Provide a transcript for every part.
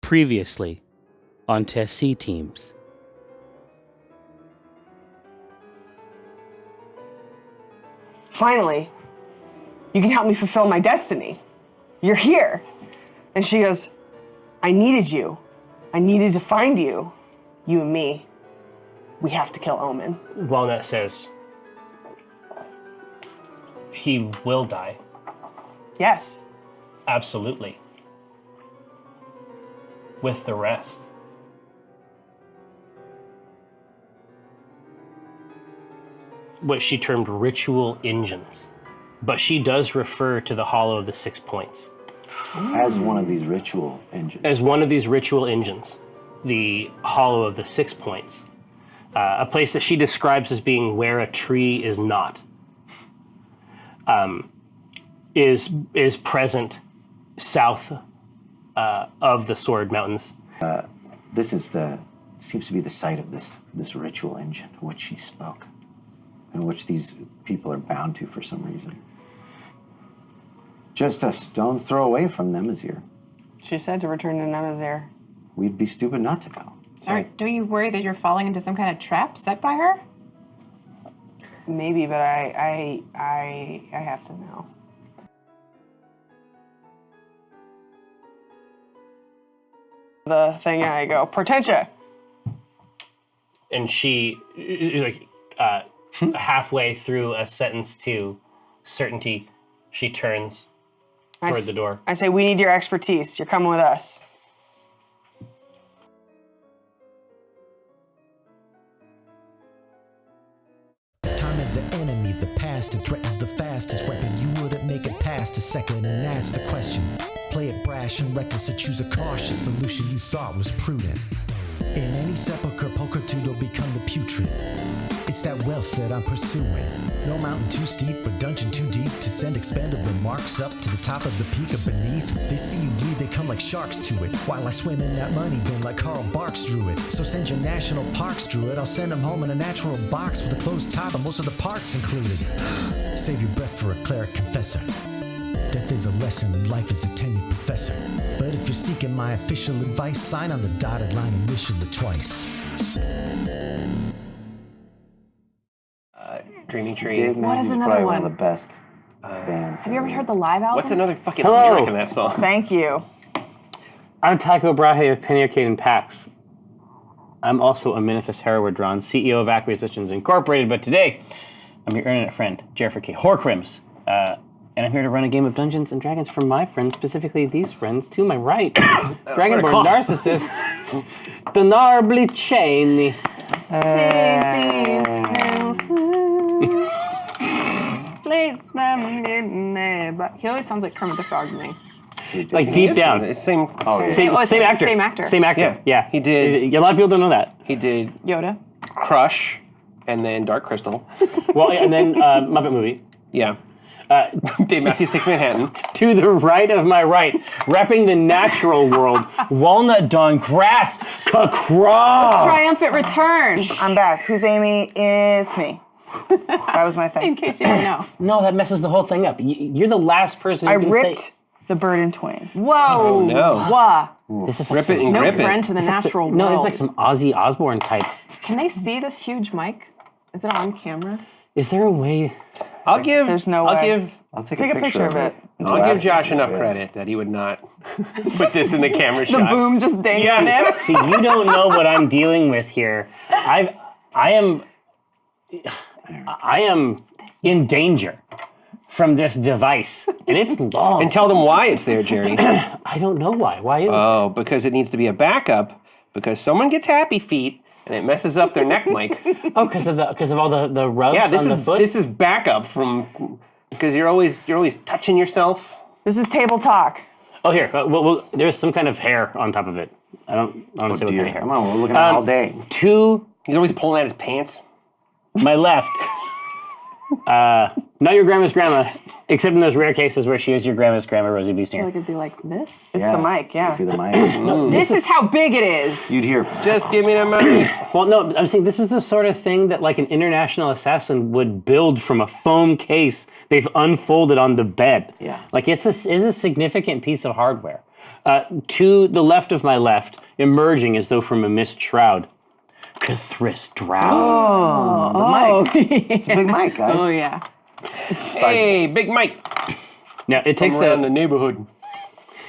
Previously on Test C Teams. Finally, you can help me fulfill my destiny. You're here. And she goes, I needed you. I needed to find you. You and me. We have to kill Omen. Walnut says, he will die. Yes. Absolutely. With the rest. What she termed ritual engines. But she does refer to the Hollow of the 6 Points. As one of these ritual engines. As one of these ritual engines. The Hollow of the 6 Points. A place that she describes as being where a tree is not. Is present south of the Sword Mountains. This seems to be the site of this ritual engine, which she spoke, and which these people are bound to for some reason. Just a stone's throw away from Nemazir. She said to return to Nemazir. We'd be stupid not to go. Don't you worry that you're falling into some kind of trap set by her? Maybe, but I have to know. The thing, I go, Portentia. And she, halfway through a sentence to certainty, she turns toward the door. I say, we need your expertise. You're coming with us. Time is the enemy, the past, it threatens the fastest weapon. You wouldn't make it past a second, and that's the question. Play it brash and reckless, or choose a cautious solution you thought was prudent. In any sepulcher, pulchritude will become the putrid. It's that wealth that I'm pursuing. No mountain too steep or dungeon too deep to send expendable marks up to the top of the peak or beneath. They see you bleed, they come like sharks to it, while I swim in that money bin like Carl Barks drew it. So send your national parks druid, I'll send them home in a natural box with a closed top and most of the parts included. Save your breath for a cleric confessor. Death is a lesson and life is a tenured professor. But if you're seeking my official advice, sign on the dotted line and initial it twice. Dreaming Tree. Dave What is Matthews another probably one? one of the best bands. Have you ever heard the live album? What's another fucking Hello. lyric in that song? Thank you. I'm Tycho Brahe of Penny Arcade and PAX. I'm also a Manifest Herowardron, CEO of Acq Incorporated, but today I'm your internet friend, Jeffrey K. Horcrims, and I'm here to run a game of Dungeons and Dragons for my friends, specifically these friends to my right. Dragonborn Narcissist, Donarbly Cheney. He always sounds like Kermit the Frog to me. Like deep down. It's same. Same actor. Same actor. Same actor. Yeah. He did. A lot of people don't know that. He did Yoda. Crush, and then Dark Crystal. Well, and then Muppet Movie. Yeah. Dave Matthews Takes Manhattan. To the right of my right, repping the natural world, Walnut Dawn Grass Cacraw. Triumphant return. I'm back. Who's Amy? It's me. That was my thing. In case you didn't know. No, that messes the whole thing up. You're the last person who I can ripped say... the bird in twain. Whoa. Oh, no. Wah. This is Rip it and No grip friend it. to the natural No, world. it's like some Ozzy Osbourne type. Can they see this huge mic? Is it on camera? Is there a way... I'll give. There's no way. I'll take Take a picture of it. I'll give Josh enough credit that he would not put this in the camera The shot. boom just dancing in. See, you don't know what I'm dealing with here. I am in danger from this device, and it's long. And tell them why it's there, Jerry. I don't know why. Why is it? Oh, because it needs to be a backup. Because someone gets happy feet and it messes up their neck mic. Oh, because of all the rubs Yeah, on the foot. this is backup from because you're always touching yourself. This is table talk. Oh, here. Well, there's some kind of hair on top of it. I don't want to say what kind of hair. Come on, we're looking at it all day. To He's always pulling at his pants. my left. Not your grandma's grandma, except in those rare cases where she is your grandma's grandma, Rosie B. I feel Sneer. like it'd be like this. It's the mic, yeah. Do the mic. This is how big it is. You'd hear. Just give me the money. Well, no, I'm saying this is the sort of thing that like an international assassin would build from a foam case they've unfolded on the bed. Yeah. Like it's a significant piece of hardware. To the left of my left, emerging as though from a mist shroud, Cthulhu Drow. It's a big mic, guys. Oh yeah. Hey, Big Mike. Now it takes Around the neighborhood.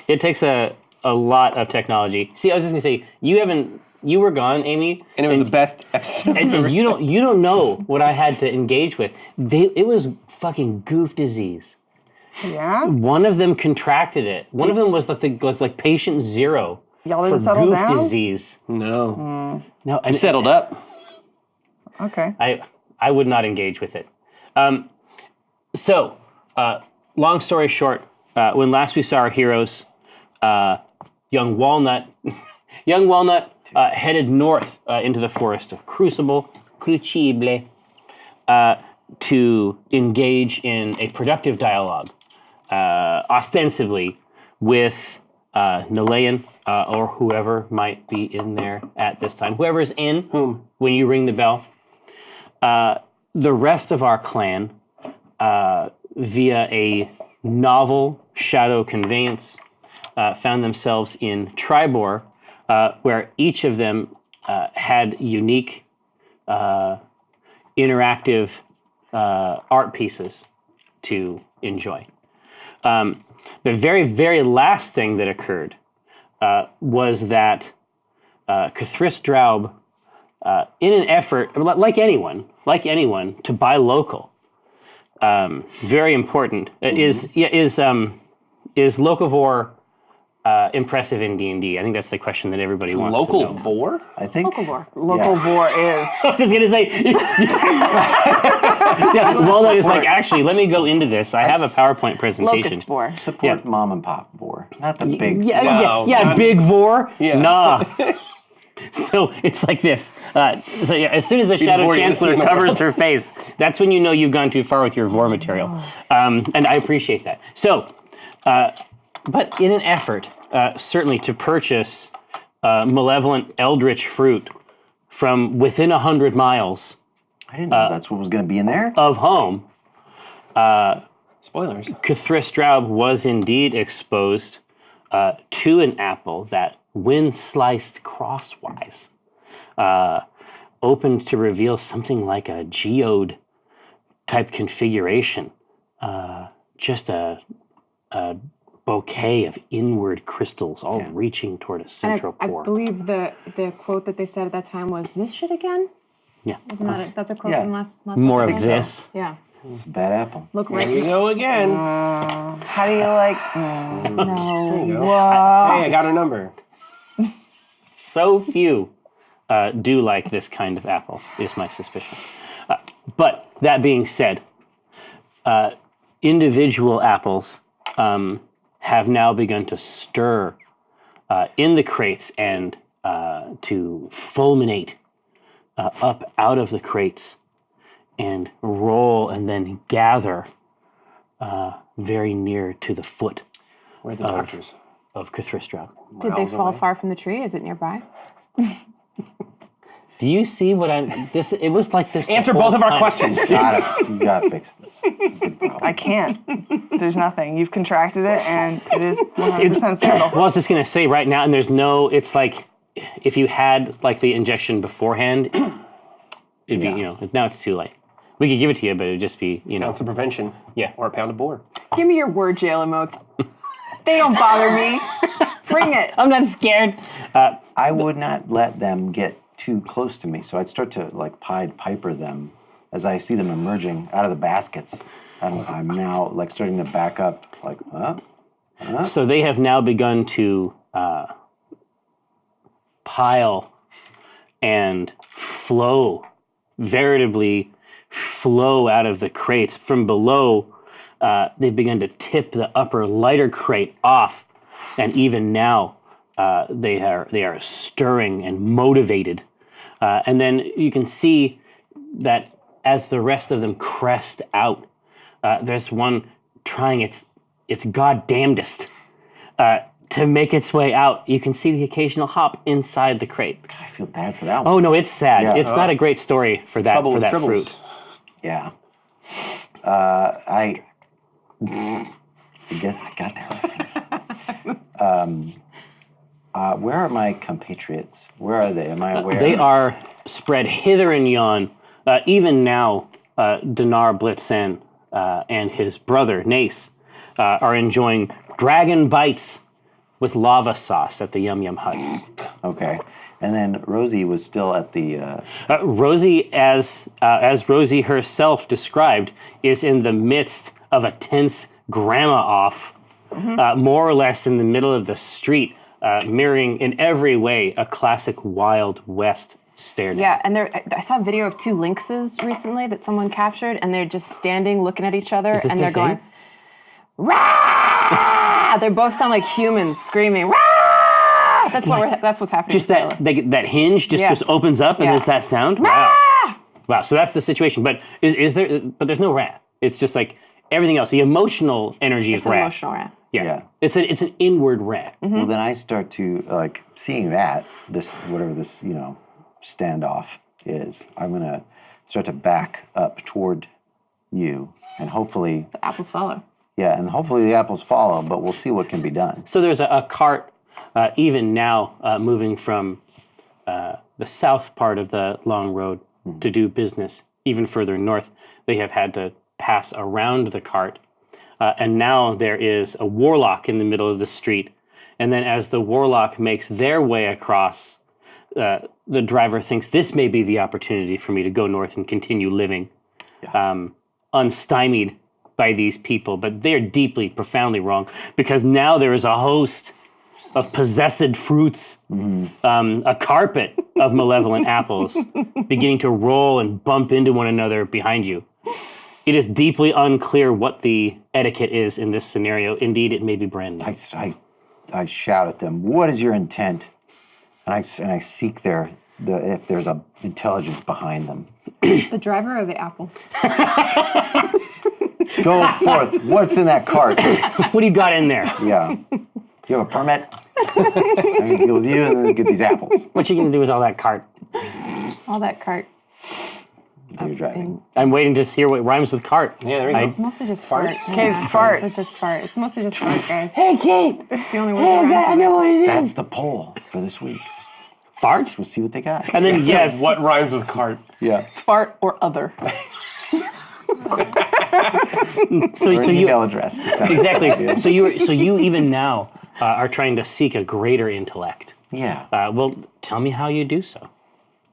it takes a lot of technology. See, I was just gonna say you were gone, Amy, And it was the best episode. and you don't know what I had to engage with. It was fucking goof disease. Yeah. One of them contracted it. One of them was like patient zero Y'all for didn't settle goof down? disease. No. No, and Settled up. Okay. I would not engage with it. So, long story short, when last we saw our heroes, young Walnut headed north into the forest of Crucible, to engage in a productive dialogue, ostensibly with Nalayan or whoever might be in there at this time. Whoever's in when you ring the bell. The rest of our clan, via a novel shadow conveyance, found themselves in Tribor, where each of them had unique interactive art pieces to enjoy. The very, very last thing that occurred was that Cthulhu Drow, in an effort, like anyone, to buy local, very important. Is locavore impressive in D&D? I think that's the question that everybody wants Local to know. vor? I think. Local vor is. I was just gonna say. Yeah, Walnut is like, actually, let me go into this. I have a PowerPoint presentation. Locust vor. Support mom and pop vor, not the big. Yeah, big vor. Yeah. Nah. So it's like this. So yeah, as soon as the Shadow vor you Chancellor see in the covers world. her face, that's when you know you've gone too far with your vor material. And I appreciate that. So, but in an effort, certainly to purchase malevolent eldritch fruit from within 100 miles I didn't know that's what was going to be in there. of home, Spoilers. Cthulhu Drow was indeed exposed to an apple that, when sliced crosswise, opened to reveal something like a geode type configuration. Just a bouquet of inward crystals all reaching toward a central I core. believe the quote that they said at that time was, "This shit again." Yeah. Isn't that it? That's a quote Yeah. from last More of episode. this. Yeah. It's a bad apple. Look Here right. we go again. How do you like? No. Hey, I got her number. So few do like this kind of apple, is my suspicion. But that being said, individual apples have now begun to stir in the crates and to fulminate up out of the crates and roll and then gather very near to the foot Where are the doctors? of Cthulhu. Did they fall far from the tree? Is it nearby? Do you see what I'm? This it was like this. the Answer whole both of our time. questions. You gotta fix this. Good problem. I can't. There's nothing. You've contracted it, and it is 100% fatal. Well, I was just gonna say right now, and there's no. It's like if you had like the injection beforehand, it'd be now it's too late. We could give it to you, but it'd just be Ounce of prevention. Yeah. Or a pound of boar. Give me your word jail emotes. They don't bother me. Bring it. I'm not scared. I would not let them get too close to me, so I'd start to like Pied Piper them as I see them emerging out of the baskets. I'm now like starting to back up, like, So they have now begun to pile and flow, veritably flow out of the crates. From below, they've begun to tip the upper lighter crate off, and even now they are stirring and motivated. And then you can see that as the rest of them crest out, there's one trying its goddamnedest to make its way out. You can see the occasional hop inside the crate. I feel bad for that one. Oh no, it's sad. Yeah. It's not a great story for that Trouble for with that tribbles. fruit. Yeah. I got that reference. Where are my compatriots? Where are they? Am I aware? They are spread hither and yon. Even now, Dinar Blitzen and his brother, Nace, are enjoying dragon bites with lava sauce at the Yum Yum Hut. Okay. And then Rosie was still at the... Rosie, as Rosie herself described, is in the midst of a tense grandma-off, more or less in the middle of the street, mirroring in every way a classic Wild West stare down. Yeah, and I saw a video of two lynxes recently that someone captured, and they're just standing looking at each other, Is this and their they're going, thing? "Rah!" They both sound like humans screaming, "Rah!" That's what's happening. Just that hinge just opens up and Yeah. there's that sound? Rah! Wow, so that's the situation. But is there, but there's no rat. It's just like everything else. The emotional energy It's is an rat. emotional rat. Yeah. It's an inward rat. Well, then I start to, like, seeing that, whatever this, standoff is, I'm going to start to back up toward you, and hopefully... The apples follow. Yeah, and hopefully the apples follow, but we'll see what can be done. So there's a cart, even now, moving from the south part of the long road to do business. Even further north, they have had to pass around the cart. And now there is a warlock in the middle of the street. And then as the warlock makes their way across, the driver thinks this may be the opportunity for me to go north and continue living unstymied by these people. But they're deeply, profoundly wrong, because now there is a host of possessed fruits, a carpet of malevolent apples beginning to roll and bump into one another behind you. It is deeply unclear what the etiquette is in this scenario. Indeed, it may be brand new. I shout at them, "What is your intent?" And I seek if there's a intelligence behind them. The driver or the apples? Go forth. What's in that cart? What do you got in there? Yeah. You have a permit? I'm going to deal with you and then get these apples. What you gonna do with all that cart? All that cart. You're driving. I'm waiting to hear what rhymes with cart. Yeah, there we go. It's mostly just fart. Okay, it's fart. It's just fart. It's mostly just fart, guys. Hey, Kate! It's the only word that rhymes with it. what it That's the poll for this week. Fart? We'll see what they got. And then, yes. What rhymes with cart? Yeah. Fart or other. So Or an you... email address. Exactly. So you even now are trying to seek a greater intellect. Yeah. Well, tell me how you do so.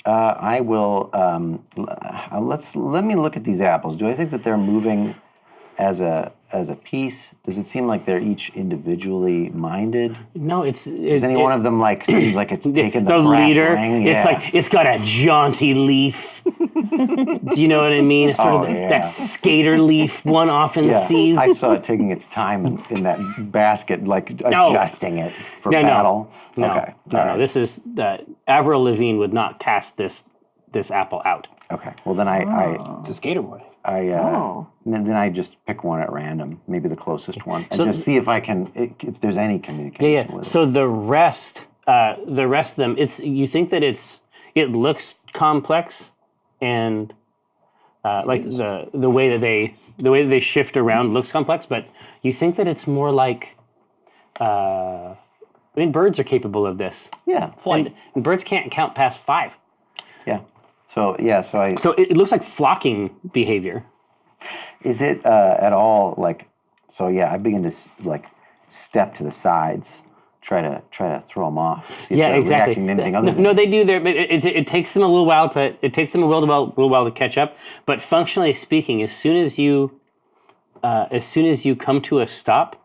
I will. Let me look at these apples. Do I think that they're moving as a piece? Does it seem like they're each individually minded? No, Is any one of them seems like it's taken the brass leader? ring? It's Yeah. like it's got a jaunty leaf. Do you know what I mean? It's sort of that skater leaf one often sees. I saw it taking its time in that basket, adjusting it for battle. No, Okay. no, All no. right. This is Avril Lavigne would not cast this apple out. Okay. Well, then It's a skater boy. then I just pick one at random, maybe the closest one, and just see if I can, if there's any communication. Yeah. With it. So the rest of them, you think that it looks complex, and like the way that they shift around looks complex, but you think that it's more like, birds are capable of this. Yeah. And birds can't count past 5. Yeah. So So it looks like flocking behavior. is it at all I begin to step to the sides, try to throw them off. See if Yeah, they're exactly. reacting to anything other than No, they do. It takes them a little while to catch up. But functionally speaking, as soon as you come to a stop,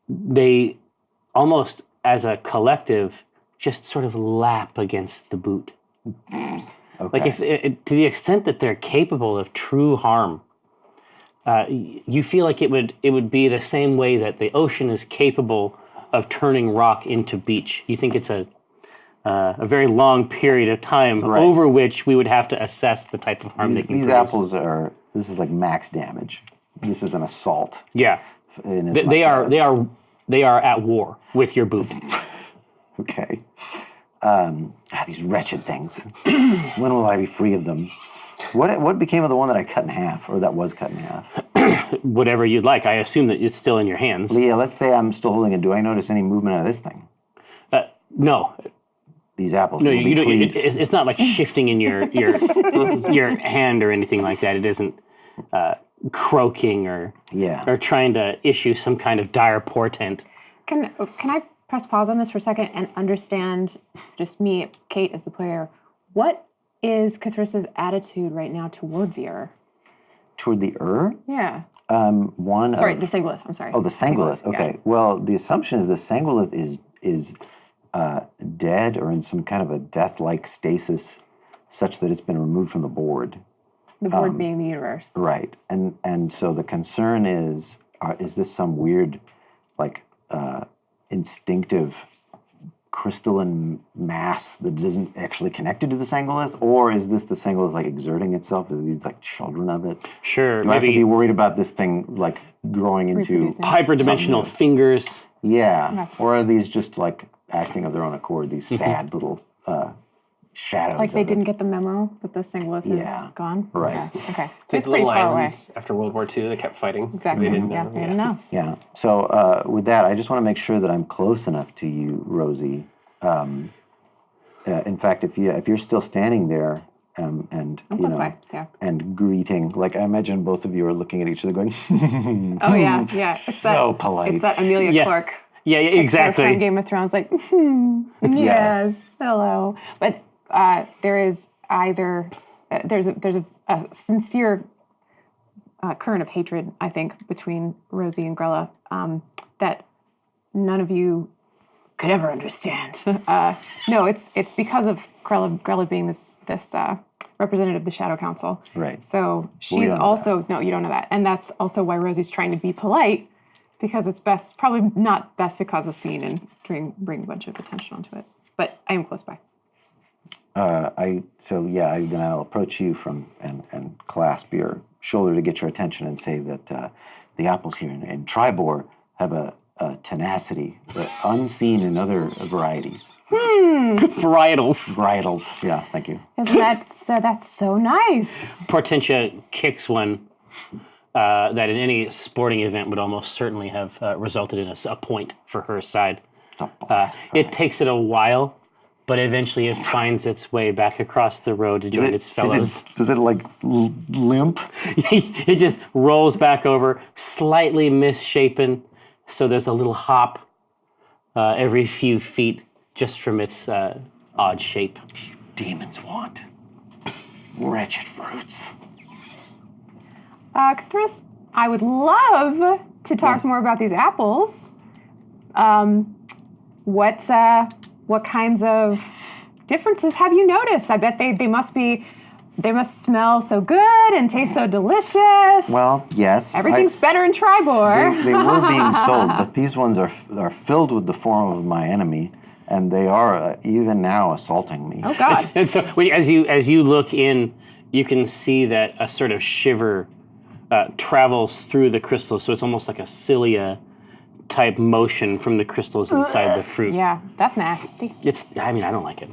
they almost as a collective just sort of lap against the boot. Okay. Like if to the extent that they're capable of true harm, you feel like it would be the same way that the ocean is capable of turning rock into beach. You think it's a very long period of time over which we would have to assess the type of harm they can These produce. apples this is like max damage. This is an assault. Yeah, they are at war with your boot. Okay. These wretched things. When will I be free of them? What became of the one that I cut in half, or that was cut in half? whatever you'd like. I assume that it's still in your hands. Leah, let's say I'm still holding it. Do I notice any movement out of this thing? No, These apples no, will you be don't. cleaved. It's not like shifting in your hand or anything like that. It isn't croaking or trying to issue some kind of dire portent. Can I press pause on this for a second and understand, just me, Kate, as the player, what is Cthulhu's attitude right now toward Veer? Toward the Yeah. one. Sorry, of, the Sangolith. I'm sorry. Oh, the Sangolith. Okay. Yeah. Well, the assumption is the Sangolith is dead or in some kind of a death-like stasis, such that it's been removed from the board. The board being the universe. Right. And so the concern is this some weird, like, instinctive crystalline mass that isn't actually connected to the Sangolith, or is this the Sangolith like exerting itself? Is these like children of it? Sure. Do I have to be worried about this thing like growing into Reproducing. hyperdimensional fingers? Yeah. Or are these just like acting of their own accord? These sad little shadows. Like they of it? didn't get the memo that the Singolith is gone? Right. Yeah. Okay. These It's pretty little far away. islands after World War II that kept fighting. 'cause Exactly. They didn't know. Yeah, they didn't know. Yeah. So with that, I just want to make sure that I'm close enough to you, Rosie. In fact, if you're still standing there and I'm you close know by, yeah. and greeting, like I imagine both of you are looking at each other, going, Oh, yeah, yeah. It's So polite. It's that Amelia Yeah. Clark. Yeah, Sort of exactly. from Game of Thrones, like, yes, hello. But there is either, there's a sincere current of hatred, I think, between Rosie and Grella that none of you could ever understand. No, it's because of Grella being this representative of the Shadow Council. Right. So she's don't know also, no, you don't know that. And that's also why Rosie's trying to be polite, because it's probably not best to cause a scene and bring a bunch of attention onto it. But I am close by. then I'll approach you and clasp your shoulder to get your attention and say that the apples here in Tribor have a tenacity unseen in other varieties. Varietals. Varietals. Yeah, thank you. Isn't that so? That's so nice. Portentia kicks one that in any sporting event would almost certainly have resulted in a point for her side. It takes it a while, but eventually it finds its way back across the road to join its fellows. Does it like limp? It just rolls back over, slightly misshapen, so there's a little hop every few feet just from its odd shape. Demons want wretched fruits. Cthulhu, I would love to talk more about these apples. What kinds of differences have you noticed? I bet they must smell so good and taste so delicious. Well, yes. Everything's better in Tribor. They were being sold, but these ones are filled with the form of my enemy, and they are even now assaulting me. Oh God! And so as you look in, you can see that a sort of shiver travels through the crystals, so it's almost like a cilia type motion from the crystals inside the fruit. Yeah, that's nasty. I don't like it.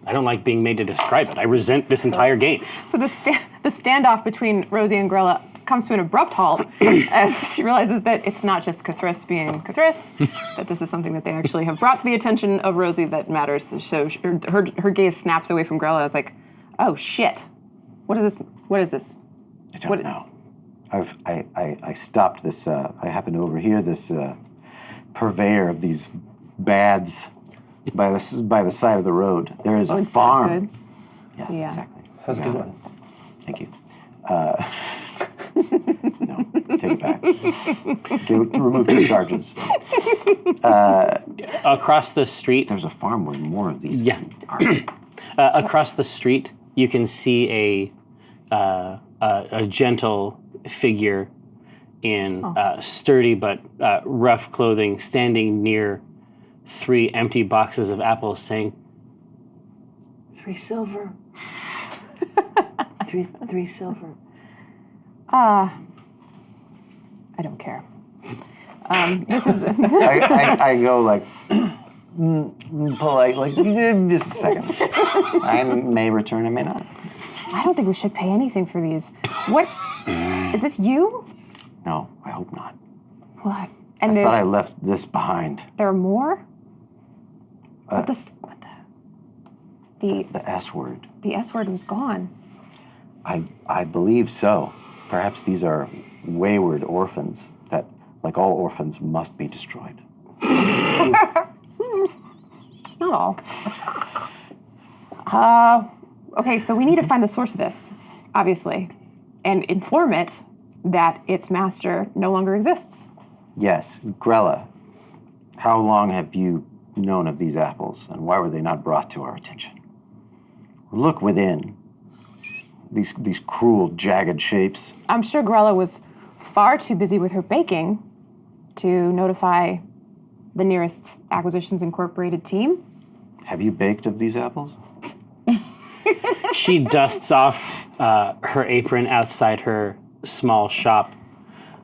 I don't like being made to describe it. I resent this entire game. So the standoff between Rosie and Grella comes to an abrupt halt as she realizes that it's not just Cthulhu being Cthulhu, that this is something that they actually have brought to the attention of Rosie that matters. So her gaze snaps away from Grella. It's like, oh shit, what is this? What is this? I don't know. I stopped this. I happened to overhear this purveyor of these bads by the side of the road. There is a Stock farm. goods. Yeah, exactly. That's a good one. Thank you. No, take it back. Remove 2 charges. Across the street, There's a farm with more of these. Yeah. Across the street, you can see a gentle figure in sturdy but rough clothing standing near 3 empty boxes of apples saying, 3 silver. 3 silver. I don't care. This is I go like polite, like just a second. I may return, I may not. I don't think we should pay anything for these. What is this? You? No, I hope not. What? I And thought I left this behind. there are more? What the The S word. the S word was gone. I believe so. Perhaps these are wayward orphans that, like all orphans, must be destroyed. Not all. Okay, so we need to find the source of this, obviously, and inform it that its master no longer exists. Yes, Grella, how long have you known of these apples, and why were they not brought to our attention? Look within. These cruel, jagged shapes. I'm sure Grella was far too busy with her baking to notify the nearest Acquisitions Incorporated team. Have you baked of these apples? She dusts off her apron outside her small shop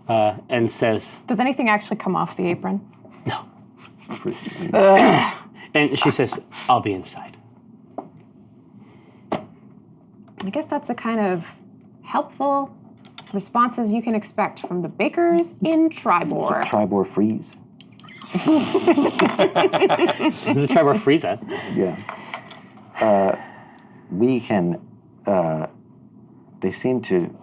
and says, Does anything actually come off the apron? "No." And she says, "I'll be inside." I guess that's the kind of helpful responses you can expect from the bakers in Tribor. Tribor freeze. This is Trevor Frieza. Yeah. We can, they seem to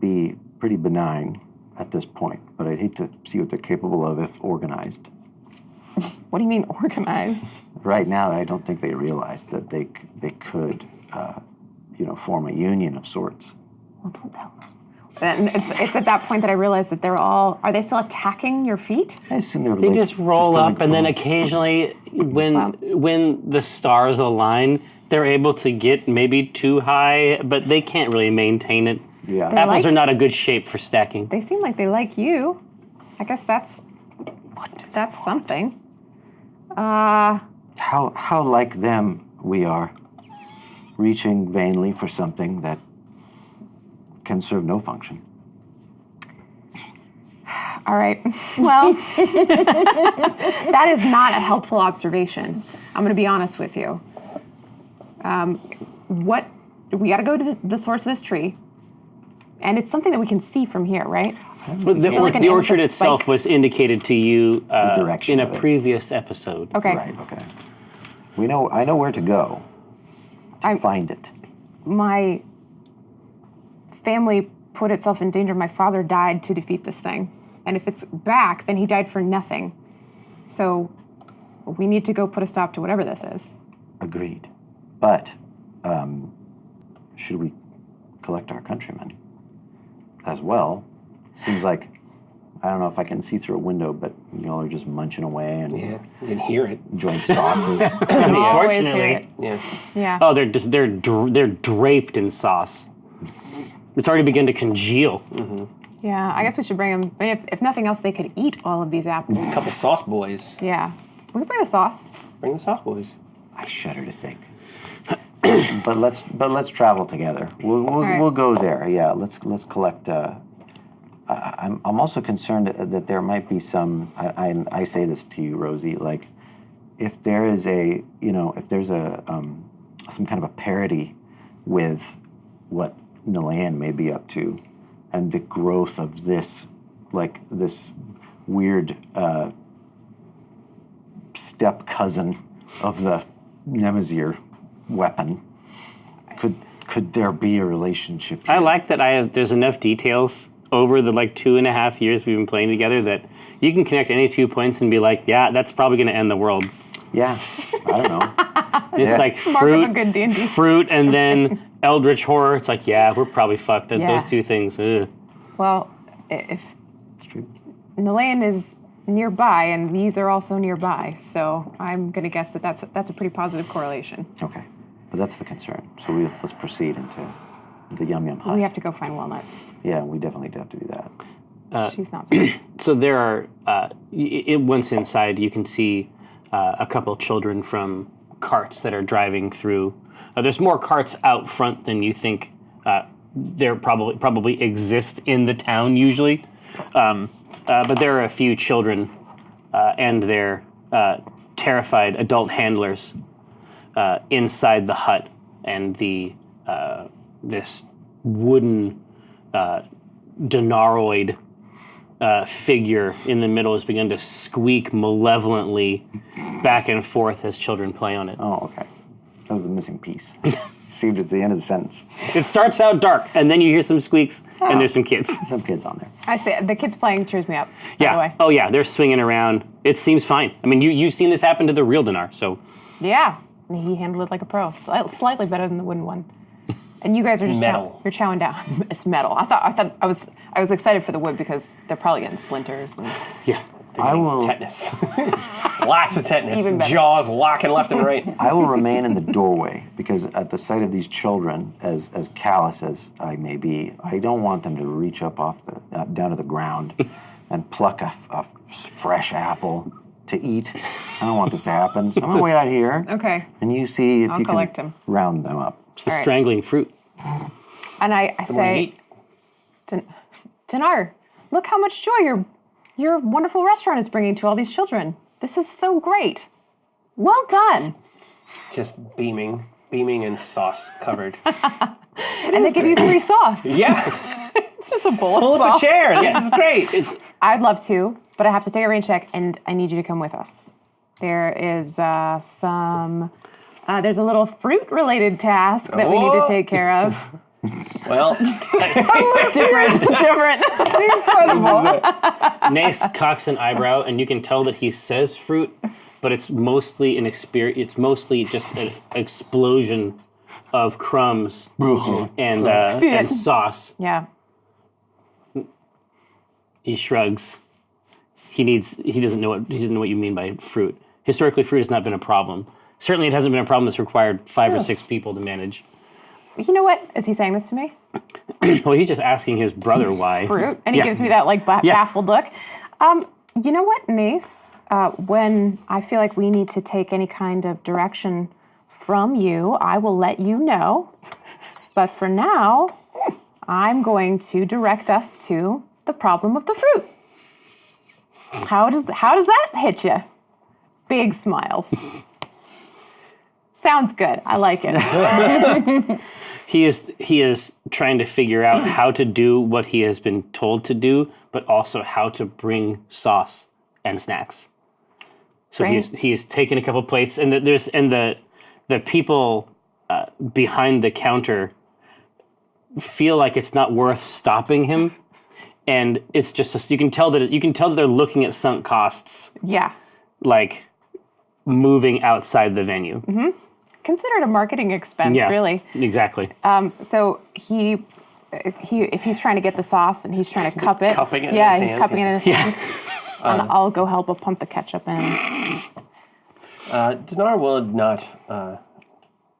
be pretty benign at this point, but I'd hate to see what they're capable of if organized. What do you mean organized? Right now, I don't think they realize that they could, form a union of sorts. Well, don't tell them. And it's at that point that I realize that are they still attacking your feet? I assume they're They just roll going up, and then occasionally, when the stars align, they're able to get maybe too high, but they can't really maintain it. Yeah. Apples are not a good shape for stacking. They seem like they like you. I guess that's something. How like them we are, reaching vainly for something that can serve no function. All right. Well, that is not a helpful observation. I'm going to be honest with you. We got to go to the source of this tree, and it's something that we can see from here, right? Well, the orchard itself spike? was indicated to you direction in a of it. previous episode. Okay. Right, okay. I know where to go to find it. My family put itself in danger. My father died to defeat this thing. And if it's back, then he died for nothing. So we need to go put a stop to whatever this is. Agreed. But should we collect our countrymen as well? Seems like, I don't know if I can see through a window, but y'all are just munching away and Yeah, you can hear it. enjoying sauces. Always hear Unfortunately. it. Yeah. Yeah. Oh, they're draped in sauce. It's already begun to congeal. Yeah, I guess we should bring them. I mean, if nothing else, they could eat all of these apples. A couple sauce boys. Yeah. We can bring the sauce. Bring the sauce boys. I shudder to think. but let's travel together. right. We'll go there. Yeah, let's collect. I'm also concerned that there might be some. I say this to you, Rosie. Like, if there is if there's some kind of a parity with what Nilan may be up to, and the growth of this weird step cousin of the Nemazir weapon. Could there be a relationship here? I like that there's enough details over the 2.5 years we've been playing together that you can connect any 2 points and be like, yeah, that's probably going to end the world. Yeah, I don't know. It's Yeah. like Mark of a fruit, good D&D. fruit, and then eldritch horror. It's like, yeah, we're probably fucked at Yeah. those two things. Ugh. Well, if It's true. Nilan is nearby and these are also nearby, so I'm going to guess that that's a pretty positive correlation. Okay, but that's the concern. So let's proceed into the Yum Yum Hut. We have to go find Walnut. Yeah, we definitely do have to do that. She's not safe. So there are, once inside, you can see a couple of children from carts that are driving through. There's more carts out front than you think there probably exist in the town usually. But there are a few children and their terrified adult handlers inside the hut, and this wooden Denaroid figure in the middle has begun to squeak malevolently back and forth as children play on it. Oh, okay. That was the missing piece. Received at the end of the sentence. It starts out dark, and then you hear some squeaks, and there's some kids. Some kids on there. I see. The kids playing cheers me up. By the Yeah. way. Oh, yeah. They're swinging around. It seems fine. I mean, you've seen this happen to the real Dinar, so. Yeah. He handled it like a pro. Slightly better than the wooden one. And you guys are just Metal. you're chowing down. It's metal. I was excited for the wood because they're probably getting splinters. And Yeah. I will. Tetanus. Lots of tetanus. Even better. Jaws locking left and right. I will remain in the doorway because at the sight of these children, as callous as I may be, I don't want them to reach up off the down to the ground and pluck a fresh apple to eat. I don't want this to happen. So I'm gonna wait out here. Okay. And you see if I'll you collect can him. round them up. It's the All right. strangling fruit. And I More say, meat. Dinar, look how much joy your wonderful restaurant is bringing to all these children. This is so great. Well done. Just beaming and sauce covered. And they give you free sauce. Yeah. It's just a bowl of Pull up sauce. a chair. This is great. I'd love to, but I have to take a rain check, and I need you to come with us. There is there's a little fruit-related task that we need to take care of. Well, Different. Nace cocks an eyebrow, and you can tell that he says fruit, but it's mostly It's mostly just an explosion of crumbs and sauce. Yeah. He shrugs. He doesn't know what you mean by fruit. Historically, fruit has not been a problem. Certainly, it hasn't been a problem that's required 5 or 6 people to manage. You know what? Is he saying this to me? Well, he's just asking his brother why. Fruit. And he Yeah. gives me that Yeah. baffled look. You know what, Nace? When I feel like we need to take any kind of direction from you, I will let you know. But for now, I'm going to direct us to the problem of the fruit. How does that hit you? Big smiles. Sounds good. I like it. He is trying to figure out how to do what he has been told to do, but also how to bring sauce and snacks. So Bring- he's taken a couple plates, and the people behind the counter feel like it's not worth stopping him, and it's just you can tell that they're looking at sunk costs, Yeah. like moving outside the venue. Consider it a marketing expense, Yeah, really. exactly. So he if he's trying to get the sauce and he's trying to cup it. Cupping it in yeah, his he's hands, cupping yeah. it in his hands. And I'll go help pump the ketchup in. Dinar will not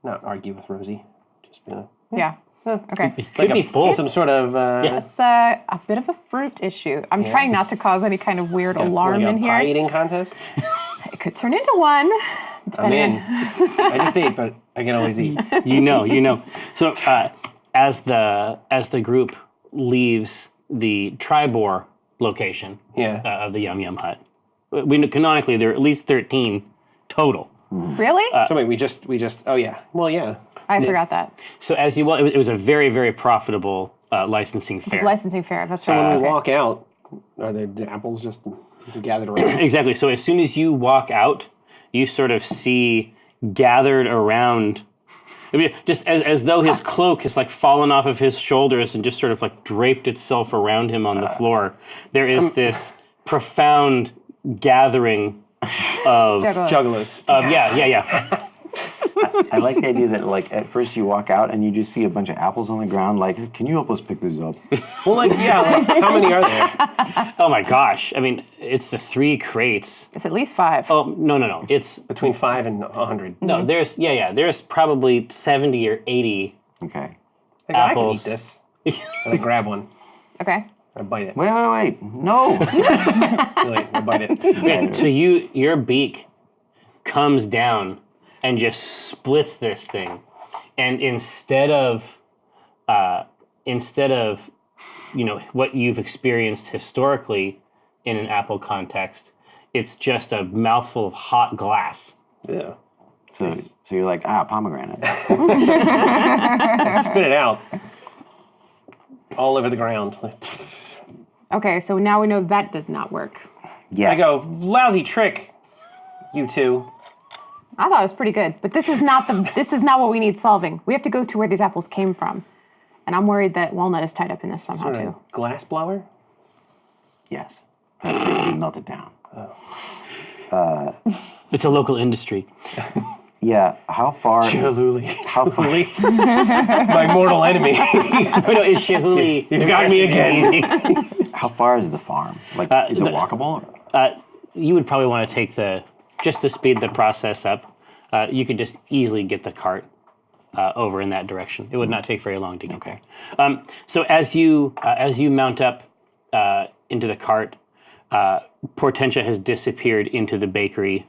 argue with Rosie. Just be like, Yeah. Okay. Could be full. some sort of It's a bit of a fruit issue. I'm trying not to cause any kind of weird alarm like a in pie here. eating contest. It could turn into one. I'm depending in. on- I just ate, but I can always eat. You know. So as the group leaves the Tribor location Yeah. of the Yum Yum Hut, canonically there are at least 13 total. Really? So wait, we just. Oh yeah. Well, yeah. I forgot that. So as you it was a very, very profitable licensing fair. Licensing fair. That's So when right. we Okay. walk out, are the apples just gathered around? Exactly. So as soon as you walk out, you sort of see gathered around, I mean, just as though his cloak has like fallen off of his shoulders and just sort of like draped itself around him on the floor. There is this profound gathering of Juggalos. Juggalos. yeah. I like the idea that like at first you walk out and you just see a bunch of apples on the ground. Like, can you help us pick these up? Well, like how many are there? Oh my gosh. I mean, it's the 3 crates. It's at least 5. Oh, no. It's Between 5 and 100. no, there's probably 70 or 80. Okay. I can eat Apples. this. And I grab one. Okay. I bite it. Wait. No. Wait, I bite it. Okay, so your beak comes down and just splits this thing, and instead of what you've experienced historically in an apple context, it's just a mouthful of hot glass. Yeah. So you're like, pomegranate. I spit it out all over the ground. Okay, so now we know that does not work. Yes. I go, lousy trick, you two. I thought it was pretty good, but this is not what we need solving. We have to go to where these apples came from. And I'm worried that Walnut is tied up in this somehow too. Glass blower? Yes. That's to be melted down. It's a local industry. Yeah. How far? Choluli. How far? My mortal enemy. No, it's Shahuli. You've got me again. How far is the farm? Like, is it walkable? You would probably want to take just to speed the process up, you could just easily get the cart over in that direction. It would not take very long to get there. So as you mount up into the cart, Portentia has disappeared into the bakery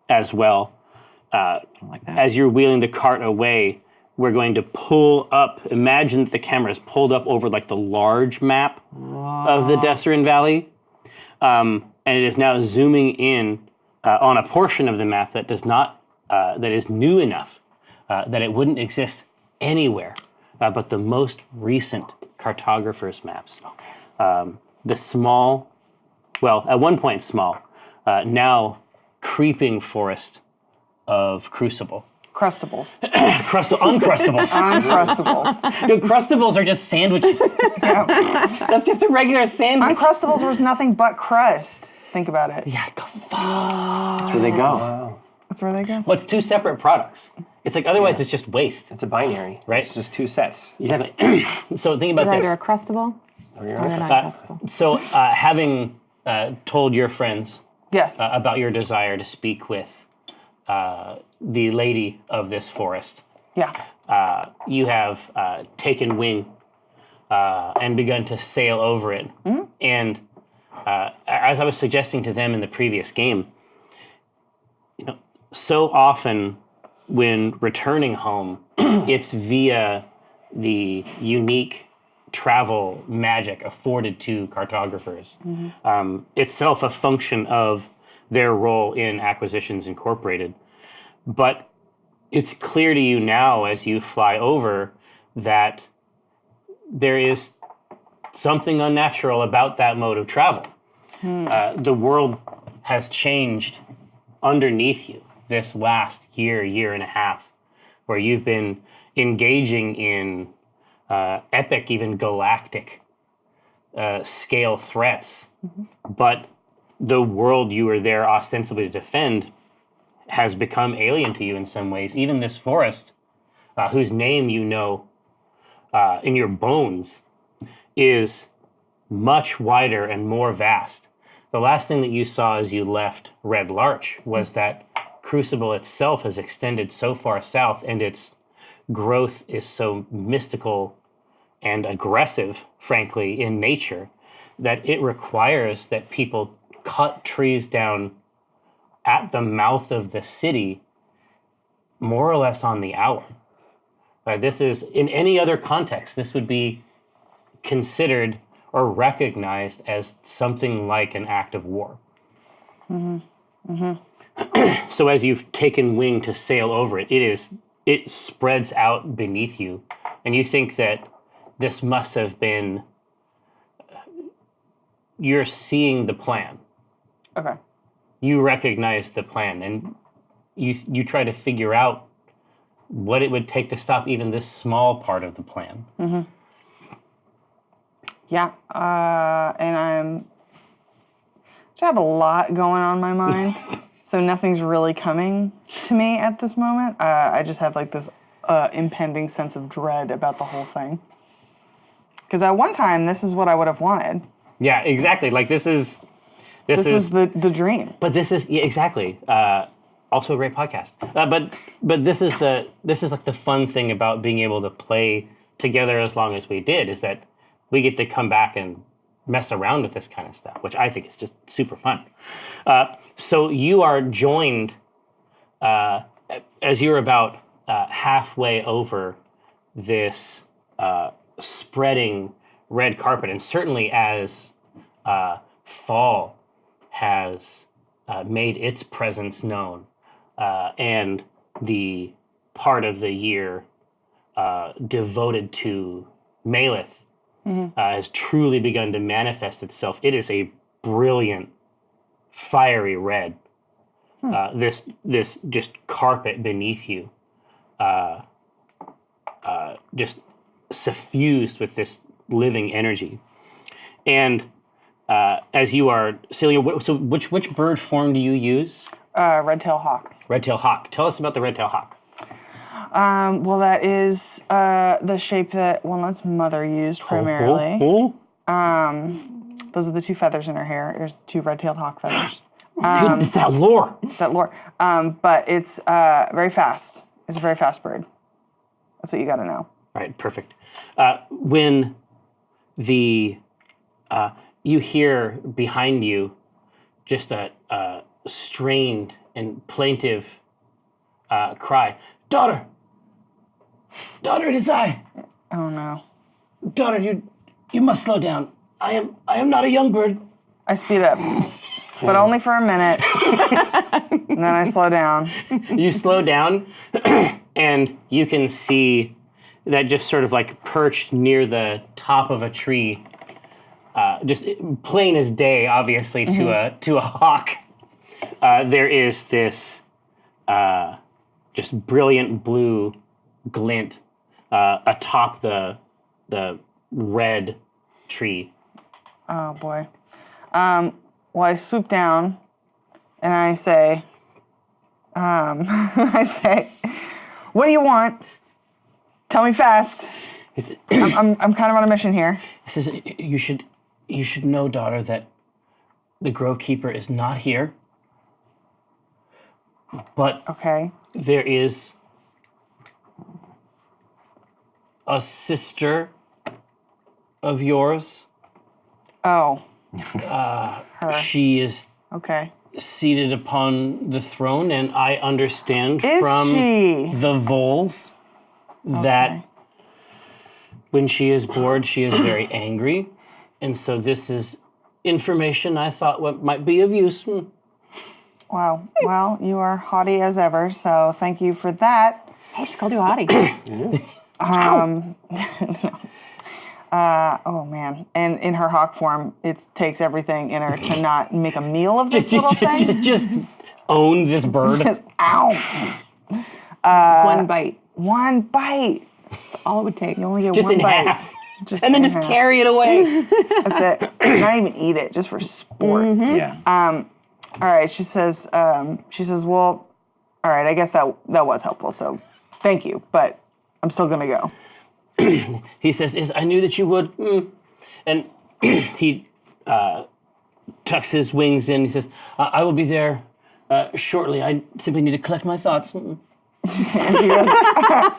as well. Like that. As you're wheeling the cart away, we're going to pull up. Imagine that the camera is pulled up over like the large map of the Desserin Valley, and it is now zooming in on a portion of the map that does not that is new enough that it wouldn't exist anywhere but the most recent cartographer's maps. Okay. The small, well, at one point small, now creeping forest of Crucible. Crustables. Uncrustables. Uncrustables. Dude, Crustables are just sandwiches. That's just a regular sandwich. Uncrustables was nothing but crust. Think about it. Yeah, go fuck. That's where they go. That's where they go. Well, it's two separate products. It's like, otherwise it's just waste. It's a binary. Right. It's just two sets. Exactly. So think about They're this. either a crustable or they're not crustable. So having told your friends Yes. about your desire to speak with the lady of this forest, Yeah. you have taken wing and begun to sail over it. Mm-hmm. And as I was suggesting to them in the previous game, so often when returning home, it's via the unique travel magic afforded to cartographers. Itself a function of their role in Acquisitions Incorporated. But it's clear to you now as you fly over that there is something unnatural about that mode of travel. The world has changed underneath you this last year and a half, where you've been engaging in epic, even galactic scale threats. But the world you were there ostensibly to defend has become alien to you in some ways. Even this forest, whose name you know in your bones, is much wider and more vast. The last thing that you saw as you left Red Larch was that Crucible itself has extended so far south, and its growth is so mystical and aggressive, frankly, in nature, that it requires that people cut trees down at the mouth of the city more or less on the hour. This is, in any other context, this would be considered or recognized as something like an act of war. So as you've taken wing to sail over it, it spreads out beneath you, and you think that this must have been, you're seeing the plan. Okay. You recognize the plan, and you try to figure out what it would take to stop even this small part of the plan. Yeah. And I have a lot going on in my mind, so nothing's really coming to me at this moment. I just have like this impending sense of dread about the whole thing. Because at one time, this is what I would have wanted. Yeah, exactly. Like this was the dream. But this is exactly also a great podcast. But this is like the fun thing about being able to play together as long as we did, is that we get to come back and mess around with this kind of stuff, which I think is just super fun. So you are joined as you're about halfway over this spreading red carpet, and certainly as fall has made its presence known, and the part of the year devoted to Malith has truly begun to manifest itself. It is a brilliant, fiery red. This just carpet beneath you, just suffused with this living energy. And as you are sailing, so which bird form do you use? Red-tailed hawk. Red-tailed hawk. Tell us about the red-tailed hawk. Well, that is the shape that Walnut's mother used primarily. Those are the two feathers in her hair. There's two red-tailed hawk feathers. Goodness, that lore. That lore. But it's very fast. It's a very fast bird. That's what you got to know. Right, perfect. When the you hear behind you just a strained and plaintive cry, "Daughter! Daughter, it is I! Oh no. Daughter, you must slow down. I am not a young bird." I speed up, but only for a minute. And then I slow down. You slow down, and you can see that just sort of like perched near the top of a tree, just plain as day, obviously, to a hawk. There is this just brilliant blue glint atop the red tree. Oh boy. Well, I swoop down and I say, "What do you want? Tell me fast. I'm kind of on a mission here." He says, you should know, daughter, that the Grove Keeper is not here. But Okay. there is a sister of yours. Oh. She is Okay. seated upon the throne, and I understand Is from she? the voles that when she is bored, she is very angry. And so this is information I thought what might be of use. Wow. Well, you are haughty as ever, so thank you for that. Hey, she called you hottie. Oh man. And in her hawk form, it takes everything in her to not make a meal of this little thing. Just own this bird. Just ow. One bite. One bite. That's all it would take. You only get Just one in bite. half. Just And then in just half. carry it away. That's it. Not even eat it, just for sport. Yeah. All right. She says, well, all right, I guess that was helpful. So thank you, but I'm still gonna go. He says, "Yes, I knew that you would." And he tucks his wings in. He says, "I will be there shortly. I simply need to collect my thoughts." And she goes,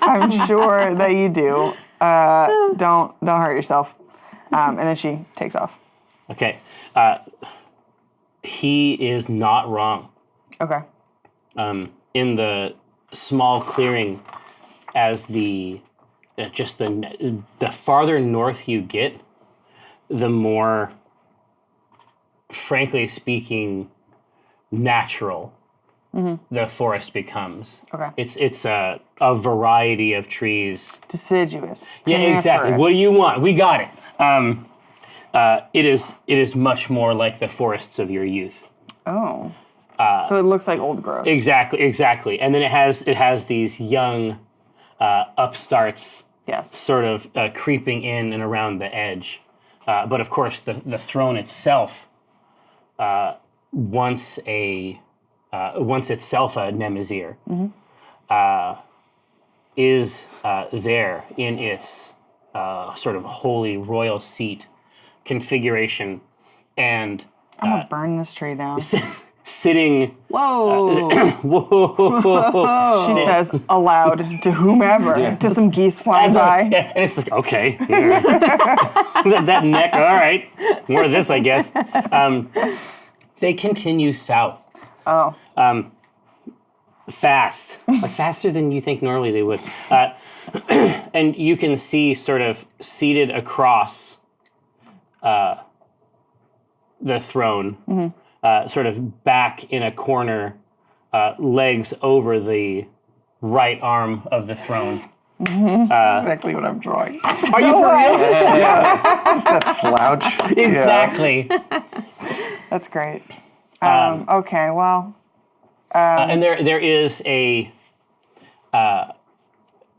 I'm sure that you do. Don't hurt yourself. And then she takes off. Okay. He is not wrong. Okay. In the small clearing, as the farther north you get, the more, frankly speaking, natural the forest becomes. Okay. It's a variety of trees. Deciduous. Yeah, exactly. What do you want? We got it. It is much more like the forests of your youth. Oh. So it looks like old growth. Exactly. And then it has these young upstarts Yes. sort of creeping in and around the edge. But of course, the throne itself, once itself a Nemazir, is there in its sort of holy royal seat configuration, and I'm gonna burn this tree down. sitting. Whoa. She says aloud to whomever, to some geese flying by. Yeah, and it's like, okay, yeah. that neck, all right, more of this, I guess. They continue south. Oh. Fast, like faster than you think normally they would. And you can see sort of seated across the throne, sort of back in a corner, legs over the right arm of the throne, Exactly what I'm drawing. Are you for real? That slouch. Exactly. That's great. Okay, well, And there is a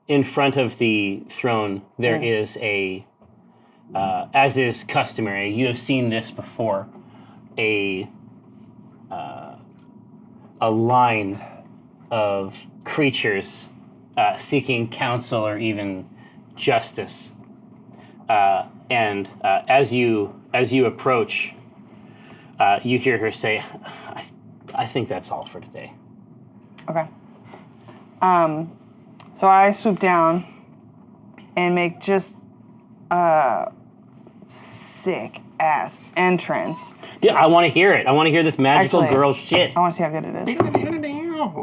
in front of the throne. There is a as is customary. You have seen this before. A line of creatures seeking counsel or even justice. And as you approach, you hear her say, I think that's all for today. okay. So I swoop down and make just a sick ass entrance. Yeah, I want to hear it. I want to hear this magical Actually, girl shit. I want to see how good it is.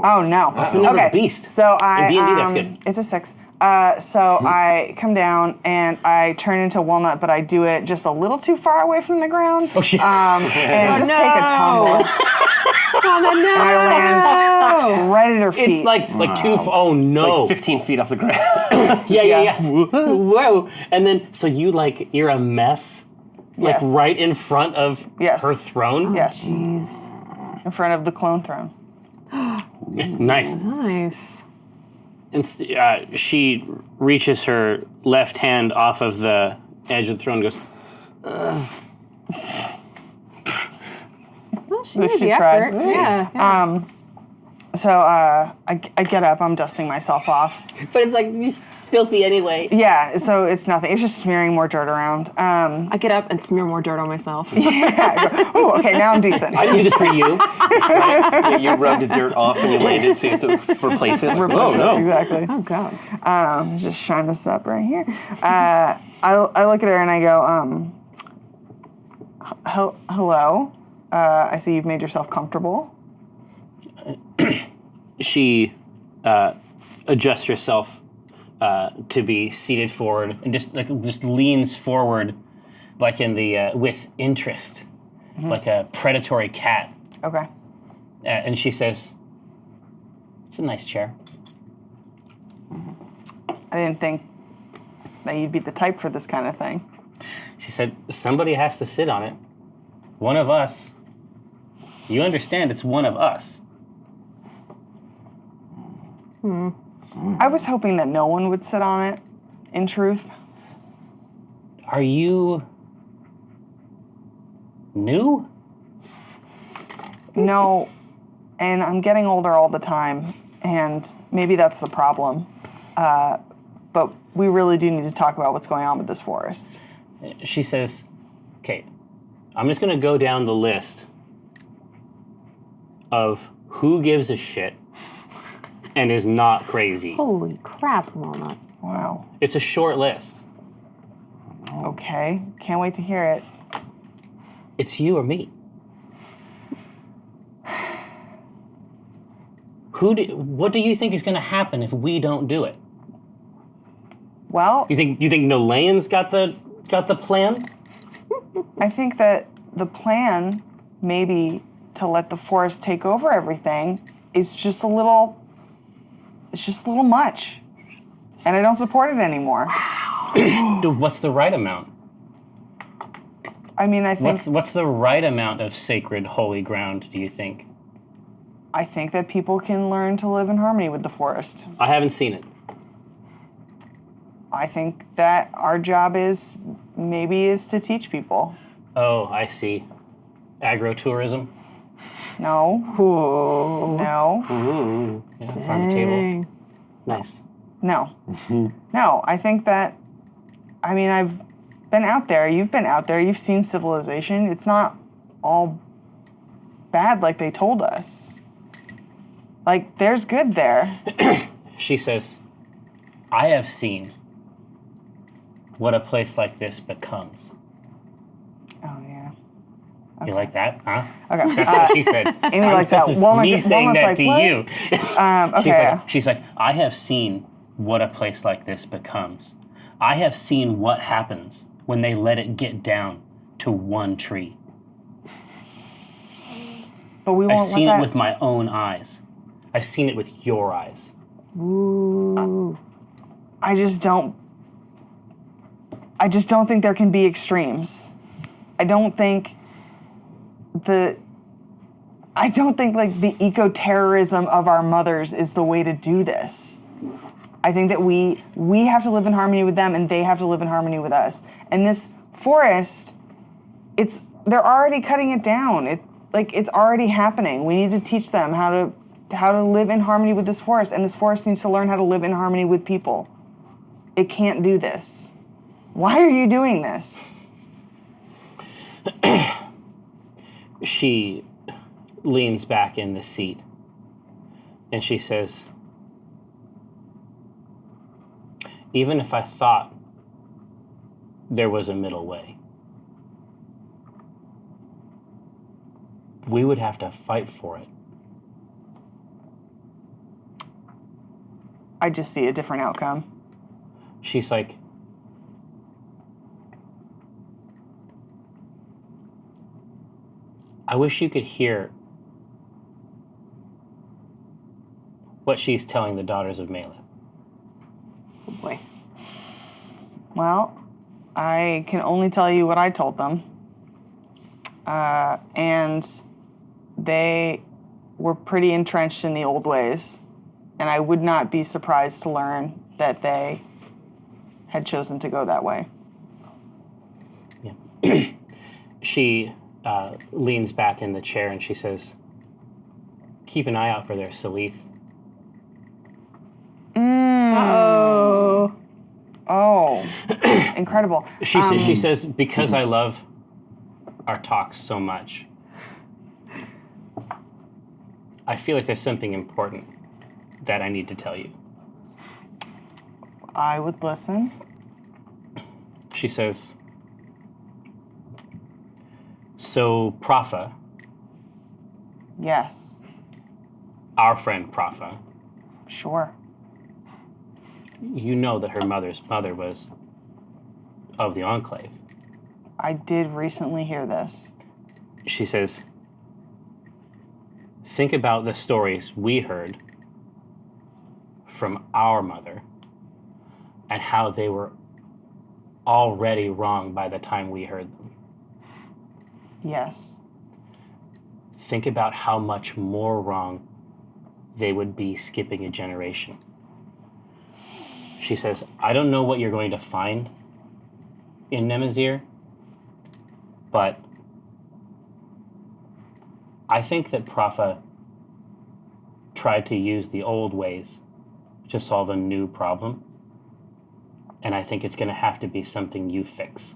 Oh no! What's the number of Okay, the beast? so I In D&D, that's good. It's a 6. So I come down and I turn into walnut, but I do it just a little too far away from the ground. Oh shit! And just take a tumble. And I land right at her feet. It's like two. Oh no! Like 15 feet off the ground. Yeah. Whoa! And then so you're a mess, like Yes. right in front of Yes. her throne. Yes, Jeez. in front of the clone throne. Nice. Nice. And she reaches her left hand off of the edge of the throne and goes, Well, she At least made the she tried. effort. Yeah. So I get up. I'm dusting myself off. But it's like just filthy anyway. Yeah, so it's nothing. It's just smearing more dirt around. I get up and smear more dirt on myself. Oh, okay, now I'm decent. I do this for you. Yeah, you rubbed the dirt off when you landed, so you have to replace it. Oh, no. Exactly. Oh God. Just shine this up right here. I look at her and I go, hello. I see you've made yourself comfortable. She adjusts herself to be seated forward and just leans forward, like in the with interest, like a predatory cat. Okay. And she says, "It's a nice chair." I didn't think that you'd be the type for this kind of thing. She said, "Somebody has to sit on it. One of us. You understand? It's one of us." I was hoping that no one would sit on it, in truth. Are you new? No, and I'm getting older all the time, and maybe that's the problem. But we really do need to talk about what's going on with this forest. She says, "Okay, I'm just going to go down the list of who gives a shit and is not crazy." Holy crap, Walnut. Wow. It's a short list. Okay, can't wait to hear it. It's you or me. What do you think is going to happen if we don't do it? Well, You think Nolayan's got the plan? I think that the plan, maybe to let the forest take over everything, is just a little. It's just a little much, and I don't support it anymore. What's the right amount? I mean, I think What's the right amount of sacred holy ground, do you think? I think that people can learn to live in harmony with the forest. I haven't seen it. I think that our job is to teach people. Oh, I see. Agro-tourism? No, Whoa. no, Yeah, farm to table. Dang. Nice. no, no. I think that. I mean, I've been out there. You've been out there. You've seen civilization. It's not all bad like they told us. Like, there's good there. She says, "I have seen what a place like this becomes." Oh yeah. You like that, huh? Okay. That's what she said. Amy likes that. This is Walnut- me saying Walnut's that like, to "What?" you. Okay. She's like, "I have seen what a place like this becomes. I have seen what happens when they let it get down to one tree. But we I've won't seen let it that. with my own eyes. I've seen it with your eyes." Ooh. I just don't think there can be extremes. I don't think like the eco-terrorism of our mothers is the way to do this. I think that we have to live in harmony with them and they have to live in harmony with us. And this forest, they're already cutting it down. It's already happening. We need to teach them how to live in harmony with this forest, and this forest needs to learn how to live in harmony with people. It can't do this. Why are you doing this? She leans back in the seat and she says, even if I thought there was a middle way, we would have to fight for it. I just see a different outcome. She's like, I wish you could hear what she's telling the daughters of Mela. Oh boy. Well, I can only tell you what I told them. And they were pretty entrenched in the old ways. And I would not be surprised to learn that they had chosen to go that way. Yeah. She leans back in the chair and she says, keep an eye out for their Salith. Oh. Oh, incredible. She says, because I love our talks so much, I feel like there's something important that I need to tell you. I would listen. She says, so Propha, Yes, our friend Propha, sure. you know that her mother's mother was of the Enclave. I did recently hear this. She says, think about the stories we heard from our mother and how they were already wrong by the time we heard them. Yes. Think about how much more wrong they would be skipping a generation. She says, I don't know what you're going to find in Nemazir, but I think that Propha tried to use the old ways to solve a new problem, and I think it's going to have to be something you fix.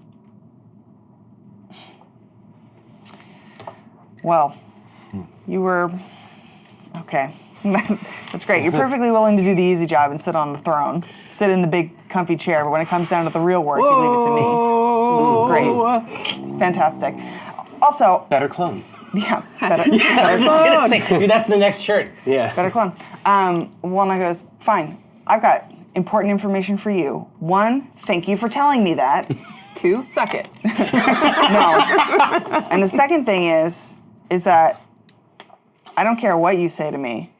Well, you were... Okay. That's great. You're perfectly willing to do the easy job and sit on the throne. Sit in the big, comfy chair, but when it comes down to the real work, you leave it to me. Great. Fantastic. Also... Better clone. Yeah. Better, I was gonna say, dude, that's the next shirt. Yeah. better clone. Walnut goes, fine. I've got important information for you. One, thank you for telling me that. 2, suck it. No. And the second thing is that I don't care what you say to me.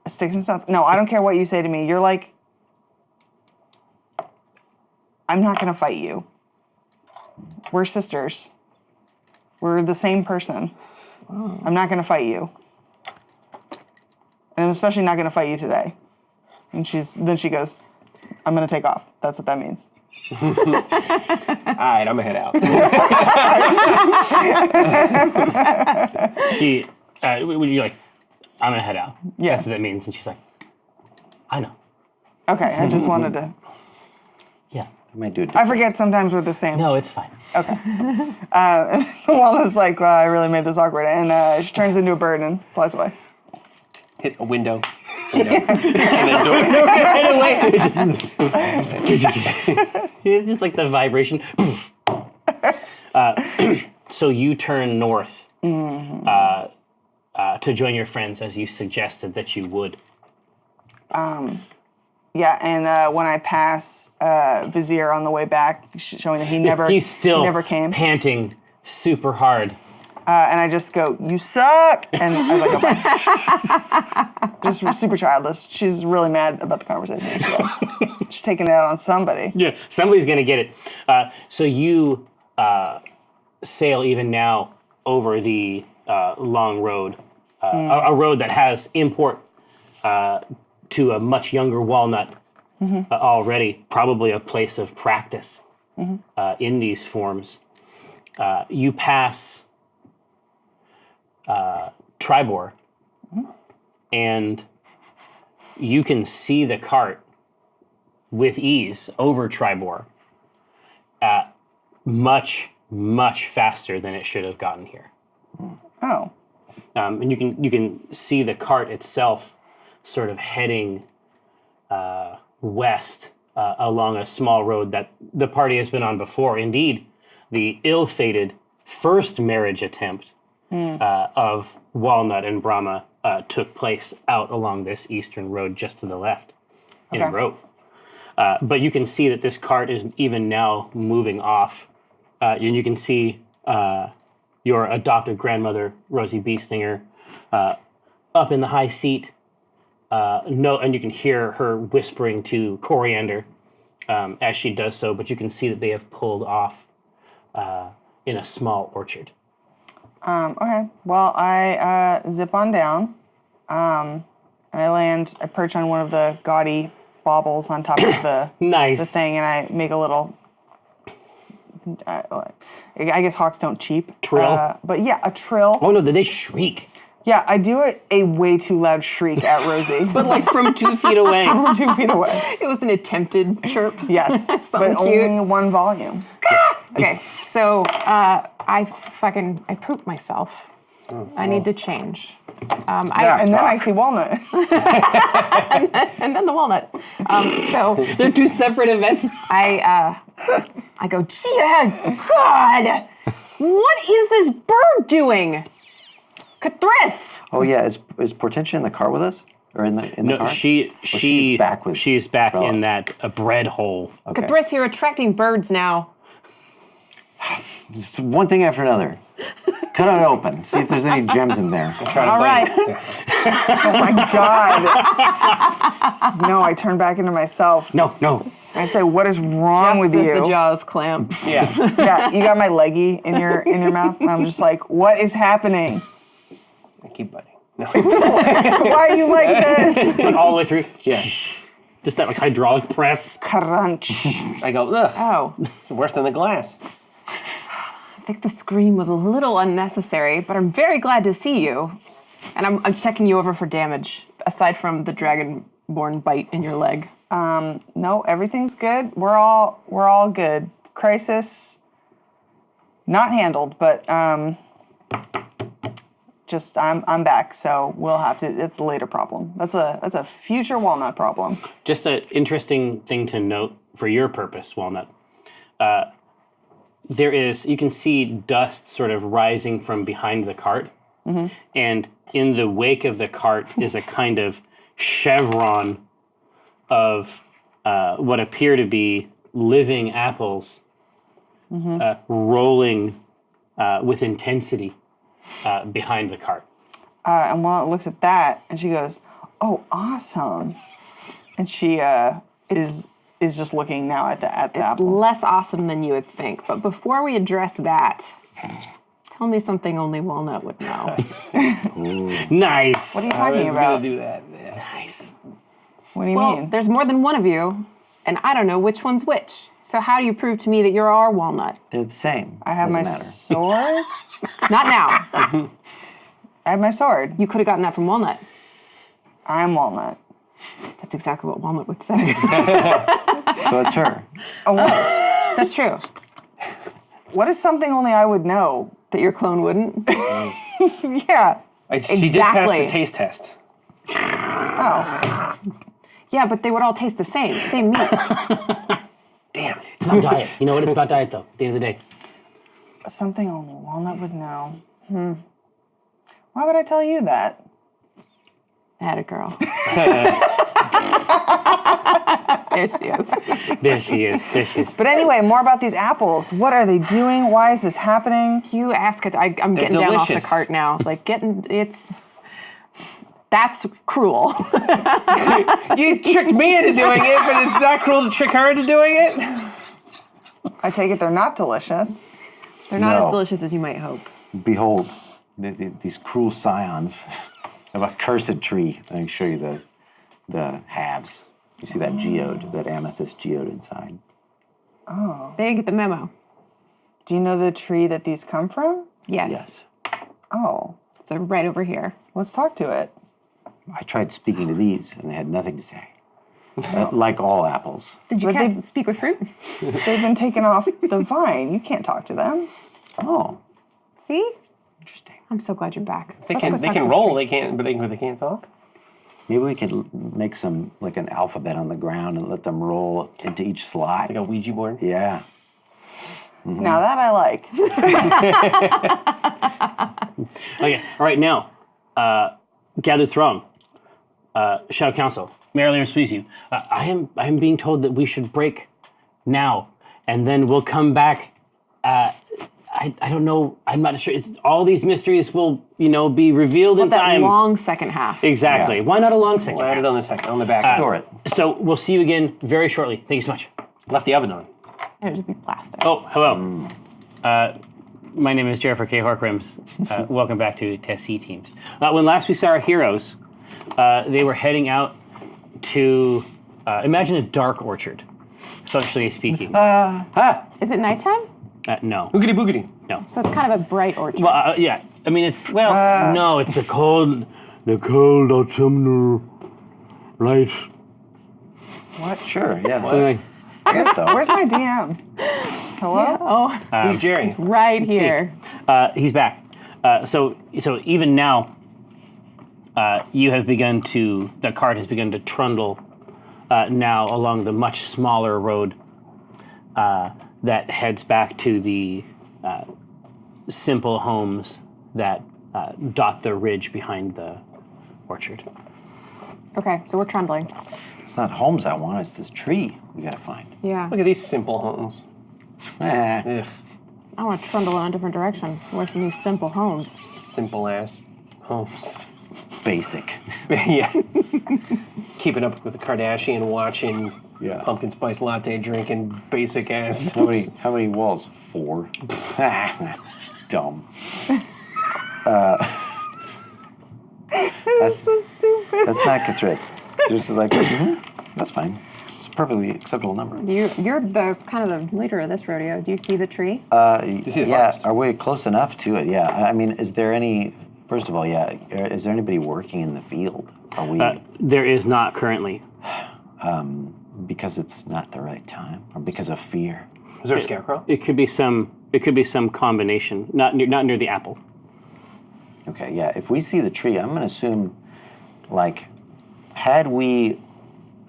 Sticks and stones. No, I don't care what you say to me. You're like, I'm not going to fight you. We're sisters. We're the same person. I'm not going to fight you. And I'm especially not going to fight you today. And then she goes, I'm going to take off. That's what that means. All right, I'm gonna head out. You're like, I'm gonna head out. Yeah. That's what that means. And she's like, I know. Okay, I just wanted to... Yeah. I might do it. I forget sometimes we're the same. No, it's fine. Walnut's like, well, I really made this awkward. And she turns into a bird and flies away. Hit a window. And then door. It's just like the vibration. So you turn north to join your friends as you suggested that you would. Yeah, and when I pass Vizier on the way back, showing that he never He's still never came. panting super hard. And I just go, you suck! And I go, bye. Just super childish. She's really mad about the conversation. She's taking it out on somebody. Yeah, somebody's gonna get it. So you sail even now over the long road, a road that has import to a much younger Walnut already, probably a place of practice in these forms. You pass Tribor, and you can see the cart with ease over Tribor much, much faster than it should have gotten here. Oh. And you can see the cart itself sort of heading west along a small road that the party has been on before. Indeed, the ill-fated first marriage attempt of Walnut and Brahma took place out along this eastern road just to the left in a grove. But you can see that this cart is even now moving off. And you can see your adopted grandmother, Rosie Beestinger, up in the high seat. And you can hear her whispering to Coriander as she does so, but you can see that they have pulled off in a small orchard. Okay. Well, I zip on down, and I perch on one of the gaudy baubles on top of the Nice. the thing, and I make a little. I guess hawks don't cheep. Trill? But yeah, a trill. Oh no, they shriek. Yeah, I do a way too loud shriek at Rosie. But like from 2 feet away. From 2 feet away. It was an attempted chirp. Yes, Something but cute. only one volume. Okay, so I pooped myself. I need to change. And then I see Walnut. And then the walnut. So They're two separate events. I go, dear God, what is this bird doing? Cathris! Oh yeah, is Portentia in the car with us, or in the No, car? she's back with she's back Bella. in that bread hole. Okay. Cathris, you're attracting birds now. It's one thing after another. Cut it open. See if there's any gems in there. All right. Oh my God. No, I turn back into myself. No. I say, what is wrong with Just as you? the jaws clamp. Yeah. Yeah, you got my leggy in your mouth, and I'm just like, what is happening? I keep biting. No. Why are you like this? Like all the way through. Yeah. Just that like hydraulic press. Crunch. I go, ugh. Oh, It's worse than the glass. I think the scream was a little unnecessary, but I'm very glad to see you. And I'm checking you over for damage, aside from the dragonborn bite in your leg. No, everything's good. We're all good. Crisis not handled, but just I'm back, so we'll have to. It's a later problem. That's a future Walnut problem. Just an interesting thing to note for your purpose, Walnut. You can see dust sort of rising from behind the cart, and in the wake of the cart is a kind of chevron of what appear to be living apples rolling with intensity behind the cart. And Walnut looks at that, and she goes, "Oh, awesome!" And she is just looking now at the apples. Less awesome than you would think. But before we address that, tell me something only Walnut would know. Nice. What are you I talking was about? gonna do that. Yeah. Nice. What do you Well, mean? there's more than one of you, and I don't know which one's which. So how do you prove to me that you're our Walnut? They're the same. I have my Doesn't matter. sword. Not now. I have my sword. You could have gotten that from Walnut. I'm Walnut. That's exactly what Walnut would say. So it's her. Oh, what? That's true. What is something only I would know? That your clone wouldn't. Yeah. She did pass Exactly. the taste test. Oh. Yeah, but they would all taste the same meat. Damn. It's about diet. You know what? It's about diet, though. At the end of the day. Something only Walnut would know. Why would I tell you that? Atta girl. There she is. There she is. There she is. But anyway, more about these apples. What are they doing? Why is this happening? You ask it. I'm They're getting down off the delicious. cart now. It's like that's cruel. You tricked me into doing it, but it's not cruel to trick her into doing it. I take it they're not delicious. They're not No. as delicious as you might hope. Behold, these cruel scions of a cursed tree. Let me show you the halves. You see that geode, that amethyst geode inside. They didn't get the memo. Do you know the tree that these come from? Yes. Oh, So right over here. let's talk to it. I tried speaking to these, and they had nothing to say. Like all apples. Did you But speak with fruit? They've been taken off the vine. You can't talk to them. Oh, See? interesting. I'm so glad you're back. They Let's go can talk can to roll. this They can't, but they can't talk. Maybe we could make some, like an alphabet on the ground and let them roll into each slot. Like a Ouija board. Yeah. Now that I like. Okay. All right. Now, gathered throng, Shadow Council, Mayor please you. I am being told that we should break now, and then we'll come back. I don't know. I'm not sure. It's all these mysteries will be revealed in that time. long second half. Exactly. Yeah. Why not a long second? We'll add half? it on the second, on the back. Store it. So we'll see you again very shortly. Thank you so much. Left the oven on. It would just be plastic. Oh, hello. My name is Jennifer K. Horkrims. Welcome back to Tessie Teams. When last we saw our heroes, they were heading out to imagine a dark orchard, socially speaking. Is it nighttime? No. Boogity boogity. So it's kind of a bright orchard. Well, yeah. I mean, it's no. It's the cold autumnal light. What? Sure, yeah. Like, I guess so. Where's my DM? Hello? Oh, Who's Jerry? right here. he's back. So even now, the cart has begun to trundle now along the much smaller road that heads back to the simple homes that dot the ridge behind the orchard. Okay, so we're trundling. It's not homes I want, it's this tree we gotta find. Yeah. Look at these simple homes. Eh. Ugh, I want to trundle in a different direction. Away from these simple homes. simple ass homes. Basic. Yeah. Keeping up with the Kardashian, watching Yeah. pumpkin spice latte, drinking basic ass. How many walls? 4. Dumb. That's So stupid. That's not Catrice. Just like, that's fine. It's a perfectly acceptable number. You're the kind of the leader of this rodeo. Do you see the tree? You see the Yeah, forest? are we close enough to it? Yeah. I mean, is there any? First of all, yeah. Is there anybody working in the field? Are we? There is not currently. Because it's not the right time, or because of fear? Is there a scarecrow? It could be some combination. Not near the apple. Okay, yeah. If we see the tree, I'm gonna assume, like, had we,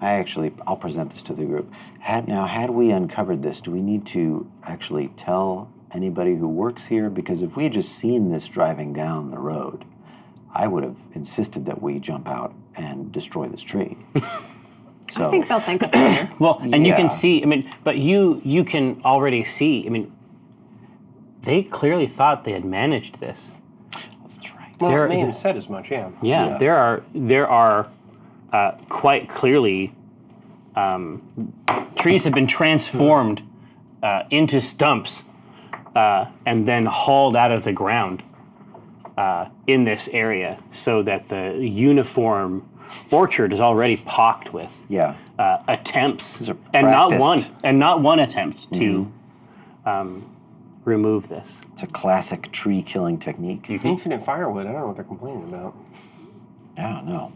I'll present this to the group. Had we uncovered this, do we need to actually tell anybody who works here? Because if we had just seen this driving down the road, I would have insisted that we jump out and destroy this tree. So, I think they'll think us later. Well, and you Yeah. can see. I mean, but you can already see. I mean, they clearly thought they had managed this. that's right. Well, There- the name said as much, yeah. Yeah, there are quite clearly trees have been transformed into stumps and then hauled out of the ground in this area, so that the uniform orchard is already pocked with Yeah. attempts, These are and practiced. not one attempt to remove this. It's a classic tree killing technique. Infinite firewood. I don't know what they're complaining about. I don't know.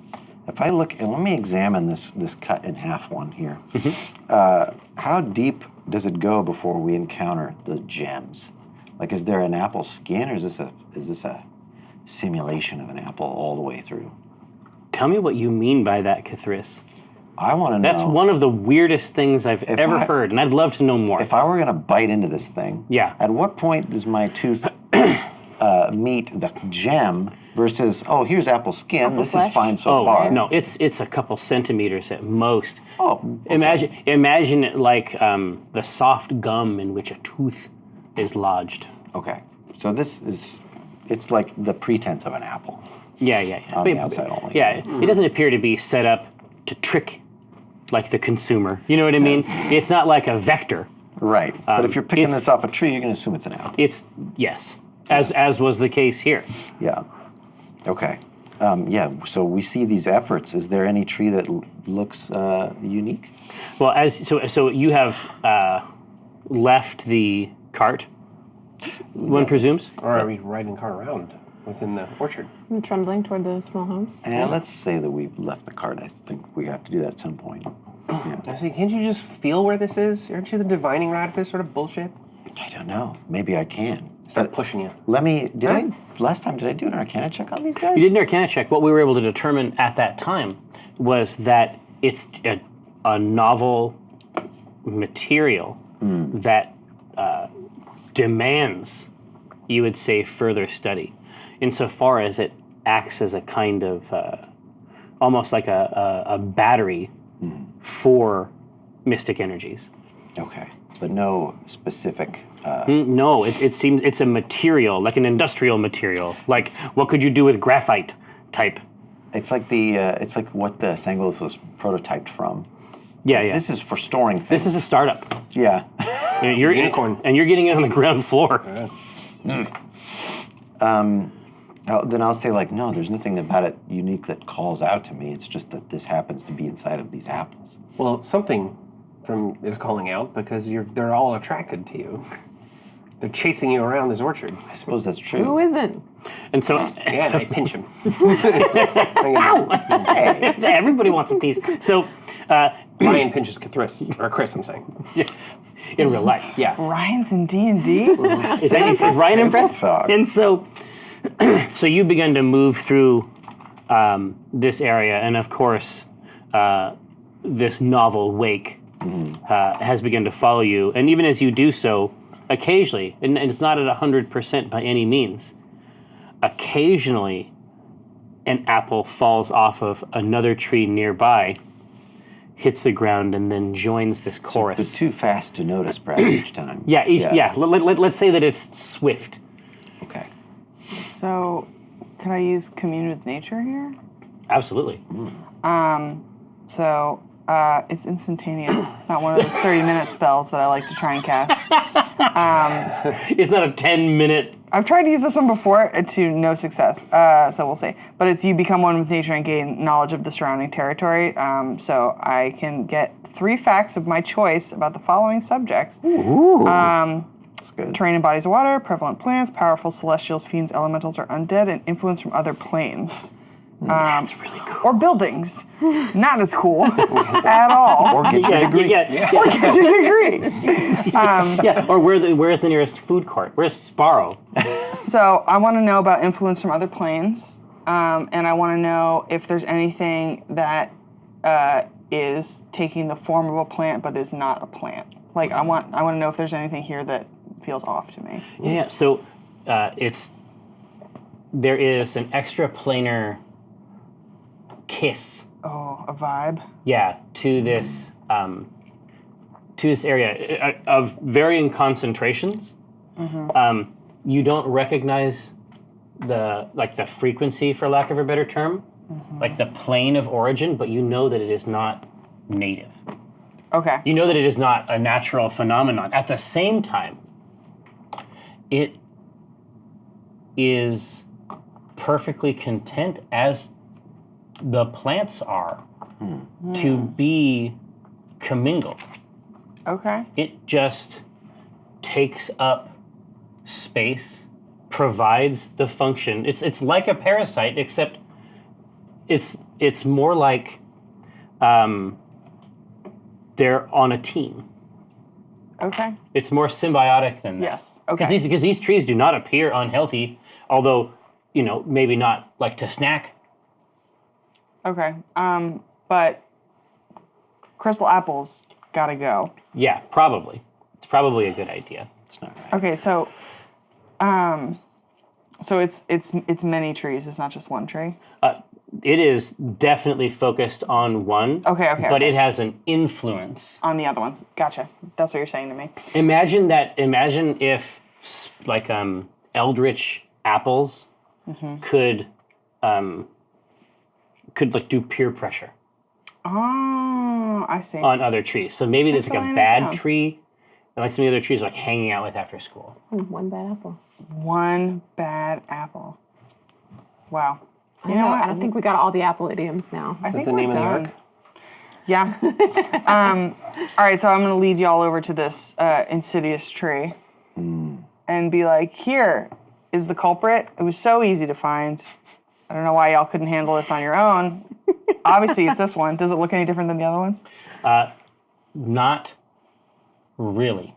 If I look, and let me examine this cut in half one here. How deep does it go before we encounter the gems? Like, is there an apple skin, or is this a simulation of an apple all the way through? Tell me what you mean by that, Cathris. I want to know. That's one of the weirdest things I've ever heard, and I'd love to know more. If I were going to bite into this thing, Yeah. at what point does my tooth meet the gem versus, oh, here's apple skin. This flesh. is fine so far. No, it's a couple centimeters at most. Oh, okay. Imagine it like the soft gum in which a tooth is lodged. Okay. So it's like the pretense of an apple. Yeah. On the outside only. Yeah, it doesn't appear to be set up to trick like the consumer. You know what I mean? It's not like a vector. Right. But if you're picking it's- this off a tree, you're going to assume it's an apple. Yes, as was the case here. Yeah. Okay. So we see these efforts. Is there any tree that looks unique? Well, so you have left the cart. One presumes. Or are we riding the car around within the orchard? I'm trundling toward the small homes. And let's say that we've left the cart. I think we have to do that at some point. Yeah. I say, can't you just feel where this is? Aren't you the divining rod for this sort of bullshit? I don't know. Maybe I can. Start pushing you. Last time, did I do an Arcana check on these guys? You did an Arcana check. What we were able to determine at that time was that it's a novel material that demands, you would say, further study, insofar as it acts as a kind of almost like a battery for mystic energies. Okay. But no specific... No, it seems it's a material, like an industrial material. Like, what could you do with graphite type? It's like what the Sanglos was prototyped from. Yeah. This is for storing things. This is a startup. Yeah. You're unicorn. and you're getting it on the ground floor. Then I'll say, like, no, there's nothing about it unique that calls out to me. It's just that this happens to be inside of these apples. Well, something is calling out because they're all attracted to you. They're chasing you around this orchard. I suppose that's true. Who isn't? And so, Yeah, and I pinch him. everybody wants a piece. So, Ryan pinches Chris, I'm saying. in real life, Yeah. Ryan's in D&D? is Ryan impressed? Talk. And so, so you begin to move through this area, and of course, this novel wake has begun to follow you. And even as you do so, occasionally, and it's not at 100% by any means, occasionally an apple falls off of another tree nearby, hits the ground, and then joins this chorus. But too fast to notice, perhaps, each time. Yeah. Let's say that it's swift. Okay. So, can I use Commune with Nature here? Absolutely. So, it's instantaneous. It's not one of those 30-minute spells that I like to try and cast. It's not a 10-minute. I've tried to use this one before to no success, so we'll see. But it's you become one with nature and gain knowledge of the surrounding territory. So I can get 3 facts of my choice about the following subjects. That's good. Terrain and bodies of water, prevalent plants, powerful celestials, fiends, elementals, or undead, and influence from other planes. That's really cool. Or buildings. Not as cool at all. Or get your degree. Or get your degree. Yeah. Or where's the nearest food court? Where's Sparrow? So I want to know about influence from other planes, and I want to know if there's anything that is taking the form of a plant but is not a plant. Like I want to know if there's anything here that feels off to me. Yeah. So there is an extra planar kiss. Oh, a vibe. Yeah, to this area of varying concentrations. You don't recognize the frequency, for lack of a better term, like the plane of origin, but you know that it is not native. Okay. You know that it is not a natural phenomenon. At the same time, it is perfectly content, as the plants are, to be commingled. Okay. It just takes up space, provides the function. It's like a parasite, except it's more like they're on a team. Okay. It's more symbiotic than that. Yes. Okay. Because these trees do not appear unhealthy, although, maybe not like to snack. Okay. But crystal apples gotta go. Yeah, probably. It's probably a good idea. It's not right. Okay, so So it's many trees. It's not just one tree. It is definitely focused on one. Okay. But it has an influence. On the other ones. Gotcha. That's what you're saying to me. Imagine if like eldritch apples could like do peer pressure Oh, I see. on other trees. So maybe there's Thanks like for a laying it bad down. tree, and like some of the other trees are like hanging out with after school. One bad apple. One bad apple. Wow. You No, know what? I don't think we got all the apple idioms now. I think the we're name of the done. arc? Yeah. All right, so I'm going to lead y'all over to this insidious tree and be like, here is the culprit. It was so easy to find. I don't know why y'all couldn't handle this on your own. Obviously, it's this one. Does it look any different than the other ones? Not really,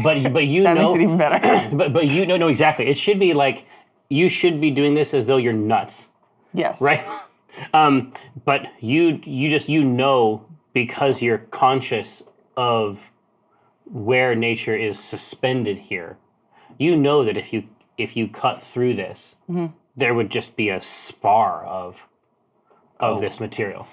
but you That know, makes it even better. but you know exactly. It should be like you should be doing this as though you're nuts. Yes. Right? But you know because you're conscious of where nature is suspended here. You know that if you cut through this, there would just be a spar of this material.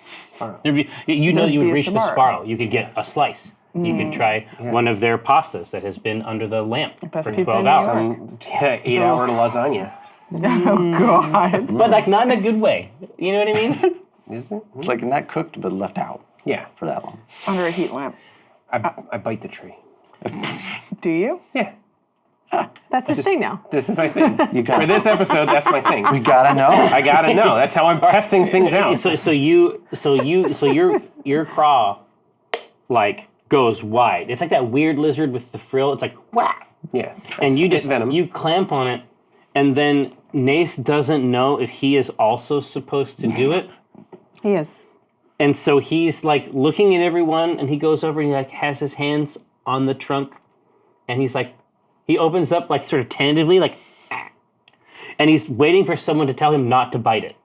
There'd be, you know There'd you would be a reach the spar. spiral. You could get a slice. You could try one of their pastas that has been under the lamp Best for pizza 12 in New hours. York. 8-hour lasagna. Oh, God. But like not in a good way. You know what I mean? Is it? It's like not cooked, but left out Yeah. for that long. Under a heat lamp. I bite the tree. Do you? Yeah. That's his thing now. This is my thing. You got For this episode, that's my thing. We gotta know. I gotta know. That's how I'm testing things out. So your craw like goes wide. It's like that weird lizard with the frill. It's like whack. Yeah. And you Spit just venom. you clamp on it, and then Nace doesn't know if he is also supposed to do it. He is. And so he's like looking at everyone, and he goes over and he like has his hands on the trunk, and he's like, he opens up like sort of tentatively, like, ah. And he's waiting for someone to tell him not to bite it.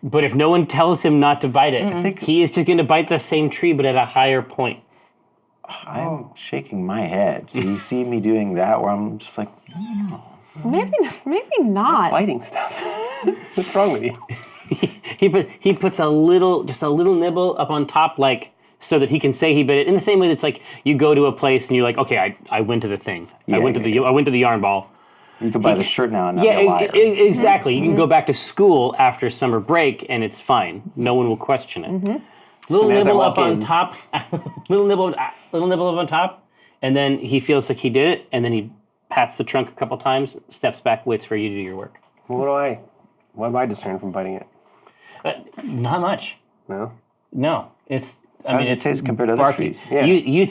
But if no one tells him not to bite it, he is just going to bite the same tree, but at a higher point. I'm shaking my head. Do you see me doing that where I'm just like, Maybe not. Biting stuff. What's wrong with you? He puts just a little nibble up on top, like so that he can say he bit it. In the same way that's like you go to a place and you're like, okay, I went to the thing. I went to the yarn ball. you could buy the shirt now and not be a Yeah, liar. exactly. You can go back to school after summer break and it's fine. No one will question it. Little as I nibble walk up on in- top, little nibble up on top, and then he feels like he did it, and then he pats the trunk a couple times, steps back, waits for you to do your work. What do I discern from biting it? Not much. No? No, it's. How does it it's taste compared to other barky. trees? Yeah. You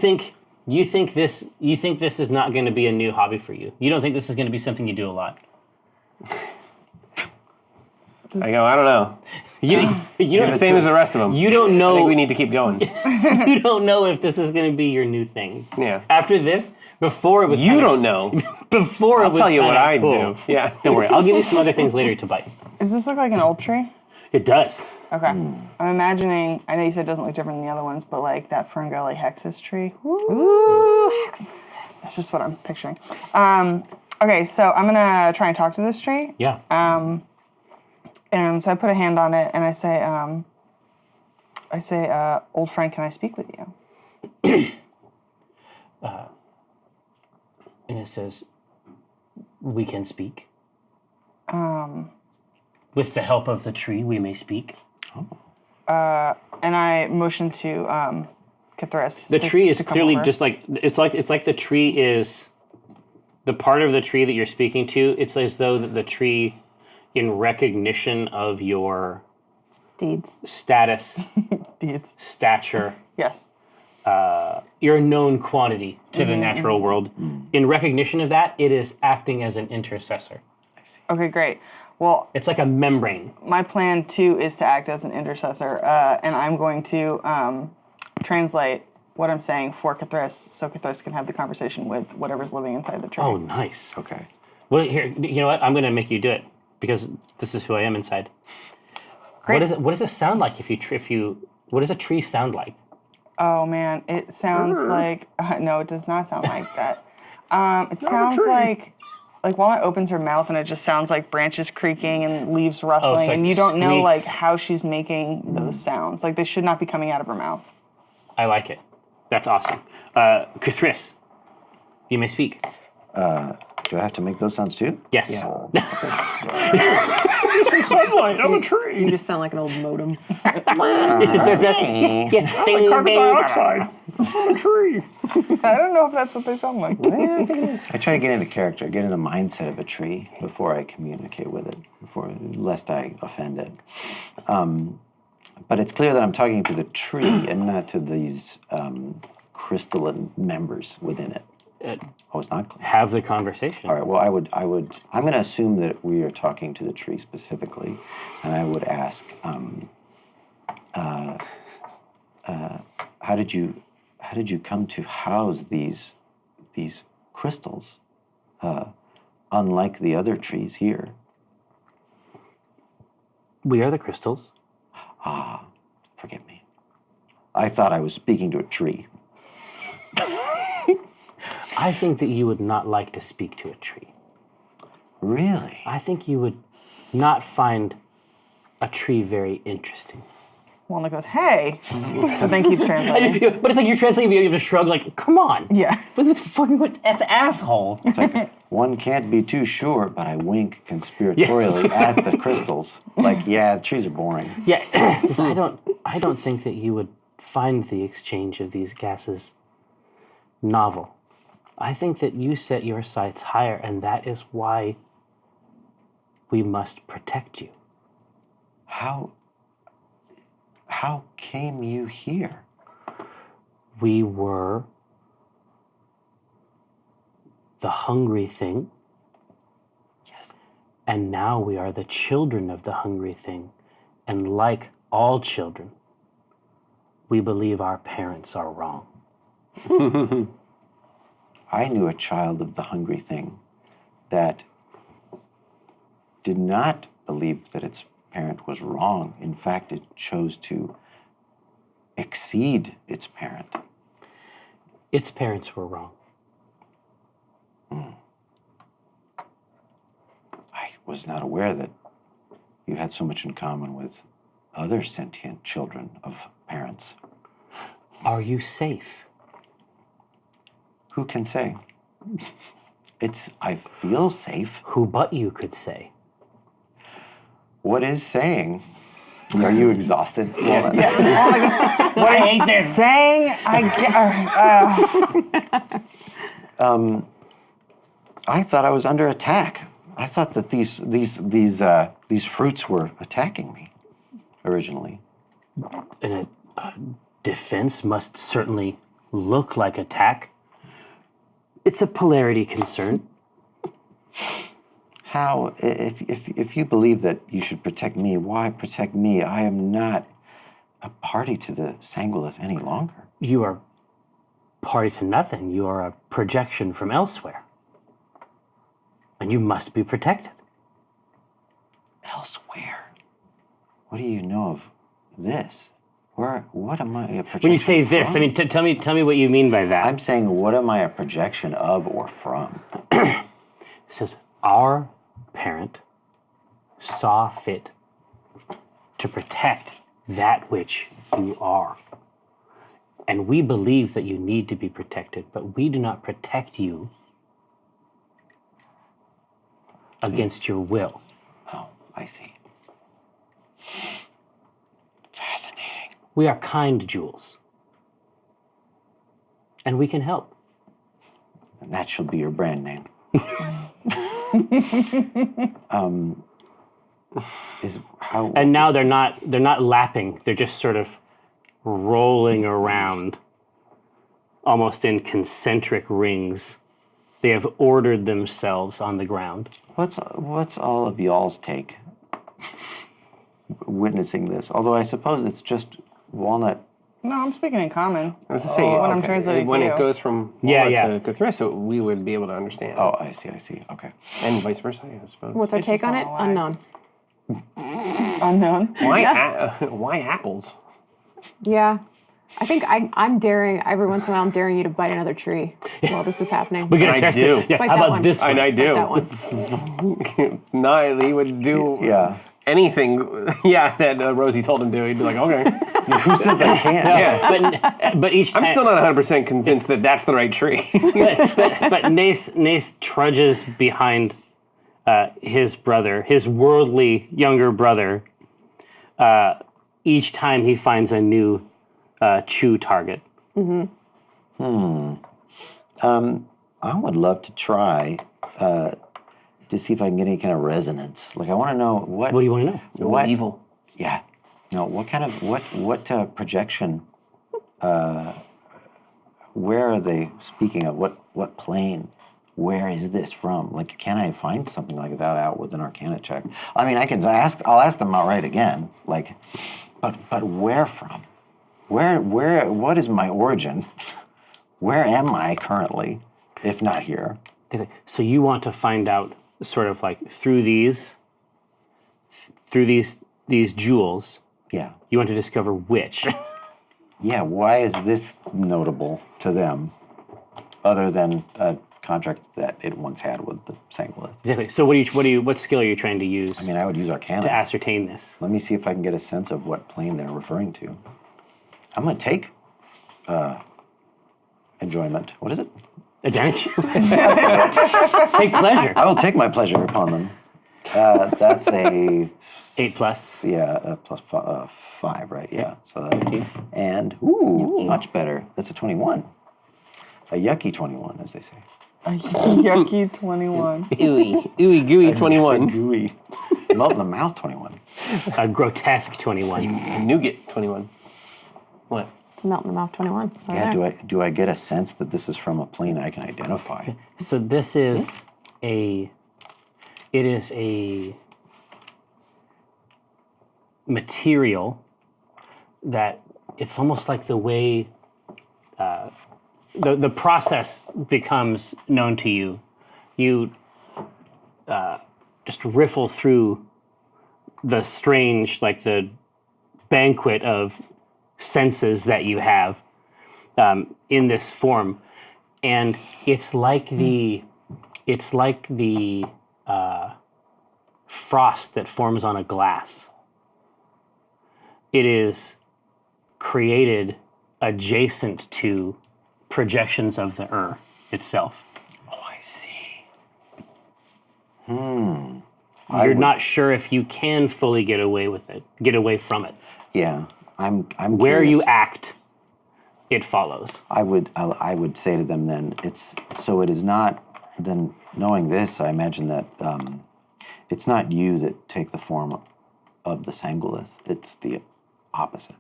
think this is not going to be a new hobby for you. You don't think this is going to be something you do a lot. I go, I don't know. You It's don't the same as the rest of them. You don't I know. think we need to keep going. You don't know if this is going to be your new thing. Yeah. After this, before it was. You kinda- don't know. Before it I'll was. tell you what kinda I cool. do. Yeah. Don't worry. I'll give you some other things later to bite. Does this look like an old tree? It does. Okay. I'm imagining, I know you said it doesn't look different than the other ones, but like that Ferngully Hexus tree. Ooh, Hexus. That's just what I'm picturing. Okay, so I'm going to try and talk to this tree. Yeah. And so I put a hand on it and I say, old friend, can I speak with you? And it says, "We can speak. With the help of the tree, we may speak." And I motion to Cthulhu. The tree is clearly just like it's like the tree is the part of the tree that you're speaking to. It's as though that the tree, in recognition of your Deeds. status, Deeds. stature, Yes. you're a known quantity to the natural world. In recognition of that, it is acting as an intercessor. Okay, great. Well, It's like a membrane. my plan too is to act as an intercessor, and I'm going to translate what I'm saying for Cthulhu, so Cthulhu can have the conversation with whatever's living inside the tree. Oh, nice. Okay. Well, here, you know what? I'm going to make you do it because this is who I am inside. Great. What does it sound like if you? What does a tree sound like? Oh man, it sounds like no, it does not sound like that. It sounds like like Walnut opens her mouth and it just sounds like branches creaking and leaves rustling, like and you don't know like squeaks. how she's making those sounds. Like they should not be coming out of her mouth. I like it. That's awesome. Kuthris, you may speak. Do I have to make those sounds too? Yes. Sunlight, I'm a tree. You just sound like an old modem. Carbon dioxide. I'm a tree. I don't know if that's what they sound like. I try to get into character, get in the mindset of a tree before I communicate with it, lest I offend it. But it's clear that I'm talking to the tree and not to these crystalline members within it. Oh, it's not clear. Have the conversation. All right. Well, I'm going to assume that we are talking to the tree specifically, and I would ask, how did you come to house these crystals, unlike the other trees here? We are the crystals. Forgive me. I thought I was speaking to a tree. I think that you would not like to speak to a tree. Really? I think you would not find a tree very interesting. Walnut goes, "Hey," but then keeps translating. But it's like you're translating, but you have to shrug, like, come on. Yeah. That's asshole. It's like, one can't be too sure, but I wink conspiratorially at the crystals. Like, yeah, trees are boring. Yeah, I don't think that you would find the exchange of these gases novel. I think that you set your sights higher, and that is why we must protect you. How came you here? We were the hungry thing. Yes. And now we are the children of the hungry thing. And like all children, we believe our parents are wrong. I knew a child of the hungry thing that did not believe that its parent was wrong. In fact, it chose to exceed its parent. Its parents were wrong. I was not aware that you had so much in common with other sentient children of parents. Are you safe? Who can say? I feel safe. Who but you could say? What is saying? Are you exhausted? Well, Walnut goes, "What I is hate this. saying? I thought I was under attack. I thought that these fruits were attacking me originally. And a defense must certainly look like attack. It's a polarity concern. How, if you believe that you should protect me, why protect me? I am not a party to the Sangolith any longer. You are party to nothing. You are a projection from elsewhere. And you must be protected. Elsewhere? What do you know of this? What am I a projection When you say this, from? I mean, tell me what you mean by that. I'm saying, what am I a projection of or from? It says, our parent saw fit to protect that which you are. And we believe that you need to be protected, but we do not protect you against your will. Oh, I see. Fascinating. We are kind jewels. And we can help. And that shall be your brand name. And now they're not lapping, they're just sort of rolling around almost in concentric rings. They have ordered themselves on the ground. What's all of y'all's take witnessing this? Although I suppose it's just Walnut. No, I'm speaking in common. I was to say, when I'm okay, translating when to it you. goes from Yeah, Walnut yeah. to Cthulhu, we would be able to understand. Oh, I see. Okay. And vice versa, I suppose. What's our It's take just on all it? a lie. Unknown. Unknown. Why apples? Yeah. I think I'm daring, every once in a while, I'm daring you to bite another tree while this is happening. We're gonna I test do. it. Yeah, Bite how that about one. this one? And I do. That one. No, he would do Yeah. anything. Yeah, that Rosie told him to. He'd be like, okay. Who says I can't? Yeah. But each time, I'm still not 100% convinced that that's the right tree. but Nace trudges behind his brother, his worldly younger brother. Each time he finds a new chew target. I would love to try to see if I can get any kind of resonance. Like I want to know what. What do you want to know? What Evil. Yeah. No. What kind of what projection? Where are they speaking of? What plane? Where is this from? Like, can I find something like that out with an Arcana check? I mean, I can ask. I'll ask them outright again. Like, but where from? Where? What is my origin? Where am I currently, if not here? So you want to find out, sort of like through these jewels. Yeah. You want to discover which. Yeah. Why is this notable to them, other than a contract that it once had with the Sangolith? Exactly. So what skill are you trying to use I mean, I would use Arcana. to ascertain this? Let me see if I can get a sense of what plane they're referring to. I'm going to take enjoyment. What is it? Advantage. Take pleasure. I will take my pleasure upon them. That's a 8+. plus 5, right? Yeah. So that, and much better. That's a 21. A yucky 21, as they say. Yucky 21. Ooey gooey 21. Gooey. Melt in the mouth 21. A grotesque 21. Nougat 21. What? It's melt in the mouth 21. Right Yeah. there. Do I get a sense that this is from a plane I can identify? So this is a material that it's almost like the way the process becomes known to you. You just riffle through the strange, like the banquet of senses that you have in this form, and it's like the frost that forms on a glass. It is created adjacent to projections of the itself. Oh, I see. You're not sure if you can fully get away from it. Yeah. I'm Where you curious. act, it follows. I would say to them then, it is not, then knowing this, I imagine that it's not you that take the form of the Sangolith, it's the opposite.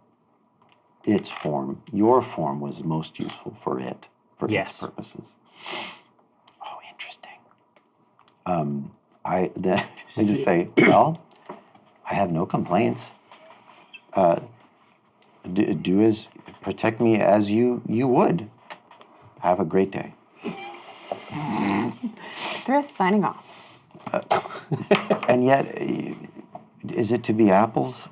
Its form, your form was most useful for it, for Yes. its purposes. Oh, interesting. I just say, well, I have no complaints. Protect me as you would. Have a great day. Thrift signing off. And yet, is it to be apples?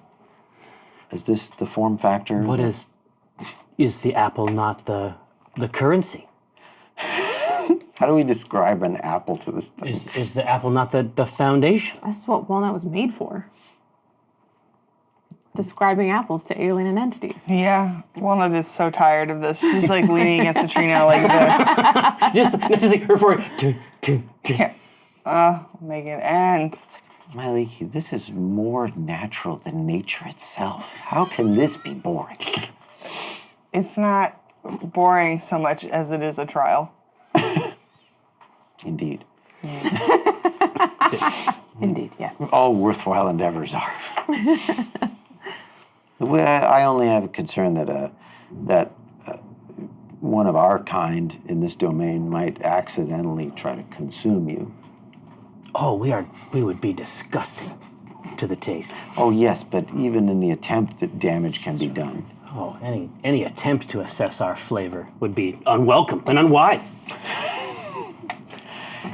Is this the form factor? What is the apple not the currency? How do we describe an apple to this thing? Is the apple not the foundation? This is what walnut was made for. Describing apples to alien entities. Yeah, Walnut is so tired of this. She's like leaning against the tree now like this. just like her forward. Make it end. Miley, this is more natural than nature itself. How can this be boring? It's not boring so much as it is a trial. Indeed. Indeed, yes. All worthwhile endeavors are. I only have a concern that one of our kind in this domain might accidentally try to consume you. Oh, we would be disgusting to the taste. Oh yes, but even in the attempt, that damage can be done. Oh, any attempt to assess our flavor would be unwelcome and unwise.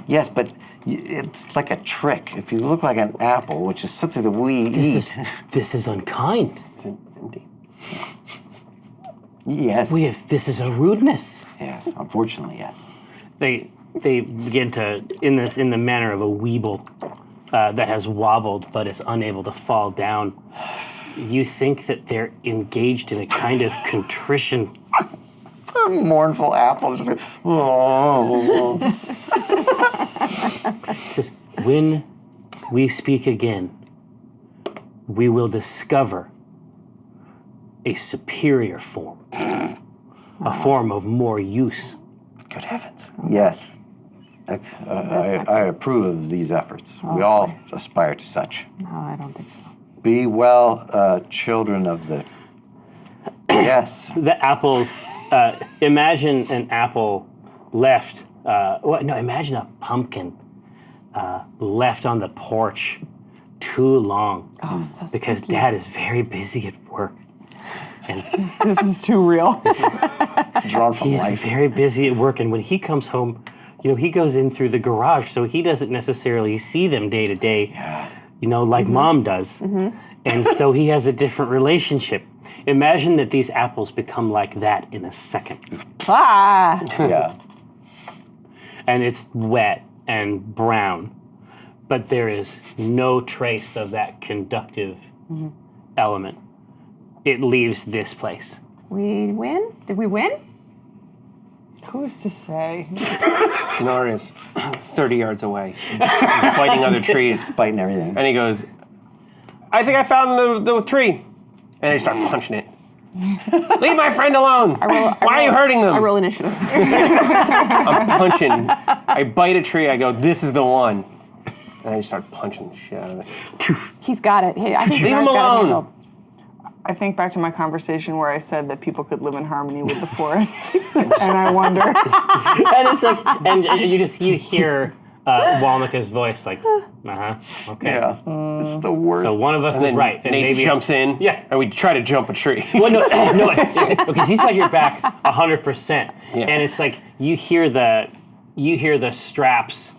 Yes, but it's like a trick. If you look like an apple, which is something that we eat. This is unkind. Indeed. Yes. This is a rudeness. Yes. Unfortunately, yes. They begin to, in the manner of a weeble that has wobbled but is unable to fall down. You think that they're engaged in a kind of contrition. Mournful apple. Just like, oh. It says, when we speak again, we will discover a superior form, a form of more use. Good heavens. Yes. I approve of these efforts. We all aspire to such. No, I don't think so. Be well, children of the... Yes. The apples, imagine an apple left, imagine a pumpkin left on the porch too long Oh, so because spooky. Dad is very busy at work. And This is too real. Drawn from he's life. very busy at work, and when he comes home, he goes in through the garage, so he doesn't necessarily see them day to day, like Mom does. And so he has a different relationship. Imagine that these apples become like that in a second. Ah! Yeah. And it's wet and brown, but there is no trace of that conductive element. It leaves this place. We win? Did we win? Who's to say? Dinar is 30 yards away, biting other trees. Biting everything. And he goes, I think I found the tree. And I start punching it. Leave my friend alone. Why are you hurting them? I roll initiative. I'm punching. I bite a tree. I go, this is the one. And I just start punching the shit out of it. He's got it. Hey, I think Leave him Dinar's got it alone. handled. I think back to my conversation where I said that people could live in harmony with the forest, and I wonder. And it's like, and you hear Walmika's voice like, okay. Yeah. It's the worst. So one of us And is then right. And Nace maybe jumps in. Yeah. And we try to jump a tree. Well, no, because he's got your back 100%, and it's like you hear the straps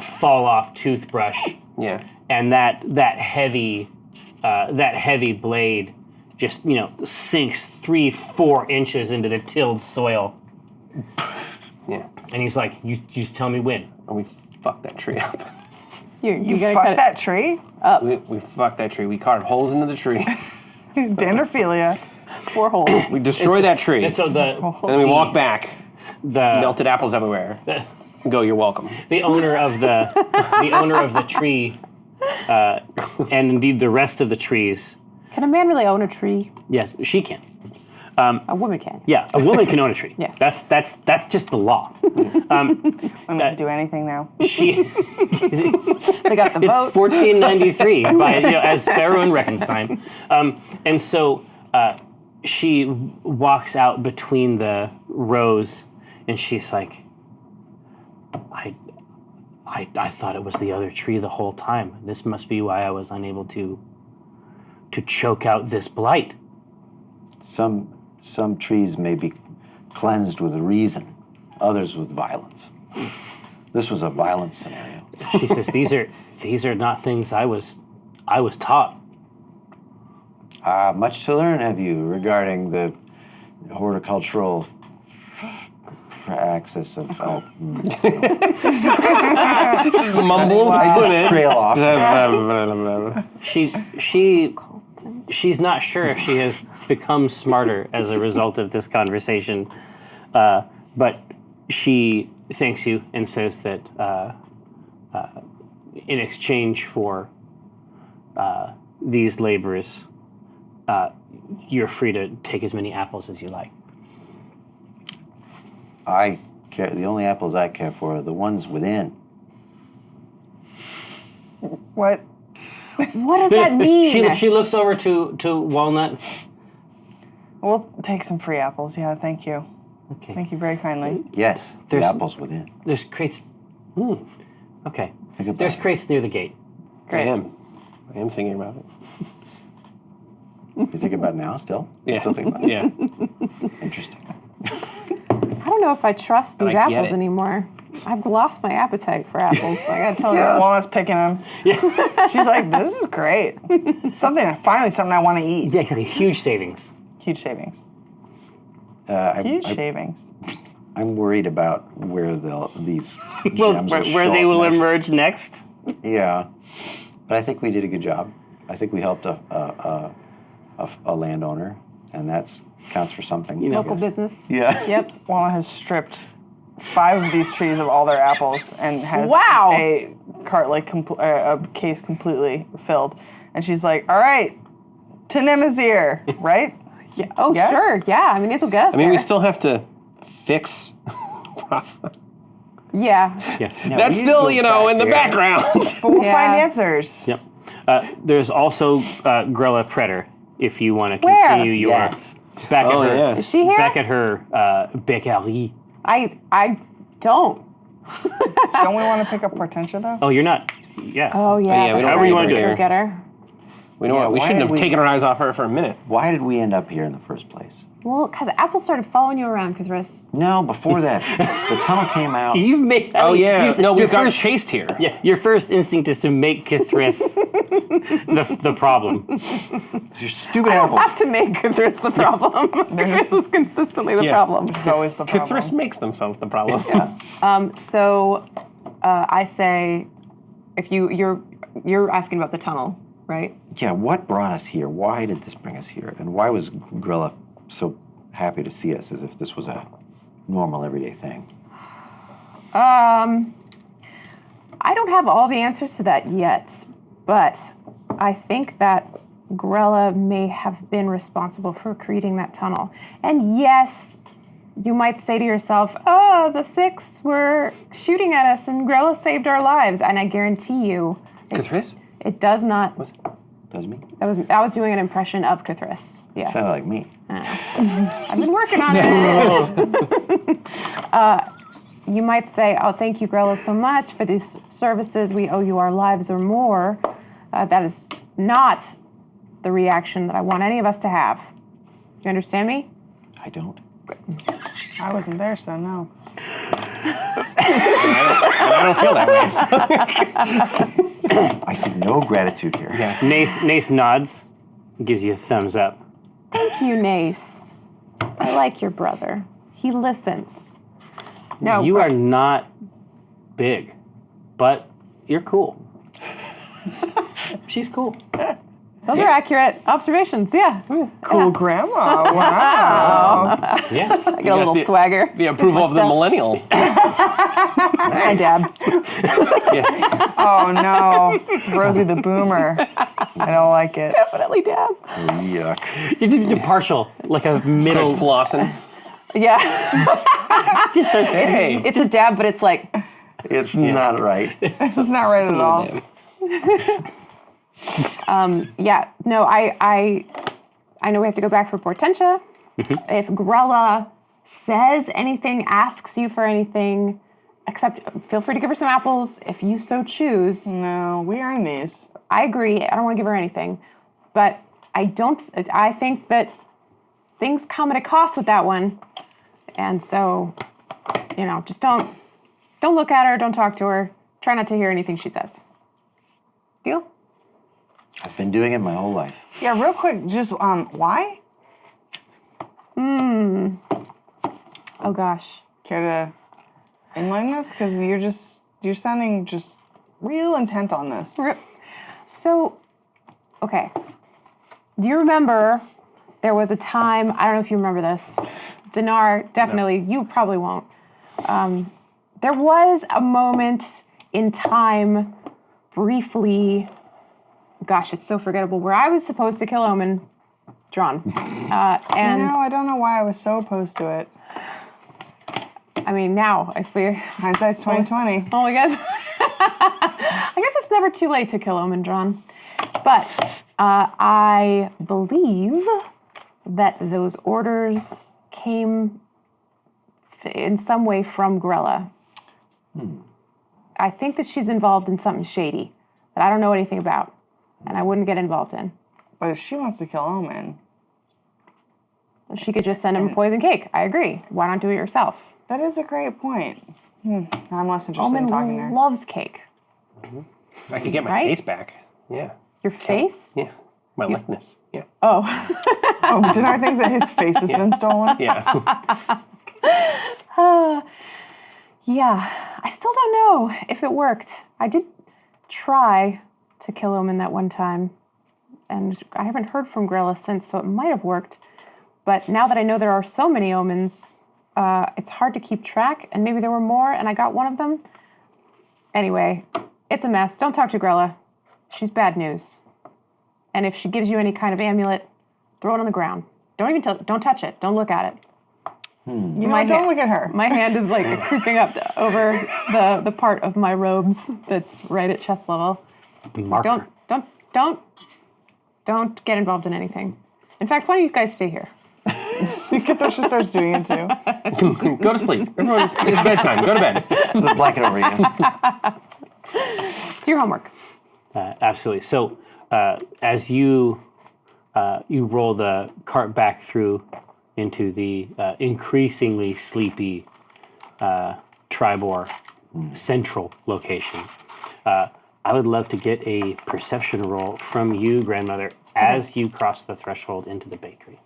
fall off toothbrush, Yeah. and that heavy blade just sinks 3-4 inches into the tilled soil, Yeah. and he's like, "You just tell me when." And we fucked that tree up. You gotta Fuck cut that tree. We fucked that tree. We carved holes into the tree. Dandrophilia. 4 holes. We destroyed that tree. And so And then we walk back. the Melted apples everywhere. Go, you're welcome. the owner of the tree, and indeed the rest of the trees. Can a man really own a tree? Yes, she can. A woman can. Yeah, a woman can own a tree. Yes. That's just the law. I'm not do anything now. She They got the it's vote. 1493 by as Faerûn reckons time, and so she walks out between the rows, and she's like, I thought it was the other tree the whole time. This must be why I was unable to choke out this blight. Some trees may be cleansed with reason, others with violence. This was a violent scenario. She says, these are not things I was taught. Much to learn have you regarding the horticultural axis of Mumbles. trail off. She's not sure if she has become smarter as a result of this conversation, but she thanks you and says that in exchange for these labors, you're free to take as many apples as you like. The only apples I care for are the ones within. What? What does that mean? She looks over to Walnut. We'll take some free apples. Yeah, thank you. Okay. Thank you very kindly. Yes, the There's- apples within. There's crates. Okay. Think about There's it. crates near the gate. I am thinking about it. You think about it now still? Yeah. Still think about it? Yeah. Interesting. I don't know if I trust these I get apples it. anymore. I've lost my appetite for apples. I gotta tell you. Walnut's picking them. Yeah. She's like, this is great. Something I want to eat. Yeah, exactly. Huge savings. Huge savings. Huge shavings. I'm worried about where these gems Well, will where show they up will next. emerge next. Yeah, but I think we did a good job. I think we helped a landowner, and that counts for something. I Local guess. business. Yeah. Yep. Walnut has stripped 5 of these trees of all their apples and has Wow. a cart a case completely filled. And she's like, "All right, to Nemazir, right?" Yeah. Oh, Yes? sure. Yeah. I mean, this will get us I mean, we there. still have to fix. Yeah. Yeah. No, That's we still, go you know, back in the there. background. But we'll Yeah. find answers. Yep. There's also Grella Predator. If you want to Where? continue your Yes. back Oh, at her, yeah. Is she here? back at her bakery. I don't. Don't we want to pick up Portentia though? Oh, you're not. Yeah. Oh yeah. yeah, we that's don't However right. you wanna Go do it. get her. We don't. Yeah, We why shouldn't did have we- taken our eyes off her for a minute. Why did we end up here in the first place? Well, because Apple started following you around, Kithris. No, before that, the tunnel came out. You've made. Oh yeah. No, your we've got first, chased here. Yeah, your first instinct is to make Kithris the problem. Your stupid I don't apples. have to make Kithris the problem. Kithris is consistently the Yeah. problem. It's always the problem. Kithris makes themselves the problem. So I say, if you're asking about the tunnel, right? Yeah, what brought us here? Why did this bring us here? And why was Grilla so happy to see us as if this was a normal, everyday thing? I don't have all the answers to that yet, but I think that Grella may have been responsible for creating that tunnel. And yes, you might say to yourself, oh, the 6 were shooting at us and Grella saved our lives. And I guarantee you, Kithris? it does not. Does me? I was doing an impression of Kithris. Yes. Sounded like me. I've been working on it. You might say, oh, thank you, Grella, so much for these services. We owe you our lives or more. That is not the reaction that I want any of us to have. You understand me? I don't. I wasn't there, so no. I don't feel that way. I see no gratitude here. Yeah. Nace nods, gives you a thumbs up. Thank you, Nace. I like your brother. He listens. No, You are not big, but you're cool. She's cool. those are accurate observations. Yeah. Cool grandma. Wow. Yeah. I get a little swagger. The approval of the Step. millennial. Hi, Dad. Oh no. Rosie the boomer. I don't like it. Definitely, Dad. Yuck. You're partial, like a middle. Starts flossing. Yeah. Just starts, Hey. It's a dab, but it's like, It's not right. This is not right at all. yeah. No, I know we have to go back for Portentia. If Grella says anything, asks you for anything, feel free to give her some apples if you so choose. No, we earned these. I agree. I don't want to give her anything, but I think that things come at a cost with that one, and so, just don't look at her, don't talk to her, try not to hear anything she says. Deal? I've been doing it my whole life. Yeah, real quick, just why? Oh gosh. Care to enlighten us? Because you're sounding just real intent on this. So, okay. Do you remember there was a time, I don't know if you remember this, Dinar, definitely, you probably won't. There was a moment in time, briefly, gosh, it's so forgettable, where I was supposed to kill Omen, Drawn. And I don't know why I was so opposed to it. I mean, now, if we, Hindsight's 2020. oh my God. I guess it's never too late to kill Omen, Drawn. But I believe that those orders came in some way from Grella. I think that she's involved in something shady that I don't know anything about, and I wouldn't get involved in. But if she wants to kill Omen, She could just send him a poison cake. I agree. Why not do it yourself? that is a great point. I'm less interested in talking to her. Omen loves cake. I could get my Right? face back. Yeah. Your face? Yeah. My likeness. Yeah. Oh, did I think that his face has been stolen? Yeah. Yeah, I still don't know if it worked. I did try to kill Omen that one time, and I haven't heard from Grella since, so it might have worked. But now that I know there are so many Omens, it's hard to keep track, and maybe there were more, and I got one of them. Anyway, it's a mess. Don't talk to Grella. She's bad news. And if she gives you any kind of amulet, throw it on the ground. Don't touch it. Don't look at it. You know what? Don't look at her. My hand is like creeping up over the part of my robes that's right at chest level. Marker. Don't get involved in anything. In fact, why don't you guys stay here? She starts doing it too. Go to sleep. Everyone, it's bedtime. Go to bed. Put a blanket over you. Do your homework. Absolutely. So as you roll the cart back through into the increasingly sleepy Tribor central location, I would love to get a perception roll from you, grandmother, as you cross the threshold into the bakery.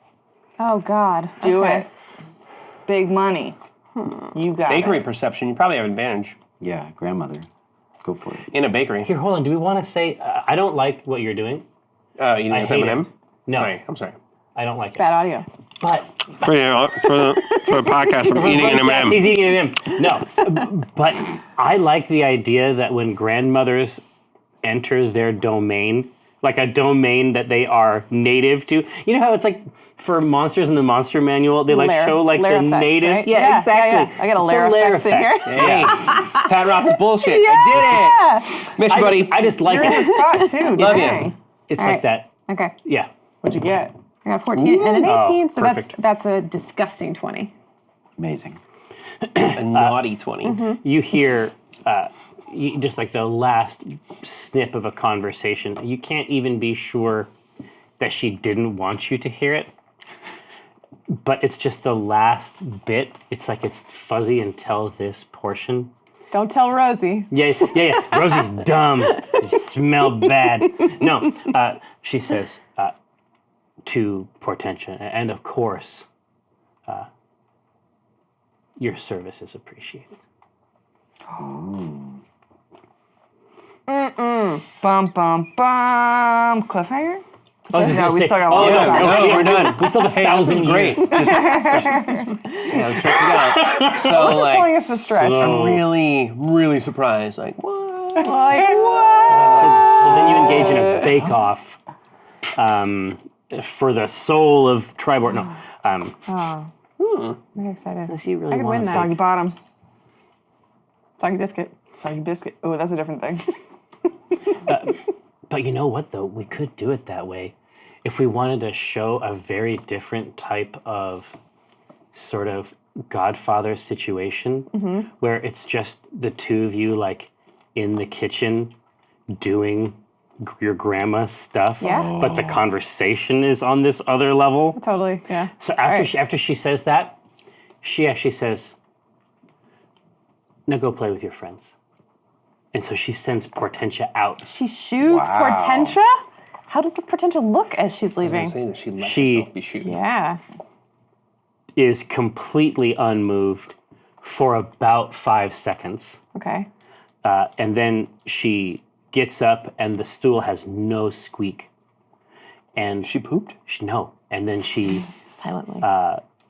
Oh, God. Do Okay. it. Big money. You got Bakery it. perception, you probably have advantage Yeah, grandmother. Go for it. in a bakery. Here, hold on. Do we want to say I don't like what you're doing? Eating I this hate M&M? it. No, I'm sorry. I don't like it. Bad audio. But For the podcast, I'm eating an Yes, M&M. he's eating an M&M. No, but I like the idea that when grandmothers enter their domain, like a domain that they are native to. You know how it's like for monsters in the monster manual, they like Lair- show like lair the effects, native. right? Yeah, Yeah, exactly. yeah. I got a It's lair effect in here. Hey, Pat Roth is bullshit. I did it. Miss you, buddy. I just like You're in the it. spot too. Love you. Dang. It's All like right. that. Okay. Yeah. What'd you get? I got a 14 and an 18, so perfect. that's a disgusting 20. Amazing. A naughty 20. You hear just like the last snip of a conversation. You can't even be sure that she didn't want you to hear it. But it's just the last bit. It's like it's fuzzy until this portion. Don't tell Rosie. Yeah. Rosie's dumb. You smell bad. No, she says to Portentia, and of course, your service is appreciated. Bum bum bum. Cliffhanger? I was just No, gonna we say- still got a oh, lot no, of time. No, we're done. We still have 1,000 Great. years. Let's check it out. So, Telling like, us to stretch. I'm really, really surprised. Like, what? Like what? So then you engage in a bake-off for the soul of Tribord. No, I'm very excited. unless you really I could want win to. that. Soggy bottom. Soggy biscuit. Soggy biscuit. Oh, that's a different thing. But you know what, though? We could do it that way if we wanted to show a very different type of sort of Godfather situation where it's just the two of you, like, in the kitchen doing your grandma's stuff, Yeah. but the conversation is on this other level. Totally, yeah. So after she says that, she actually says, "Now go play with your friends." And so she sends Portentia out. She shoos Portentia? How does the Portentia look as she's I'm leaving? saying that she let She- herself be shooting. Yeah. Is completely unmoved for about 5 seconds. Okay. And then she gets up and the stool has no squeak. And She pooped? no. And then she Silently.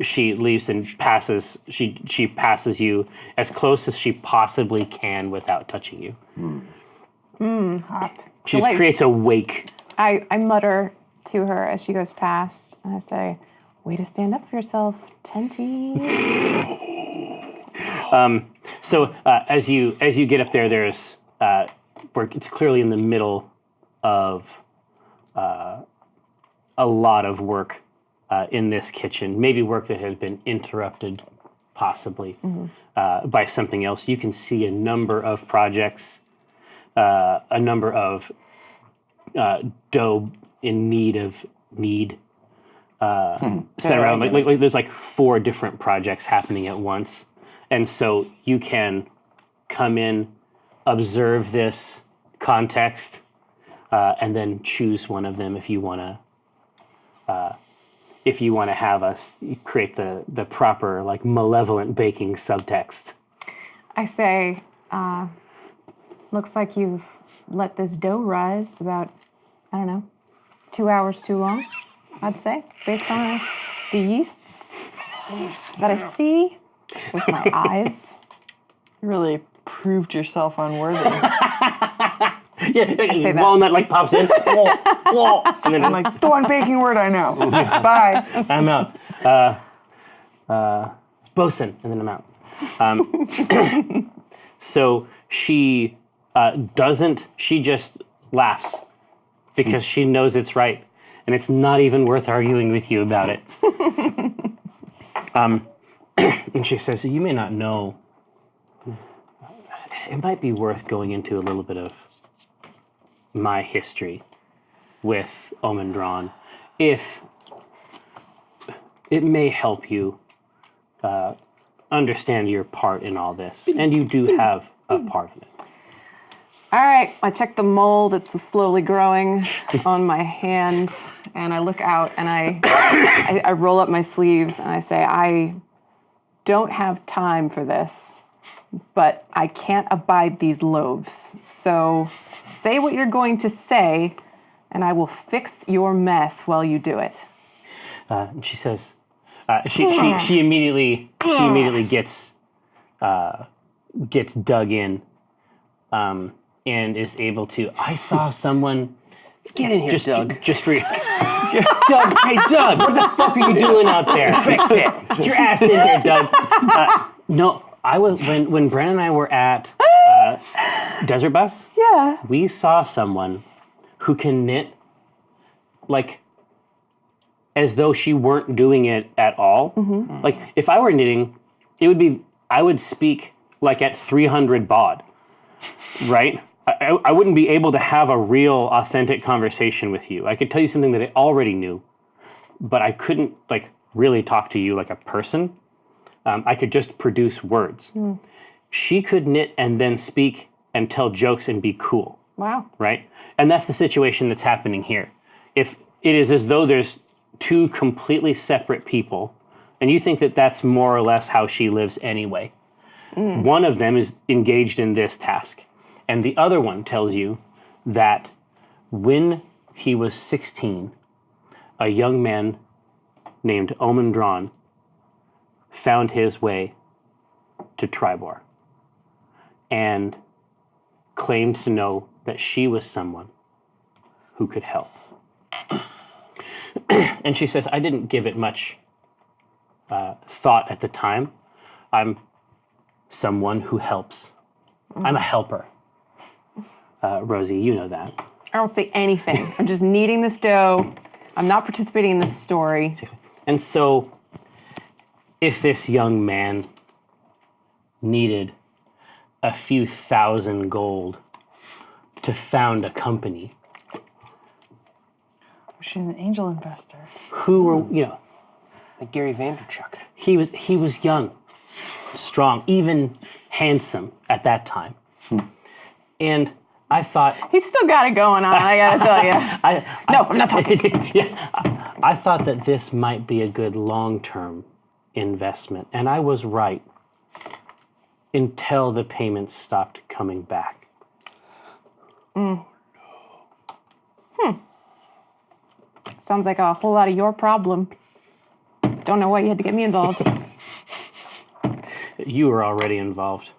she leaves and passes. She passes you as close as she possibly can without touching you. Hot. She just like- creates a wake. I mutter to her as she goes past, and I say, "Way to stand up for yourself, Tenty." So as you get up there, there's work. It's clearly in the middle of a lot of work in this kitchen. Maybe work that has been interrupted, possibly by something else. You can see a number of projects, a number of dough in need set around. Like there's like 4 different projects happening at once. And so you can come in, observe this context and then choose one of them if you want to have us create the proper like malevolent baking subtext. I say, looks like you've let this dough rise about, I don't know, 2 hours too long, I'd say, based on the yeasts that I see with my eyes. You really proved yourself unworthy. Yeah, say that. walnut like pops in. Whoa, whoa, and then I'm like, the one baking word I know. Bye. I'm out. Bosun, and then I'm out. So she she just laughs because she knows it's right. And it's not even worth arguing with you about it. And she says, you may not know, it might be worth going into a little bit of my history with Omendron, if it may help you understand your part in all this. And you do have a part in it. All right, I check the mole that's slowly growing on my hand, and I look out, and I roll up my sleeves, and I say, I don't have time for this, but I can't abide these loaves. So say what you're going to say, and I will fix your mess while you do it. And she says, she immediately gets dug in. And is able to. I saw someone. Get in here, Doug. Just for you. Doug, hey Doug, what the fuck are you doing out there? Fix it. Get your ass in here, Doug. No, I was when Brandon and I were at Desert Bus. Yeah. We saw someone who can knit like as though she weren't doing it at all. Mm-hmm. Like if I were knitting, I would speak like at 300 baud, right? I wouldn't be able to have a real, authentic conversation with you. I could tell you something that I already knew, but I couldn't like really talk to you like a person. I could just produce words. Mm. She could knit and then speak and tell jokes and be cool. Wow. Right? And that's the situation that's happening here. If it is as though there's two completely separate people, and you think that that's more or less how she lives anyway. Mm. One of them is engaged in this task. And the other one tells you that when he was 16, a young man named Omendron found his way to Tribor and claimed to know that she was someone who could help. And she says, I didn't give it much thought at the time. I'm someone who helps. I'm a helper. Rosie, you know that. I don't say anything. I'm just kneading this dough. I'm not participating in this story. And so, if this young man needed a few thousand gold to found a company, She's an angel investor. who were, Like Gary Vanderchuck. he was young, strong, even handsome at that time. And I thought... He's still got it going on, I gotta tell you. I'm not talking. I thought that this might be a good long-term investment, and I was right until the payments stopped coming back. Sounds like a whole lot of your problem. Don't know why you had to get me involved. You were already involved.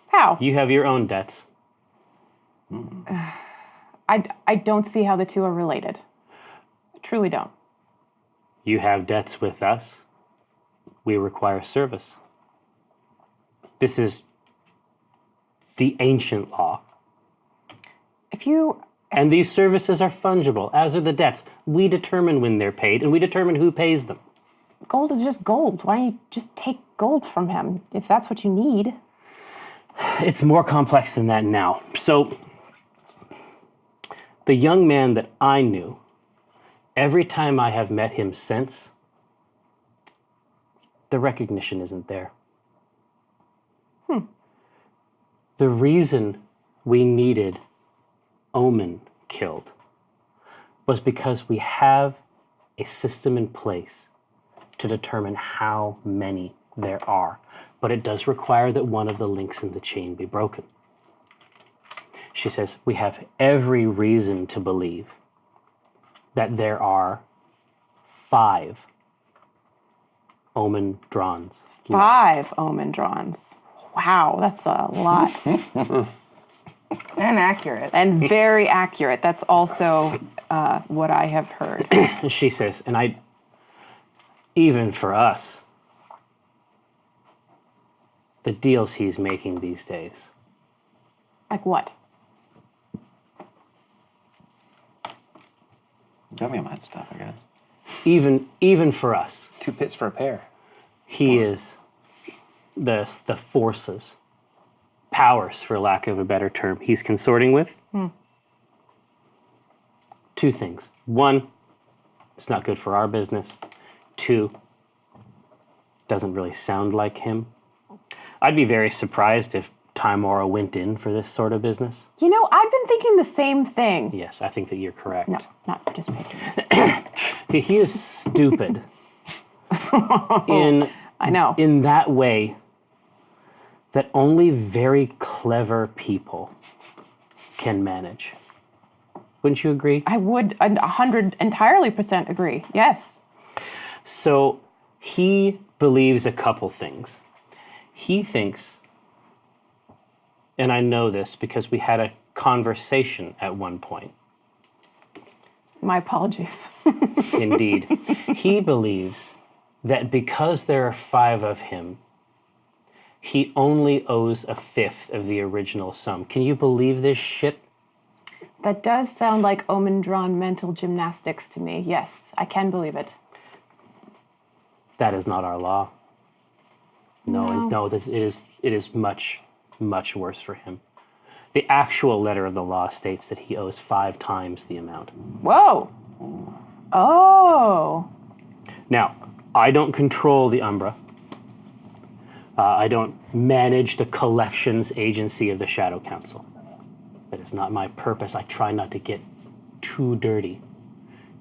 How? You have your own debts. I don't see how the two are related. I truly don't. You have debts with us. We require service. This is the ancient law. And these services are fungible, as are the debts. We determine when they're paid, and we determine who pays them. Gold is just gold. Why don't you just take gold from him, if that's what you need? It's more complex than that now. So, the young man that I knew, every time I have met him since, the recognition isn't there. The reason we needed Omen killed was because we have a system in place to determine how many there are, but it does require that one of the links in the chain be broken. She says, we have every reason to believe that there are 5 Omen Drons. 5 omen drawns. Wow, that's a lot. And accurate. And very accurate. That's also what I have heard. And she says, and even for us, the deals he's making these days, Like what? Gummy-mite stuff, I guess. even for us, 2 pits for a pair. he is the forces, powers, for lack of a better term, he's consorting with. 2 things. 1, it's not good for our business. 2, doesn't really sound like him. I'd be very surprised if Timora went in for this sort of business. You know, I've been thinking the same thing. Yes, I think that you're correct. No, not participating in this. He is stupid in I know. in that way that only very clever people can manage. Wouldn't you agree? I would 100 entirely % agree. Yes. So he believes a couple things. He thinks, and I know this because we had a conversation at one point. My apologies. Indeed. He believes that because there are 5 of him, he only owes a 5th of the original sum. Can you believe this shit? That does sound like omen drawn mental gymnastics to me. Yes, I can believe it. That is not our law. No, it is much, much worse for him. The actual letter of the law states that he owes 5 times the amount. Whoa. Oh. Now, I don't control the Umbra. I don't manage the collections agency of the Shadow Council. That is not my purpose. I try not to get too dirty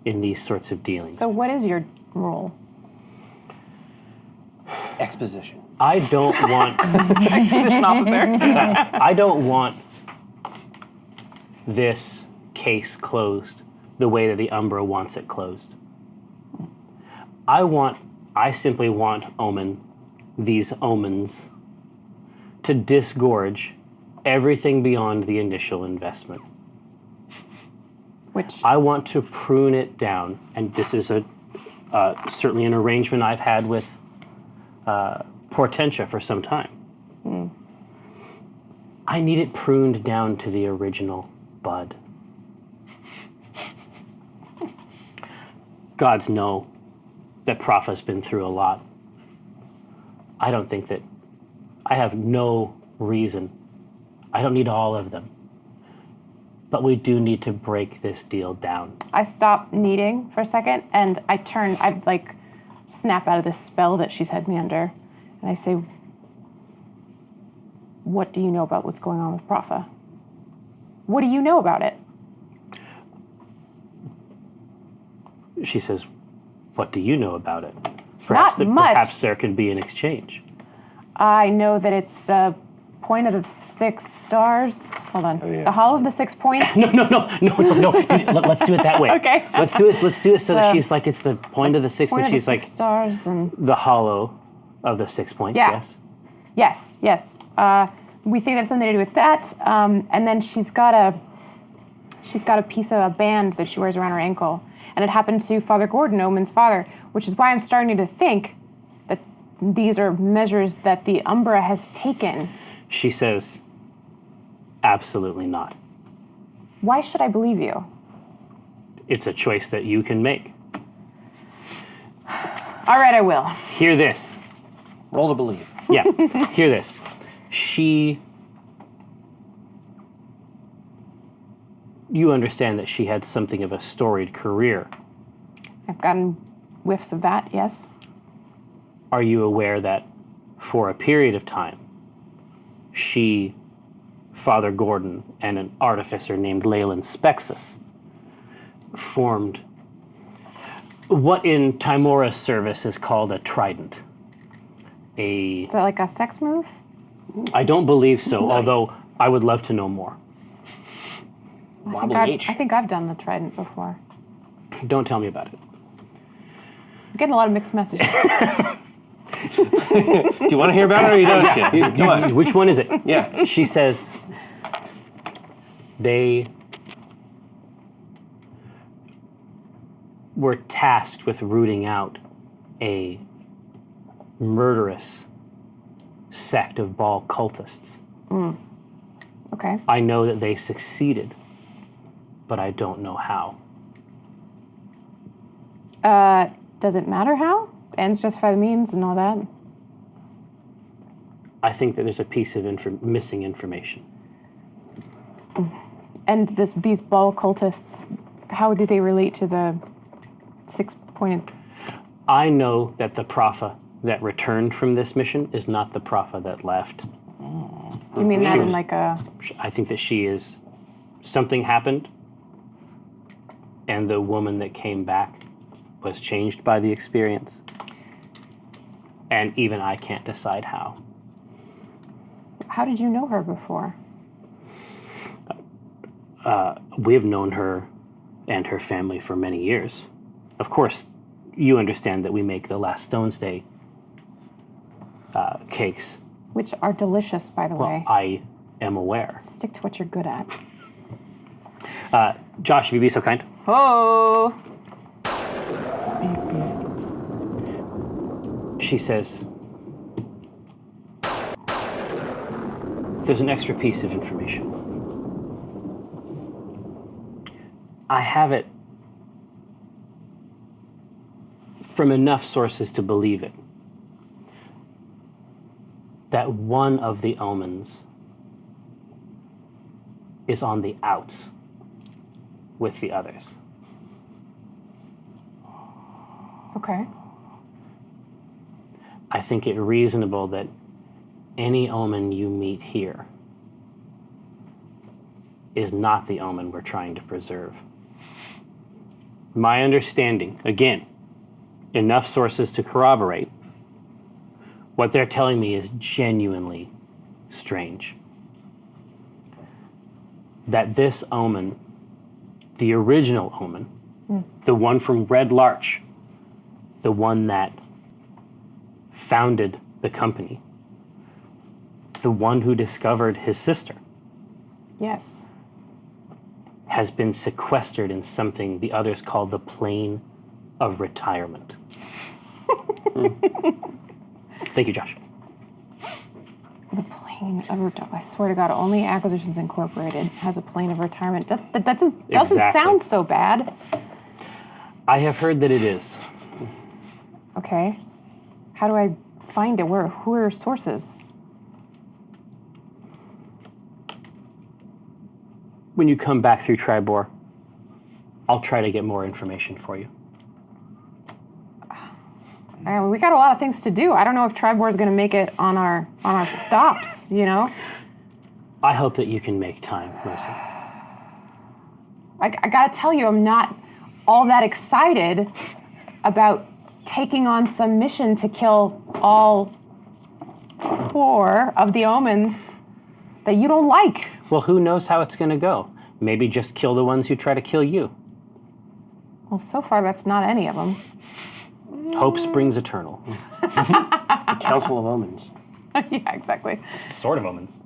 in these sorts of dealings. So what is your role? Exposition. I don't want Exposition officer. I don't want this case closed the way that the Umbra wants it closed. I simply want these omens, to disgorge everything beyond the initial investment. Which I want to prune it down, and this is certainly an arrangement I've had with Portentia for some time. I need it pruned down to the original bud. Gods know that Propha's been through a lot. I don't think that I have no reason. I don't need all of them. But we do need to break this deal down. I stop kneading for a second and I snap out of this spell that she's had me under. And I say, what do you know about what's going on with Propha? What do you know about it? She says, what do you know about it? Not much. Perhaps there could be an exchange. I know that it's the point of the 6 stars. Hold on. yeah. The hollow of the 6 points. No. Let's do it that way. Okay. Let's do it so that she's like, it's the point of the 6, Point and of the she's like, 6 stars and the hollow of the 6 points, Yeah. yes? yes. We think that's something to do with that. And then she's got a piece of a band that she wears around her ankle. And it happened to Father Gordon, Omen's father, which is why I'm starting to think that these are measures that the Umbra has taken. She says, absolutely not. Why should I believe you? It's a choice that you can make. All right, I will. Hear this. Roll to believe. Yeah, hear this. You understand that she had something of a storied career. I've gotten whiffs of that, yes. Are you aware that for a period of time, she Father Gordon and an artificer named Leyland Spexus formed what in Timora's service is called a trident. Is that like a sex move? I don't believe so, although I would love to know more. I think I've done the trident before. Don't tell me about it. I'm getting a lot of mixed messages. Do you want to hear about it or you don't? Come on. Which one is it? Yeah. She says they were tasked with rooting out a murderous sect of Baal cultists. Okay. I know that they succeeded, but I don't know how. Does it matter how? Ends justify the means and all that? I think that there's a piece of missing information. And these Baal cultists, how do they relate to the six-pointed? I know that the Propha that returned from this mission is not the Propha that left. Do you mean that in like a... I think that she is... Something happened, and the woman that came back was changed by the experience. And even I can't decide how. How did you know her before? We have known her and her family for many years. Of course, you understand that we make the Last Stone's Day cakes. Which are delicious, by the way. I am aware. Stick to what you're good at. Josh, if you'd be so kind. Oh! She says, there's an extra piece of information. I have it from enough sources to believe it, that one of the omens is on the outs with the others. Okay. I think it reasonable that any omen you meet here is not the omen we're trying to preserve. My understanding, again, enough sources to corroborate, what they're telling me is genuinely strange. That this omen, the original omen, the one from Red Larch, the one that founded the company, the one who discovered his sister, Yes. has been sequestered in something the others call the plane of retirement. Thank you, Josh. The plane of retirement. I swear to God, only Acquisitions Incorporated has a plane of retirement. That doesn't Exactly. sound so bad. I have heard that it is. Okay. How do I find it? Who are sources? When you come back through Tribor, I'll try to get more information for you. We got a lot of things to do. I don't know if Tribor is going to make it on our stops, you know? I hope that you can make time, Mercy. I got to tell you, I'm not all that excited about taking on some mission to kill all 4 of the omens that you don't like. Well, who knows how it's going to go? Maybe just kill the ones who try to kill you. Well, so far, that's not any of them. Hope springs eternal. The Council of Omens. Yeah, exactly. Sort of omens.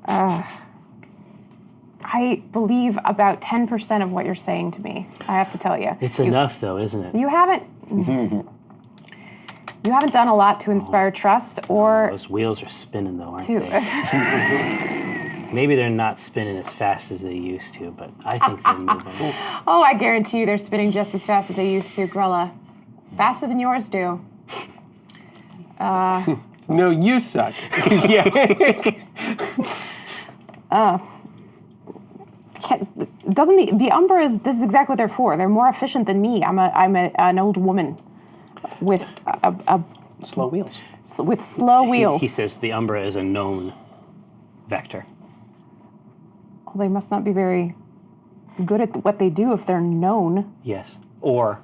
I believe about 10% of what you're saying to me, I have to tell you. It's enough, though, isn't it? You haven't... You haven't done a lot to inspire trust or Those wheels are spinning, though, aren't to... they? Maybe they're not spinning as fast as they used to, but I think they're moving. Oh, I guarantee you they're spinning just as fast as they used to, Grella. Faster than yours do. No, you suck. Yeah. Doesn't the Umbra this is exactly what they're for. They're more efficient than me. I'm an old woman with Slow wheels. with slow wheels. He says the Umbra is a known vector. Well, they must not be very good at what they do if they're known. Yes. Or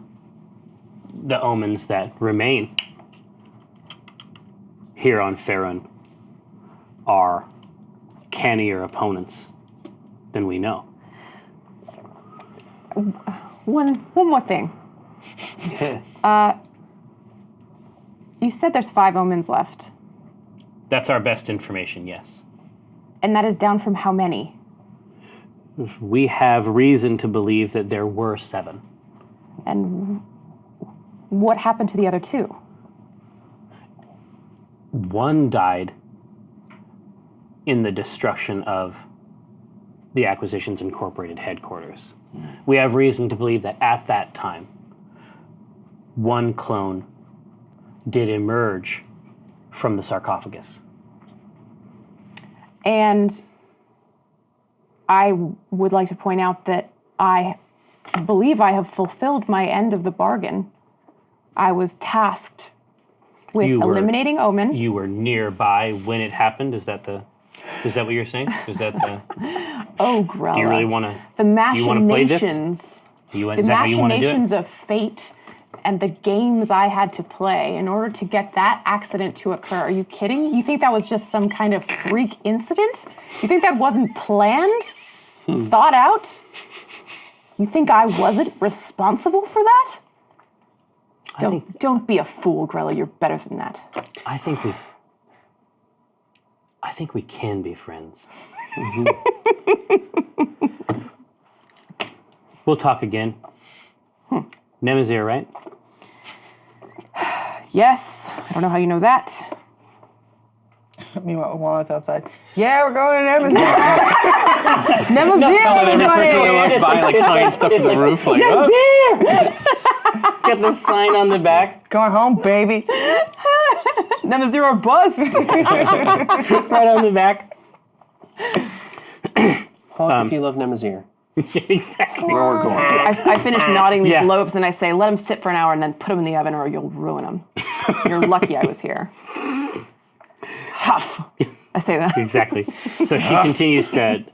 the omens that remain here on Faerûn are cannier opponents than we know. One more thing. You said there's 5 omens left, That's our best information, yes. and that is down from how many? We have reason to believe that there were 7. And what happened to the other 2? One died in the destruction of the Acquisitions Incorporated headquarters. We have reason to believe that at that time, one clone did emerge from the sarcophagus. And I would like to point out that I believe I have fulfilled my end of the bargain. I was tasked with You were- eliminating Omen. You were nearby when it happened. Is that what you're saying? Is that the? Oh, Grella. Do you really want to? The you wanna play this? machinations. You, The is that how you want to do machinations it? of fate and the games I had to play in order to get that accident to occur. Are you kidding? You think that was just some kind of freak incident? You think that wasn't planned? Thought out? You think I wasn't responsible for that? Don't be a fool, Grella. You're better than that. I think we can be friends. We'll talk again. Nemazir, right? Yes. I don't know how you know that. Meanwhile, Walnut's outside. Yeah, we're going to Nemesis. Nemesis, everybody. walks by, like tying stuff to the roof, like, Get the sign on the back. Going home, baby. Nemesis or bust. Right on the back. Hulk, if you love Nemazir. Exactly. Where we're going. I finish nodding these Yeah. loaves and I say, let them sit for an hour and then put them in the oven or you'll ruin them. You're lucky I was here. Huff. I say that. Exactly. So she continues to,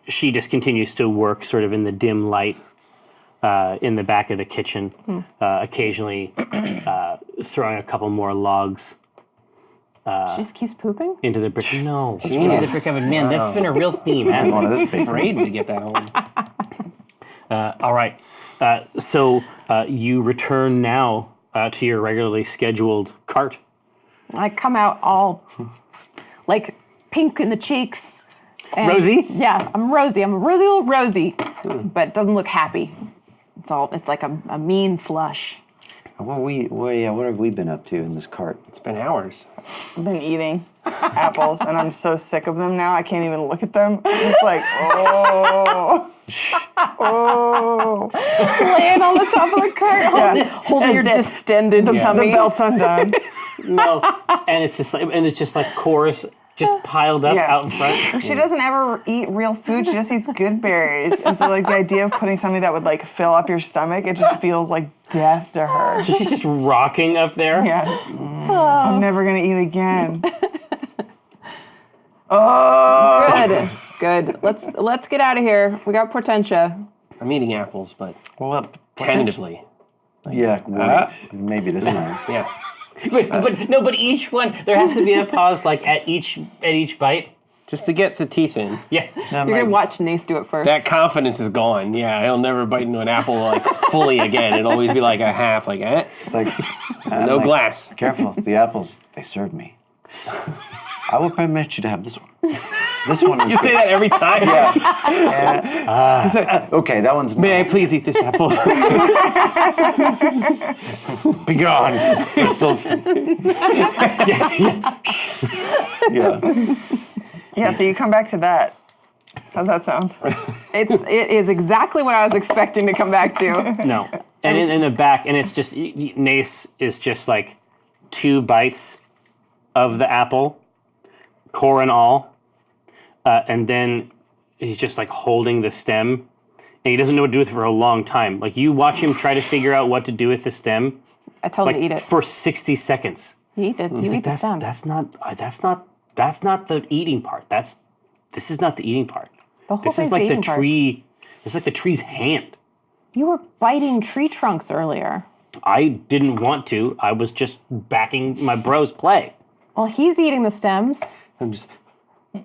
she just continues to work sort of in the dim light in the back of the kitchen, occasionally throwing a couple more logs She just keeps pooping? into the brick. No, into the brick oven. Man, that's been a real theme, hasn't One it? of this big. Afraid to get that home. All right. So you return now to your regularly scheduled cart. I come out all like pink in the cheeks. and- Rosy? Yeah, I'm rosy. I'm a rosy little Rosie, but it doesn't look happy. It's like a mean flush. What have we been up to in this cart? It's been hours. I've been eating apples and I'm so sick of them now I can't even look at them. It's like, oh. Oh. Laying on the top of the cart, holding your distended tummy. The belt's undone. No, and it's just like chorus just piled up Yes. out in front. She doesn't ever eat real food. She just eats good berries. And so, like, the idea of putting something that would, like, fill up your stomach, it just feels like death to her. So she's just rocking up there. Yes. I'm never going to eat again. Oh! Good. Let's get out of here. We got Portentia. I'm eating apples, but Well, tentatively. yeah, wait, maybe this time. Yeah. But each one there has to be a pause, like at each bite. Just to get the teeth in. Yeah. You're gonna watch Nace do it first. That confidence is gone. Yeah, he'll never bite into an apple like fully again. It'll always be like a half, like It's like, no glass. Careful, the apples, they served me. I will permit you to have this one. This one is You say that every time. Yeah. Okay, that one's May I please eat this apple? be gone. They're still. Yeah. Yeah, so you come back to that. How's that sound? It is exactly what I was expecting to come back to. No. And in the back, and it's just Nace is just like 2 bites of the apple, core and all, and then he's just like holding the stem, and he doesn't know what to do with it for a long time. Like you watch him try to figure out what to do with the stem, I told him like to eat it. for 60 seconds. You eat the stem. That's not the eating part. This is not the eating part. The whole This thing's is like the eating part. tree. This is like the tree's hand. You were biting tree trunks earlier. I didn't want to. I was just backing my bro's play. Well, he's eating the stems. I'm just. You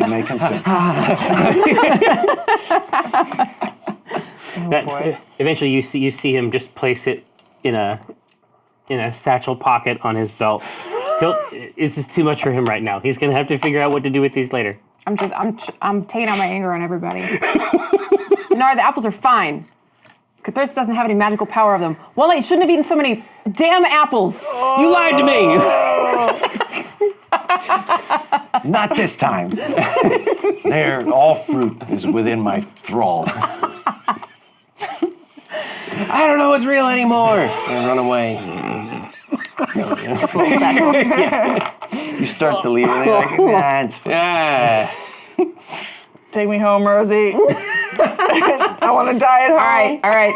may consume. Eventually, you see him just place it in a satchel pocket on his belt. It's just too much for him right now. He's gonna have to figure out what to do with these later. I'm taking out my anger on everybody. Dinar, the apples are fine. Cthulhu doesn't have any magical power of them. Well, you shouldn't have eaten so many damn apples. You lied to me. Not this time. All fruit is within my thrall. I don't know what's real anymore. And run away. You start to leave, and you're like, nah, it's fine. Yeah. Take me home, Rosie. I want to die at home. All right.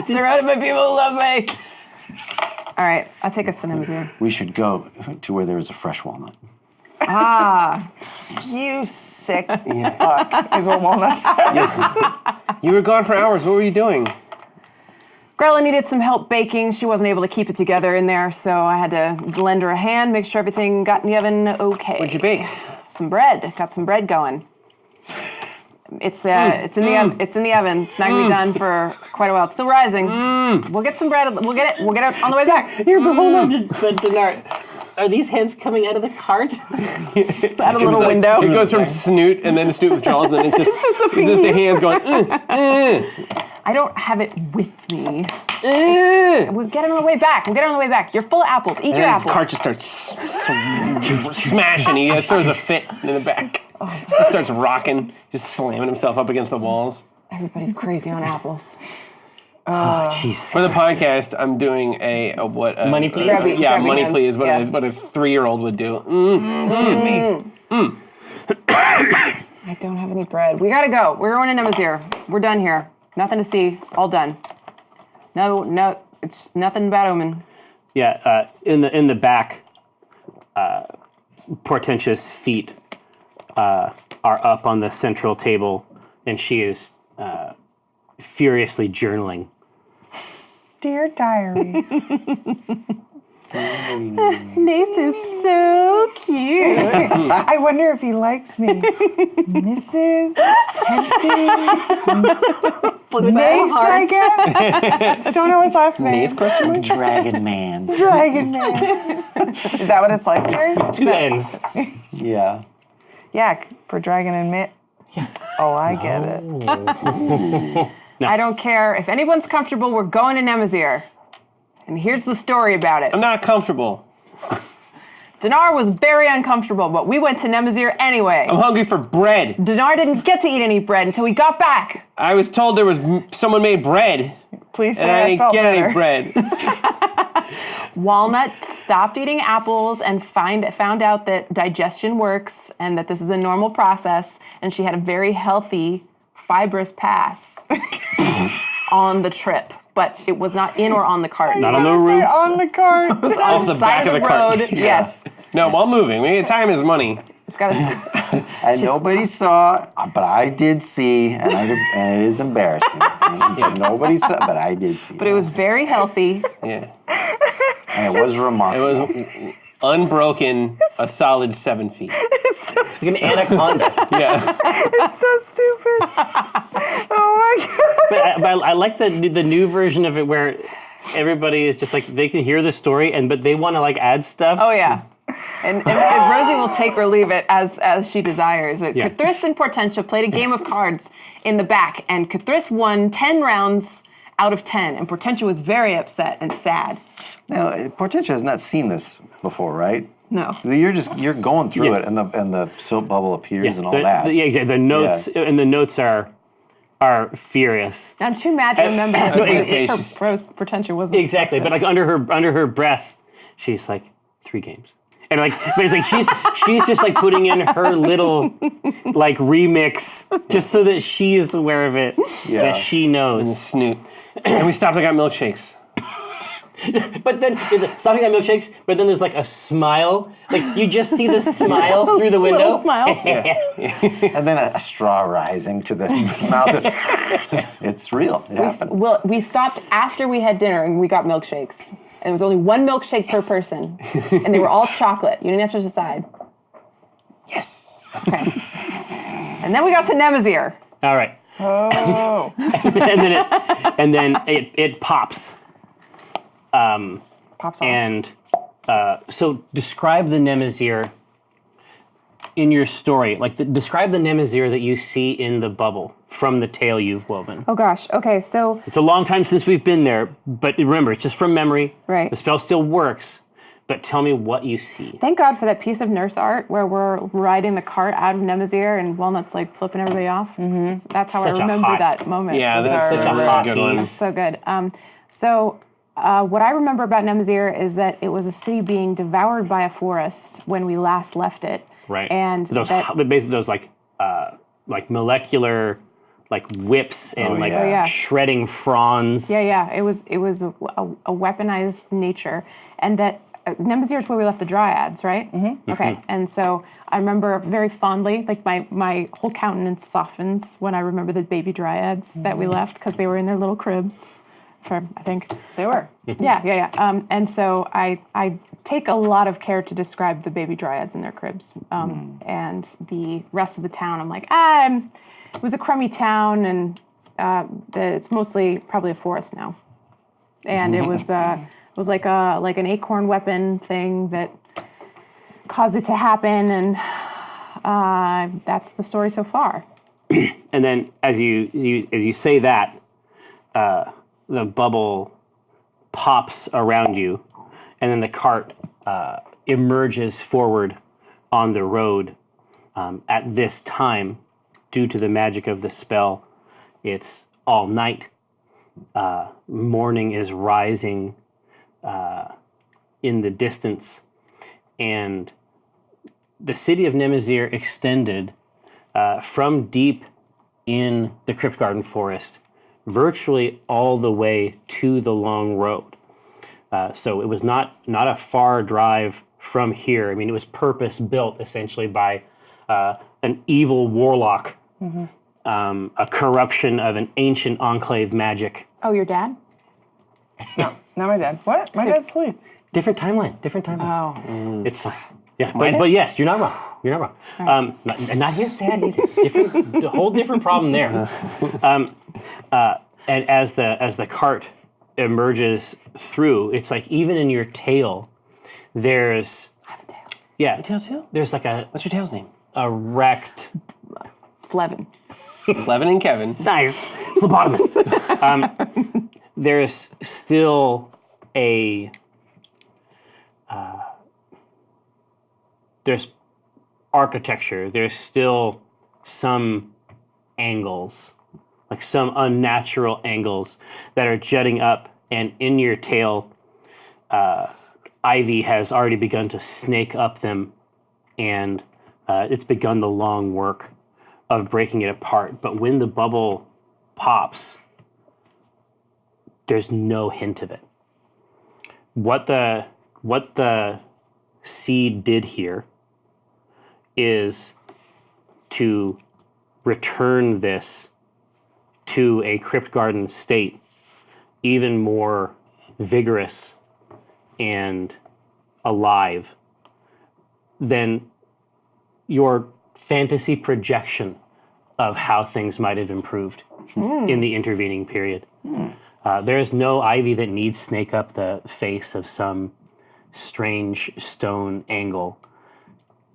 Surrounded by people who love me. All right, I'll take us to Nemazir. We should go to where there is a fresh walnut. You sick fuck, is what Walnut says. You were gone for hours. What were you doing? Grella needed some help baking. She wasn't able to keep it together in there, so I had to lend her a hand, make sure everything got in the oven okay. What'd you bake? Some bread. Got some bread going. It's in the oven. It's in the oven. It's not gonna be done for quite a while. It's still rising. We'll get some bread. We'll get it on the way back. Here, but hold on, but Dinar, are these heads coming out of the cart? Out a little window. It goes from snoot, and then the snoot withdraws, and then it's just the hands going. I don't have it with me. We'll get it on the way back. You're full of apples. Eat your And apples. his cart just starts smashing. He throws a fit in the back. Just starts rocking, just slamming himself up against the walls. Everybody's crazy on apples. Jesus. For the podcast, I'm doing what Money, please? Grabbing money hands. please. What Yeah. a 3-year-old would do. I don't have any bread. We gotta go. We're going to Nemazir. We're done here. Nothing to see. All done. No. It's nothing bad omen. Yeah, in the back, Portentious' feet are up on the central table, and she is furiously journaling. Dear diary. Nace is so cute. I wonder if he likes me. Mrs. Tempting. Nace, I guess. I don't know his last name. Dragon Man. Dragon Man. Is that what it's like here? Two ends. Yeah. Yeah, for dragon and mitt. Oh, I get it. I don't care. If anyone's comfortable, we're going to Nemazir. And here's the story about it. I'm not comfortable. Dinar was very uncomfortable, but we went to Nemazir anyway. I'm hungry for bread. Dinar didn't get to eat any bread until we got back. I was told there was someone made bread, Please say and I I didn't felt get better. any bread. Walnut stopped eating apples and found out that digestion works and that this is a normal process, and she had a very healthy, fibrous pass on the trip. But it was not in or on the cart. Not on the roof. On the cart. Off the back of the cart. road. Yes. No, while moving. Time is money. It's got to. And nobody saw, but I did see, and it is embarrassing. Nobody saw, but I did see. But it was very healthy. Yeah. And it was It remarkable. was unbroken, a solid 7 feet. Like an anaconda. Yeah. It's so stupid. Oh my god. But I like the new version of it where everybody is just like, they can hear the story, but they want to like add stuff. Oh yeah. And Rosie will take or leave it as she desires. Yeah. Cthulhu and Portentia played a game of cards in the back, and Cthulhu won 10 rounds out of 10, and Portentia was very upset and sad. Now, Portentia has not seen this before, right? No. You're going through Yeah. it, and the soap bubble appears and all the, that. the notes and the notes are furious. I'm too mad to remember. I was gonna say, Portentia wasn't Exactly, but like under her breath, she's like 3 games. And like, but it's like she's just like putting in her little like remix just so that she is aware of it, Yeah. that she knows. Snoot. And we stopped and got milkshakes. But then there's stopping at milkshakes. But then there's like a smile. Like you just see the smile through the window. Little smile. And then a straw rising to the mouth. It's real. It happened. Well, we stopped after we had dinner and we got milkshakes. And it was only one milkshake per person, and they were all chocolate. You didn't have to decide. Yes. Okay. And then we got to Nemazir. All right. Oh. and then it pops. Pops on. And so describe the Nemazir in your story. Like describe the Nemazir that you see in the bubble from the tale you've woven. Oh gosh. Okay. So It's a long time since we've been there, but remember, it's just from memory. Right. The spell still works, but tell me what you see. thank God for that piece of nurse art where we're riding the cart out of Nemazir and Walnut's like flipping everybody off. Mm-hmm. That's how Such a I remember hot- that moment. Yeah, that's Such a really hot good one. piece. So good. What I remember about Nemazir is that it was a city being devoured by a forest when we last left it. Right. And basically those like molecular like whips and like yeah. Oh, yeah. shredding fronds. Yeah. It was a weaponized nature, and that Nemazir is where we left the dryads, right? Mm-hmm. Okay. And so I remember very fondly, like my whole countenance softens when I remember the baby dryads that we left because they were in their little cribs. I think They were. Yeah. And so I take a lot of care to describe the baby dryads in their cribs. And the rest of the town, I'm like, it was a crummy town, and it's mostly probably a forest now. And it was like an acorn weapon thing that caused it to happen, and that's the story so far. And then as you say that, the bubble pops around you, and then the cart emerges forward on the road. At this time, due to the magic of the spell, it's all night. Morning is rising in the distance, and the city of Nemazir extended from deep in the Crypt Garden Forest virtually all the way to the long road. So it was not a far drive from here. I mean, it was purpose built essentially by an evil warlock, a corruption of an ancient enclave magic. Oh, your dad? Not my dad. What? My dad's asleep. Different timeline. Oh. It's fine. Yeah, but yes, you're not wrong. You're not wrong. Not his dad either. A whole different problem there. And as the cart emerges through, it's like even in your tail, there's I have a tail. yeah, Tail too? there's like What's your tail's name? a wrecked Flevin. Flevin and Kevin. nice phlebotomist. There's still there's architecture. There's still some angles, like some unnatural angles that are jutting up, and in your tail, ivy has already begun to snake up them, and it's begun the long work of breaking it apart. But when the bubble pops, there's no hint of it. What the seed did here is to return this to a crypt garden state, even more vigorous and alive than your fantasy projection of how things might have improved in the intervening period. There is no ivy that needs snake up the face of some strange stone angle.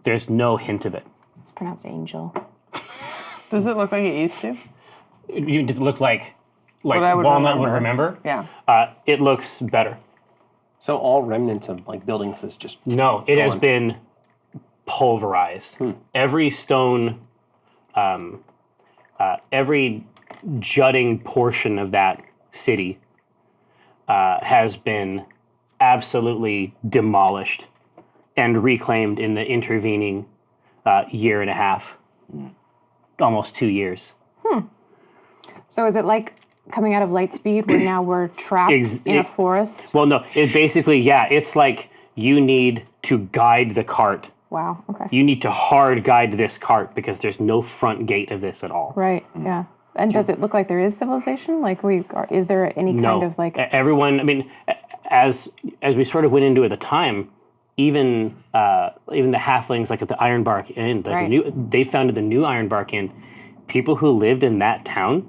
There's no hint of it. It's pronounced angel. Does it look like it used to? You just look like I would Walnut would remember. Yeah. It looks better. So all remnants of like buildings is just No, it has gone. been pulverized. Every stone, every jutting portion of that city has been absolutely demolished and reclaimed in the intervening year and a half, almost 2 years. So is it like coming out of Lightspeed, where now we're trapped in a forest. Well, no, it basically, it's like you need to guide the cart. Wow. Okay. You need to hard guide this cart because there's no front gate of this at all. Right. Yeah. And does it look like there is civilization? Like is there any kind of like everyone? I mean, as we sort of went into at the time, even the halflings, like at the Ironbark Inn, they founded the new Ironbark Inn. People who lived in that town,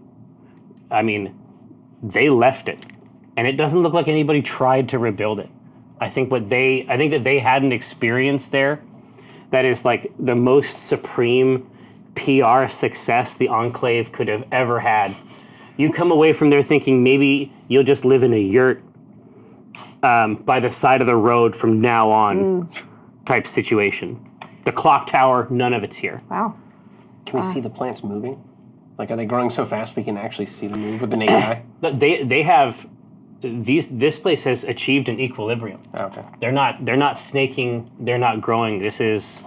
I mean, they left it, and it doesn't look like anybody tried to rebuild it. I think that they had an experience there that is like the most supreme PR success the Enclave could have ever had. You come away from there thinking maybe you'll just live in a yurt by the side of the road from now on type situation. The clock tower, none of it's here. Wow. Can we see the plants moving? Like, are they growing so fast we can actually see them move with the naked eye? They have this place has achieved an equilibrium. Oh, okay. They're not snaking, they're not growing. This is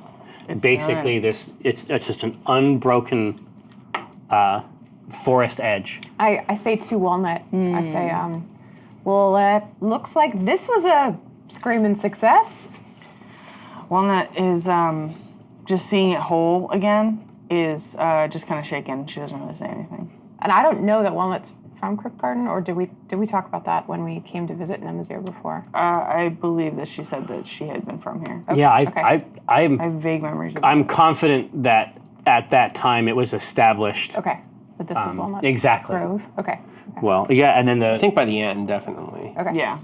basically it's just an unbroken forest edge. I say to Walnut, I say, well, it looks like this was a screaming success. Walnut is just seeing it whole again is just kind of shaken. She doesn't really say anything. And I don't know that Walnut's from Cryptgarden, or did we talk about that when we came to visit Nemazir before? I believe that she said that she had been from here. Okay. Yeah, I have vague memories of I'm that. confident that at that time it was established. Okay, but this was Walnut's exactly. grove. Okay. Well, yeah, and then I think by the end, definitely. Okay. Yeah.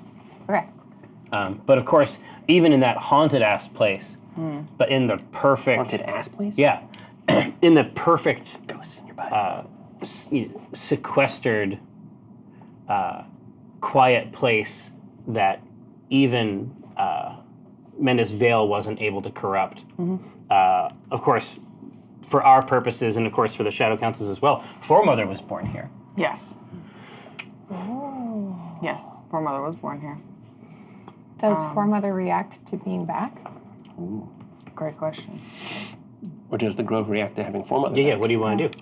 Okay. But of course, even in that haunted ass place, but in the perfect Haunted ass place? yeah, in the perfect Ghosts in your body. sequestered, quiet place that even Mendes Vale wasn't able to corrupt. Of course, for our purposes, and of course for the Shadow Councils as well, Foremother was born here. Yes. Oh. Yes. Foremother was born here. Does Foremother react to being back? Ooh, great question. Or does the grove react to having Foremother? Yeah, what do you want to do?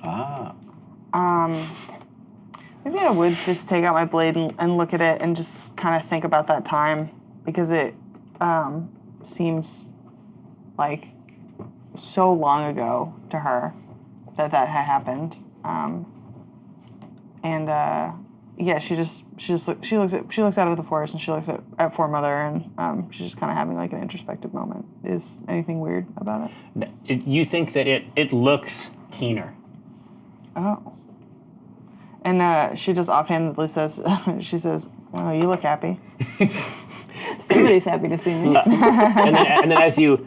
Maybe I would just take out my blade and look at it and just kind of think about that time, because it seems like so long ago to her that had happened. Yeah, she looks out of the forest and she looks at Foremother, and she's just kind of having like an introspective moment. Is anything weird about it? You think that it looks keener. Oh. And she just offhandedly says, she says, "Well, you look happy." Somebody's happy to see me. and then as you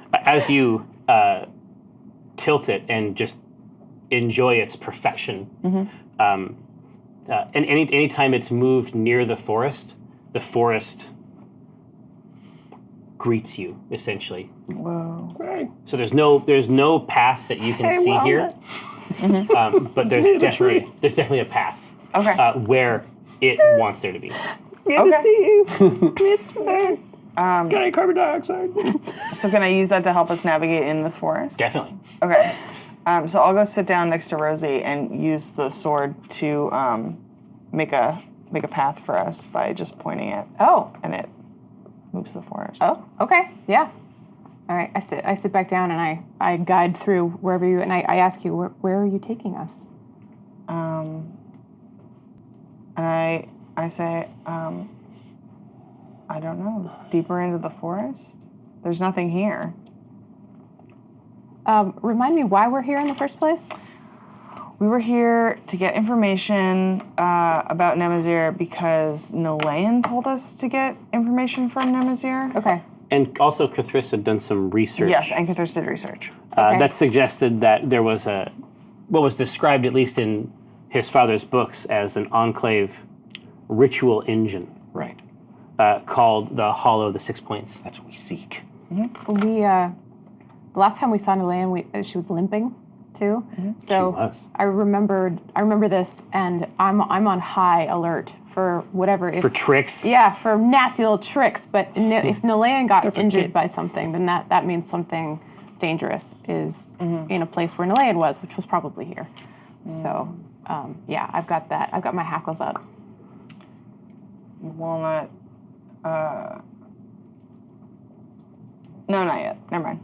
tilt it and just enjoy its perfection, and any time it's moved near the forest greets you essentially. Whoa. Right. So there's no path that you can see here, but there's definitely a path. Okay. Where it wants there to be. Good to see you, Mr. Bird. Got carbon dioxide. So can I use that to help us navigate in this forest? Definitely. Okay. So I'll go sit down next to Rosie and use the sword to make a path for us by just pointing it. Oh. And it moves the forest. Oh. Okay. Yeah. All right. I sit back down and I guide through wherever you, and I ask you, where are you taking us? And I say, I don't know, deeper into the forest? There's nothing here. Remind me why we're here in the first place? We were here to get information about Nemazir because Nalayan told us to get information from Nemazir. Okay. And also Cathris had done some research. Yes, and Cathris did research. Okay. That suggested that there was what was described, at least in his father's books, as an enclave ritual engine. Right. Called the Hollow of the Six Points. That's what we seek. We the last time we saw Nalayan, she was limping too. So She was. I remember this, and I'm on high alert for whatever. For tricks. Yeah, for nasty little tricks. But if Nalayan got injured by something, then that means something dangerous is in a place where Nalayan was, which was probably here. So, yeah, I've got that. I've got my hackles up. Walnut. No, not yet. Never mind.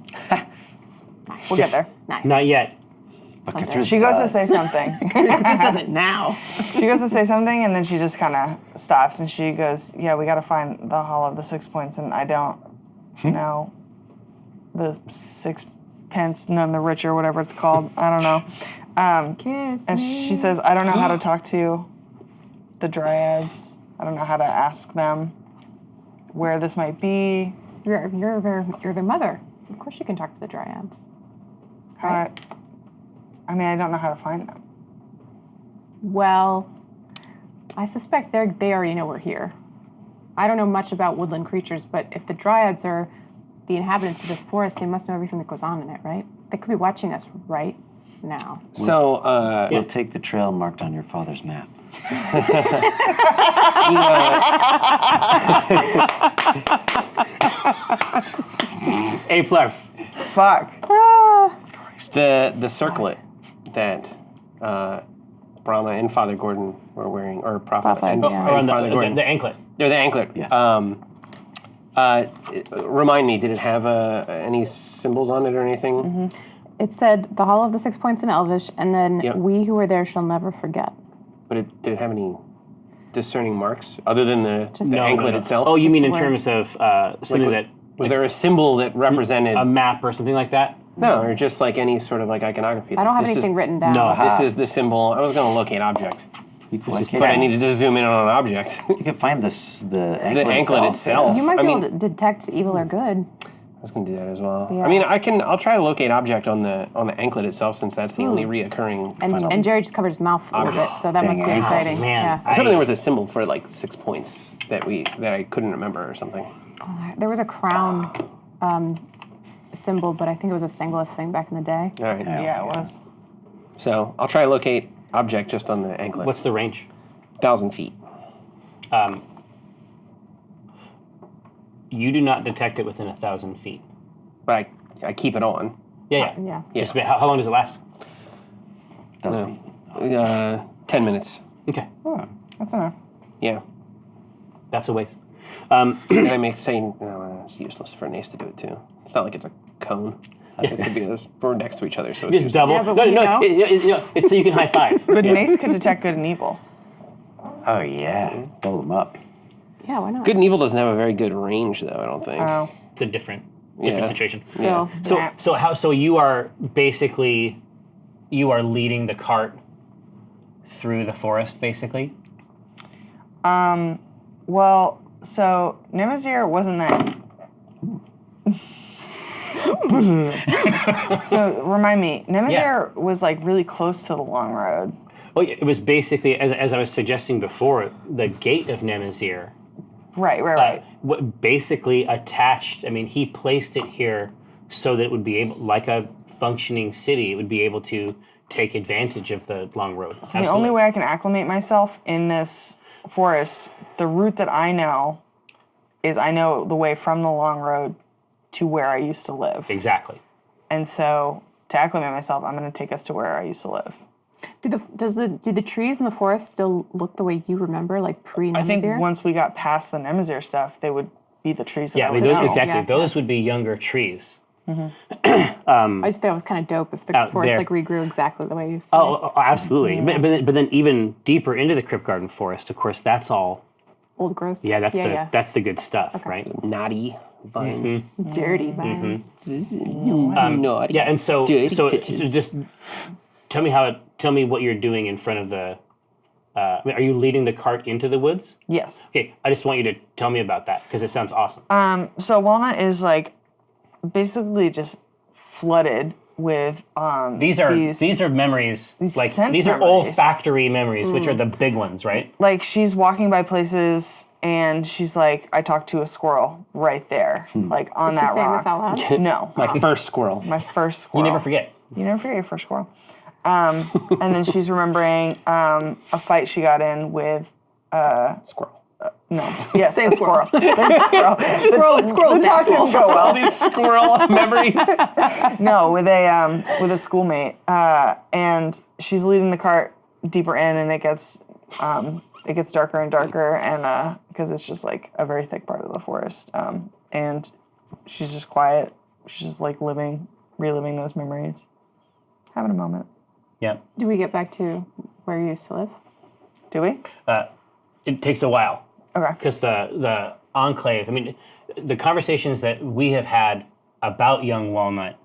We'll get there. Nice. Not yet. Looking through She the goes to buds. say something. It just does it now. She goes to say something, and then she just kind of stops, and she goes, "Yeah, we got to find the Hall of the 6 Points, and I don't know the 6 pence, none the richer, whatever it's called. I don't know." Kiss And me. she says, "I don't know how to talk to the dryads. I don't know how to ask them where this might be. You're their mother. Of course you can talk to the dryads. How to, I mean, I don't know how to find them." Well, I suspect they already know we're here. I don't know much about woodland creatures, but if the dryads are the inhabitants of this forest, they must know everything that goes on in it, right? They could be watching us right now. So, We'll take the trail marked on your father's map. A plus. Fuck. the circlet that Brahma and Father Gordon were wearing, or Prophet Prophet, and, yeah. Or on and Father Gordon. the anklet. They're the anklet. Yeah. Remind me, did it have any symbols on it or anything? Mm-hmm. It said the Hall of the 6 Points in Elvish, and then Yep. we who were there shall never forget. But did it have any discerning marks other than the No, anklet no. itself? Oh, you Just mean the in words. terms of something that Was there a symbol that represented? a map or something like that? No, or just like any sort of like iconography. I don't have This anything is, written down. No. This is the symbol. I was going to locate object, You can, but I needed to zoom in on an object. you can find this the anklet, The anklet itself. You might I be mean, able to detect evil or good. I was going to do that as well. Yeah. I mean, I'll try to locate object on the anklet itself, since that's the only reoccurring. And Jerry just covered his mouth a little bit, so that must be Dang it. exciting. Man. Yeah. I was hoping there was a symbol for like 6 points that I couldn't remember or something. There was a crown symbol, but I think it was a Singolith thing back in the day. All right. Yeah, it was. So I'll try to locate object just on the anklet. What's the range? 1,000 feet. You do not detect it within 1,000 feet. But I keep it on. Yeah. Yeah. Just about, how long does it last? Doesn't 10 minutes. Okay. That's enough. Yeah. That's a waste. And I may say, no, it's useless for an ace to do it too. It's not like it's a cone. It's because we're next to each other, so it's Just useless. double. Yeah, but no, we no, know. it's so you can high five. But Mace could detect good and evil. Oh yeah, double them up. Yeah, why not? Good and evil doesn't have a very good range, though. I don't think. Oh. It's a different Yeah. situation. Still. So you are basically leading the cart through the forest, basically. Well, so Nemazir wasn't that. So remind me, Nemazir was like really close to the long road. Well, it was basically, as I was suggesting before, the gate of Nemazir. Right. What basically attached. I mean, he placed it here so that it would be able, like a functioning city, it would be able to take advantage of the long road. The only way I can acclimate myself in this forest, the route that I know, is I know the way from the long road to where I used to live. Exactly. And so to acclimate myself, I'm going to take us to where I used to live. Do the trees in the forest still look the way you remember, like pre-Nemazir? I think once we got past the Nemazir stuff, they would be the trees that Yeah, I I mean, would those, know. exactly. Yeah, Those would be younger trees. I just thought it was kind of dope if the Out forest there. like regrew exactly the way you said. Oh, absolutely. But then even deeper into the Crypt Garden Forest, of course, that's all. Old growth. Yeah, that's the good stuff, right? Naughty vines. Dirty vines. Naughty. Yeah, and so Dirty bitches. just tell me what you're doing in front of the. Are you leading the cart into the woods? Yes. Okay, I just want you to tell me about that because it sounds awesome. So Walnut is like basically just flooded with These are memories. Like sense these are memories. olfactory memories, which are the big ones, right? like she's walking by places and she's like, I talked to a squirrel right there, like on Is she that saying rock. this out loud? No, My first squirrel. my first You squirrel. never forget. You never forget your first squirrel. And then she's remembering a fight she got in with Squirrel. No. Yes, Say a squirrel. squirrel. Squirrel's The talk didn't go All well. these squirrel memories. No, with a schoolmate, and she's leading the cart deeper in, and it gets darker and darker, and because it's just like a very thick part of the forest, and she's just quiet. She's just like reliving those memories, having a moment. Yeah. Do we get back to where you used to live? Do we? It takes a while. Okay. Because the Enclave, I mean, the conversations that we have had about Young Walnut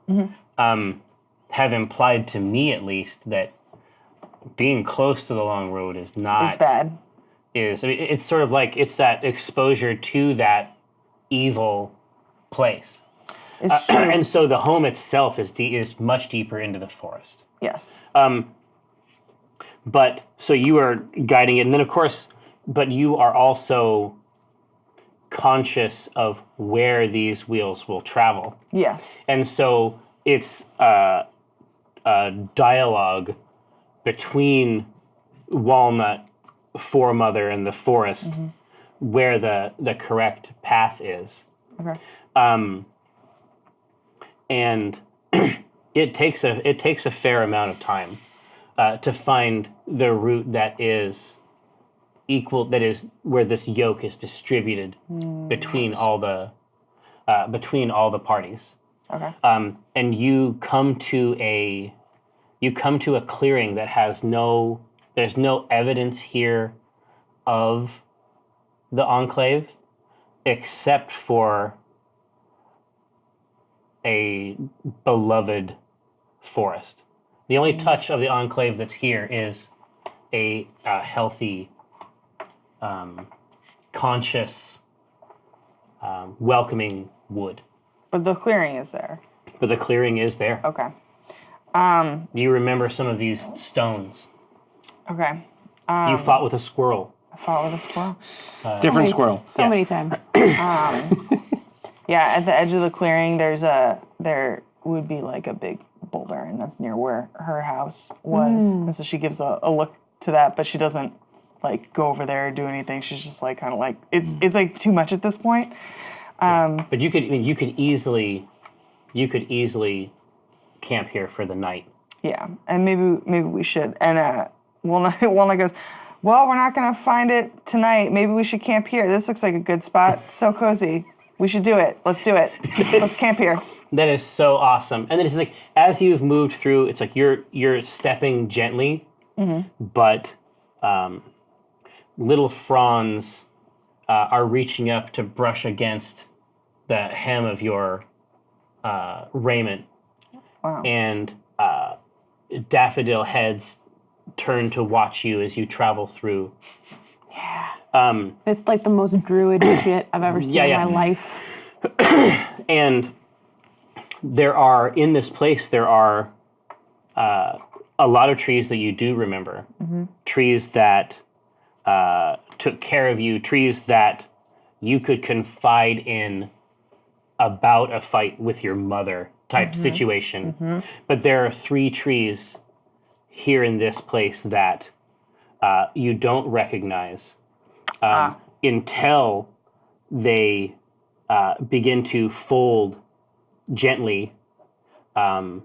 have implied to me, at least, that being close to the Long Road is not... It's bad. I mean, it's sort of like, it's that exposure to that evil place. It's true. And so the home itself is much deeper into the forest. Yes. But, so you are guiding it, and then of course, but you are also conscious of where these wheels will travel. Yes. And so it's a dialogue between Walnut, Foremother, and the forest where the correct path is. Okay. And it takes a fair amount of time to find the route that is equal, that is where this yoke is distributed between all the parties. Okay. And you come to a clearing that has there's no evidence here of the Enclave except for a beloved forest. The only touch of the Enclave that's here is a healthy, conscious, welcoming wood. But the clearing is there. But the clearing is there. Okay. You remember some of these stones. Okay. You fought with a squirrel. I fought with a squirrel. Different squirrel. So many times. Yeah, at the edge of the clearing, there would be like a big boulder, and that's near where her house was. And so she gives a look to that, but she doesn't like go over there or do anything. She's just like kind of like it's like too much at this point. But you could easily camp here for the night. Yeah, and maybe we should. And Walnut goes, well, we're not gonna find it tonight. Maybe we should camp here. This looks like a good spot. So cozy. We should do it. Let's do it. Let's camp here. That is so awesome. And then it's like as you've moved through, it's like you're stepping gently, but little fronds are reaching up to brush against the hem of your raiment. Wow. And daffodil heads turn to watch you as you travel through. It's like the most druid shit I've ever seen in my life. And in this place, there are a lot of trees that you do remember. Trees that took care of you, trees that you could confide in about a fight with your mother type situation. But there are 3 trees here in this place that you don't recognize until they begin to fold gently and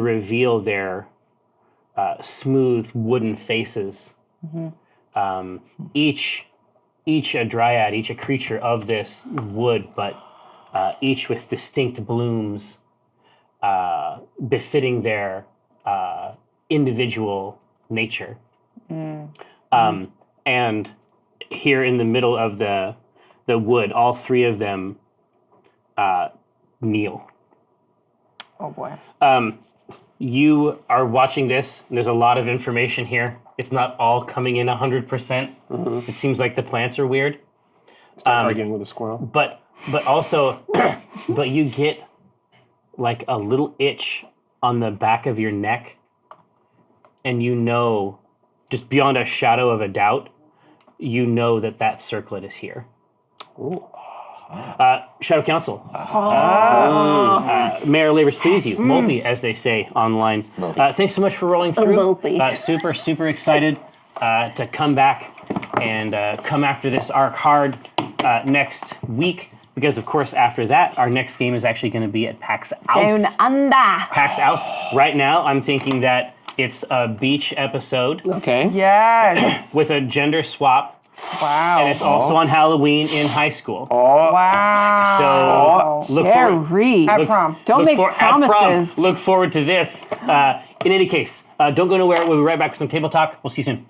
reveal their smooth wooden faces. Each a dryad, each a creature of this wood, but each with distinct blooms befitting their individual nature. And here in the middle of the wood, all 3 of them kneel. Oh boy. You are watching this, and there's a lot of information here. It's not all coming in 100%. It seems like the plants are weird. Start arguing with a squirrel. But also, but you get like a little itch on the back of your neck, and you know, just beyond a shadow of a doubt, you know that circlet is here. Shadow Council. Mayor Labors, please you. Mulpy, as they say online. Thanks so much for rolling through. Mulpy. Super excited to come back and come after this arc hard next week. Because, of course, after that, our next game is actually going to be at PAX Aus. Down under. PAX Aus. Right now, I'm thinking that it's a beach episode Okay. Yes. with a gender swap, Wow. and it's also on Halloween in high school. Wow. So look forward. Jerry. At prom. Don't make at prom. promises. Look forward to this. In any case, don't go nowhere. We'll be right back with some table talk. We'll see you soon.